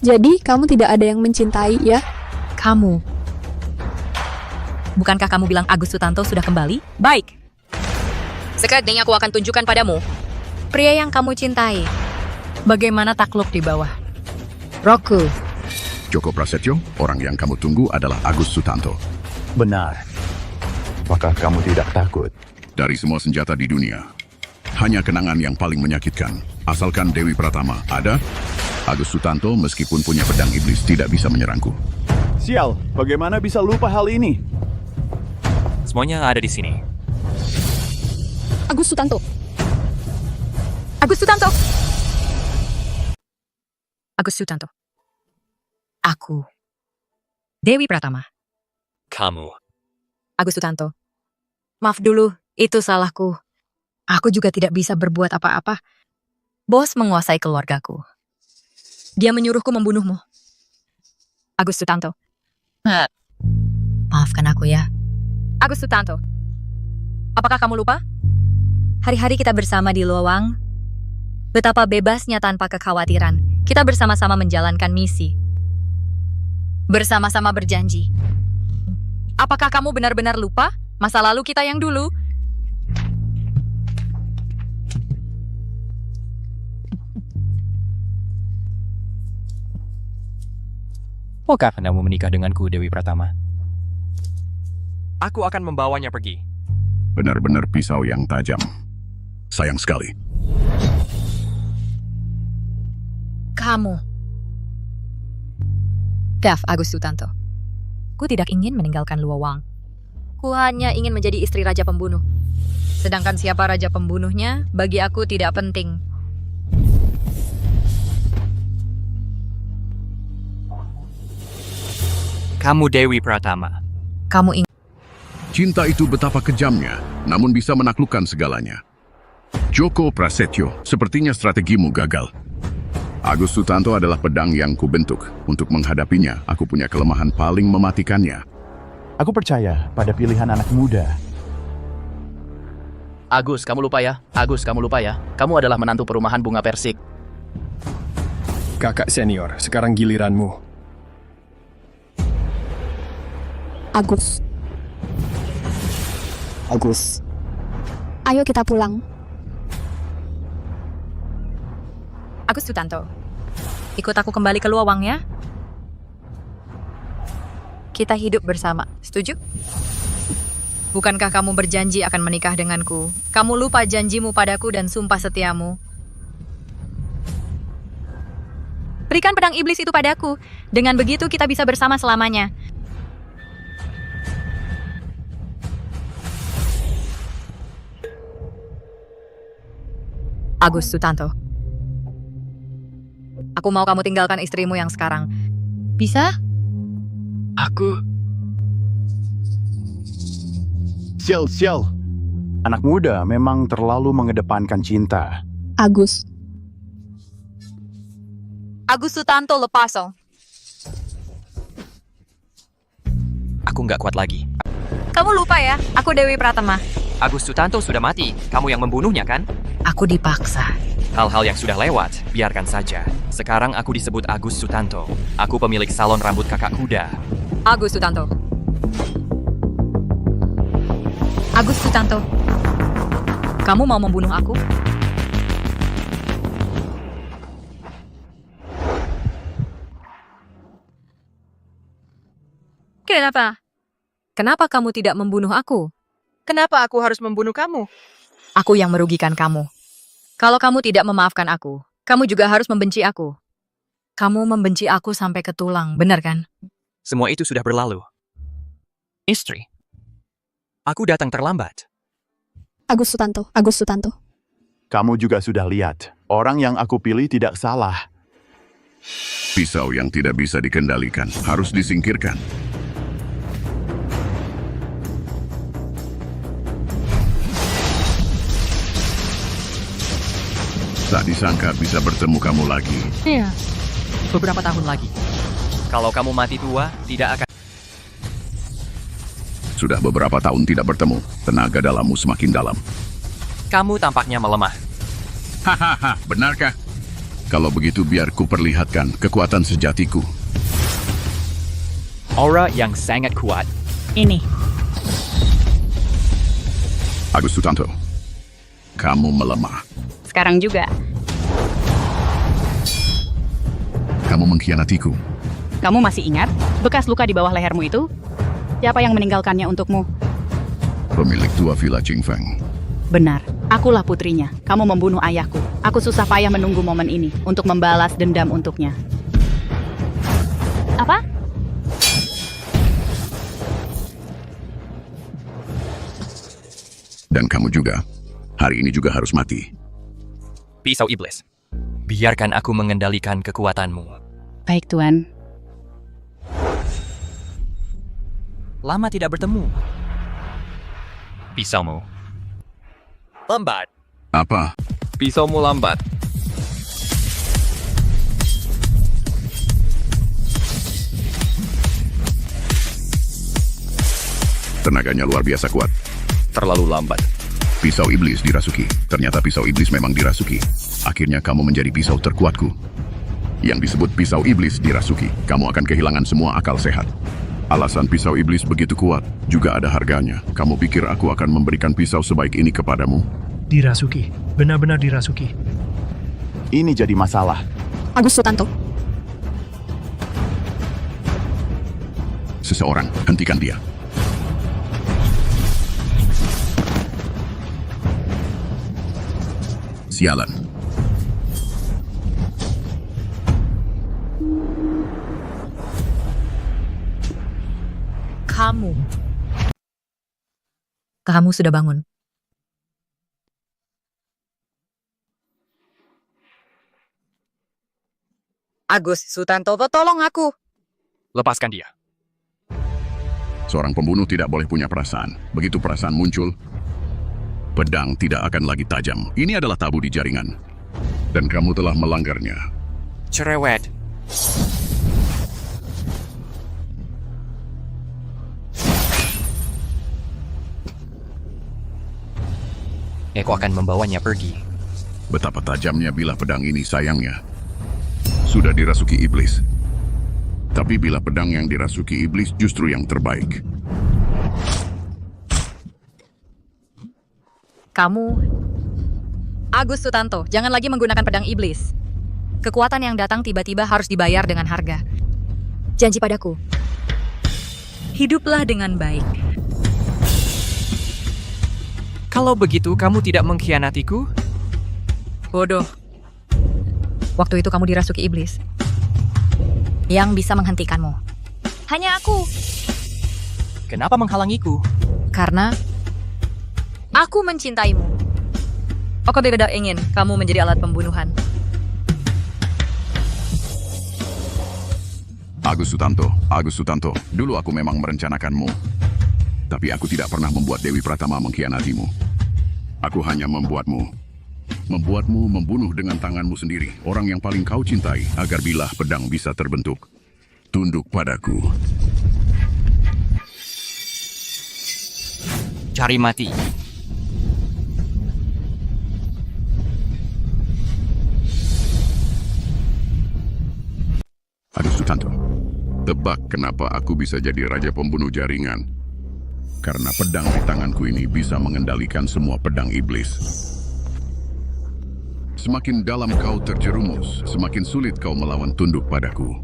Jadi, kamu tidak ada yang mencintai, ya? Kamu. Bukankah kamu bilang Agus Sutanto sudah kembali? Baik. Sekarang aku akan tunjukkan padamu pria yang kamu cintai. Bagaimana takluk di bawah. Roku. Joko Prasetyo, orang yang kamu tunggu adalah Agus Sutanto. Benar. Apakah kamu tidak takut? Dari semua senjata di dunia, hanya kenangan yang paling menyakitkan. Asalkan Dewi Pratama ada, Agus Sutanto meskipun punya pedang iblis tidak bisa menyerangku. Sial, bagaimana bisa lupa hal ini? Semuanya ada di sini. Agus Sutanto. Agus Sutanto. Agus Sutanto. Aku. Dewi Pratama. Kamu. Agus Sutanto. Maaf dulu, itu salahku. Aku juga tidak bisa berbuat apa-apa. Bos menguasai keluargaku. Dia menyuruhku membunuhmu. Agus Sutanto. Maafkan aku ya. Agus Sutanto. Apakah kamu lupa? Hari-hari kita bersama di Luowang. Betapa bebasnya tanpa kekhawatiran. Kita bersama-sama menjalankan misi. Bersama-sama berjanji. Apakah kamu benar-benar lupa masa lalu kita yang dulu? Maukah kamu menikah denganku, Dewi Pratama? Aku akan membawanya pergi. Benar-benar pisau yang tajam. Sayang sekali. kamu. Daf Agus Sutanto. Ku tidak ingin meninggalkan Luowang. Ku hanya ingin menjadi istri raja pembunuh. Sedangkan siapa raja pembunuhnya, bagi aku tidak penting. Kamu Dewi Pratama. Kamu ingin... Cinta itu betapa kejamnya, namun bisa menaklukkan segalanya. Joko Prasetyo, sepertinya strategimu gagal. Agus Sutanto adalah pedang yang kubentuk. Untuk menghadapinya, aku punya kelemahan paling mematikannya. Aku percaya pada pilihan anak muda. Agus, kamu lupa ya? Agus, kamu lupa ya? Kamu adalah menantu perumahan bunga Persik. Kakak senior, sekarang giliranmu. Agus. Agus. Ayo kita pulang. Agus Sutanto, ikut aku kembali ke Luowang ya. Kita hidup bersama, setuju? Bukankah kamu berjanji akan menikah denganku? Kamu lupa janjimu padaku dan sumpah setiamu. Berikan pedang iblis itu padaku. Dengan begitu kita bisa bersama selamanya. Agus Sutanto. Aku mau kamu tinggalkan istrimu yang sekarang. Bisa? Sial. Anak muda memang terlalu mengedepankan cinta. Agus. Agus Sutanto lepaso. Aku nggak kuat lagi. Kamu lupa ya, aku Dewi Pratama. Agus Sutanto sudah mati. Kamu yang membunuhnya kan? Aku dipaksa. Hal-hal yang sudah lewat, biarkan saja. Sekarang aku disebut Agus Sutanto. Aku pemilik salon rambut kakak kuda. Agus Sutanto. Agus Sutanto. Kamu mau membunuh aku? Kenapa? Kenapa kamu tidak membunuh aku? Kenapa aku harus membunuh kamu? Aku yang merugikan kamu. Kalau kamu tidak memaafkan aku, kamu juga harus membenci aku. Kamu membenci aku sampai ke tulang, benar kan? Semua itu sudah berlalu. Istri. Aku datang terlambat. Agus Sutanto. Agus Sutanto. Kamu juga sudah lihat, orang yang aku pilih tidak salah. Pisau yang tidak bisa dikendalikan harus disingkirkan. Tak disangka bisa bertemu kamu lagi. Iya. Beberapa tahun lagi. Kalau kamu mati tua, tidak akan... Sudah beberapa tahun tidak bertemu, tenaga dalammu semakin dalam. Kamu tampaknya melemah. Hahaha, benarkah? Kalau begitu biar ku perlihatkan kekuatan sejatiku. Aura yang sangat kuat. Ini. Agus Sutanto, kamu melemah. Sekarang juga. Kamu mengkhianatiku. Kamu masih ingat bekas luka di bawah lehermu itu? Siapa yang meninggalkannya untukmu? Pemilik tua Villa Qingfeng. Benar, akulah putrinya. Kamu membunuh ayahku. Aku susah payah menunggu momen ini untuk membalas dendam untuknya. Apa? Dan kamu juga. Hari ini juga harus mati. Pisau iblis. Biarkan aku mengendalikan kekuatanmu. Baik, Tuan. Lama tidak bertemu. Pisaumu. Lambat. Apa? Pisaumu lambat. Tenaganya luar biasa kuat. Terlalu lambat. Pisau iblis dirasuki. Ternyata pisau iblis memang dirasuki. Akhirnya kamu menjadi pisau terkuatku. Yang disebut pisau iblis dirasuki. Kamu akan kehilangan semua akal sehat. Alasan pisau iblis begitu kuat juga ada harganya. Kamu pikir aku akan memberikan pisau sebaik ini kepadamu? Dirasuki. Benar-benar dirasuki. Ini jadi masalah. Agus Sutanto. Seseorang, hentikan dia. Sialan. kamu sudah bangun. Agus Sutanto, tolong aku. Lepaskan dia. Seorang pembunuh tidak boleh punya perasaan. Begitu perasaan muncul, pedang tidak akan lagi tajam. Ini adalah tabu di jaringan. Dan kamu telah melanggarnya. Cerewet. Aku akan membawanya pergi. Betapa tajamnya bilah pedang ini, sayangnya. Sudah dirasuki iblis. Tapi bilah pedang yang dirasuki iblis justru yang terbaik. Kamu, Agus Sutanto, jangan lagi menggunakan pedang iblis. Kekuatan yang datang tiba-tiba harus dibayar dengan harga. Janji padaku. Hiduplah dengan baik. Kalau begitu, kamu tidak mengkhianatiku? Bodoh. Waktu itu kamu dirasuki iblis. Yang bisa menghentikanmu. Hanya aku. Kenapa menghalangiku? Karena aku mencintaimu. Aku tidak ingin kamu menjadi alat pembunuhan. Agus Sutanto, dulu aku memang merencanakanmu. Tapi aku tidak pernah membuat Dewi Pratama mengkhianatimu. Aku hanya membuatmu membunuh dengan tanganmu sendiri orang yang paling kau cintai agar bilah pedang bisa terbentuk. Tunduk padaku. Cari mati. Agus Sutanto, tebak kenapa aku bisa jadi raja pembunuh jaringan? Karena pedang di tanganku ini bisa mengendalikan semua pedang iblis. Semakin dalam kau terjerumus, semakin sulit kau melawan tunduk padaku.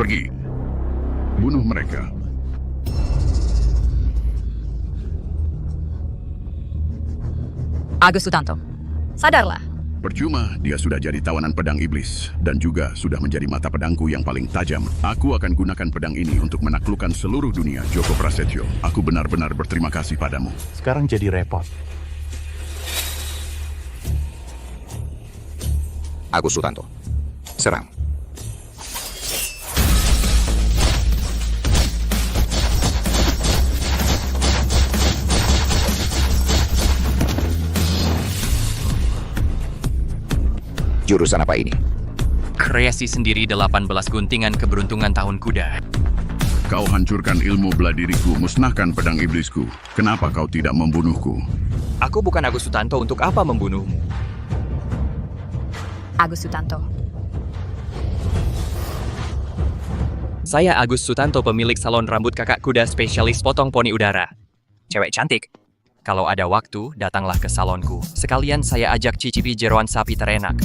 Pergi. Bunuh mereka. Agus Sutanto, sadarlah. Percuma, dia sudah jadi tawanan pedang iblis dan juga sudah menjadi mata pedangku yang paling tajam. Aku akan gunakan pedang ini untuk menaklukkan seluruh dunia, Joko Prasetyo. Aku benar-benar berterima kasih padamu. Sekarang jadi repot. Agus Sutanto, serang. Jurusan apa ini? Kreasi sendiri 18 guntingan keberuntungan tahun kuda. Kau hancurkan ilmu bela diriku, musnahkan pedang iblisku. Kenapa kau tidak membunuhku? Aku bukan Agus Sutanto, untuk apa membunuhmu? Agus Sutanto. Saya Agus Sutanto, pemilik salon rambut kakak kuda spesialis potong poni udara. Cewek cantik. Kalau ada waktu, datanglah ke salonku. Sekalian saya ajak cicipi jeroan sapi terenak.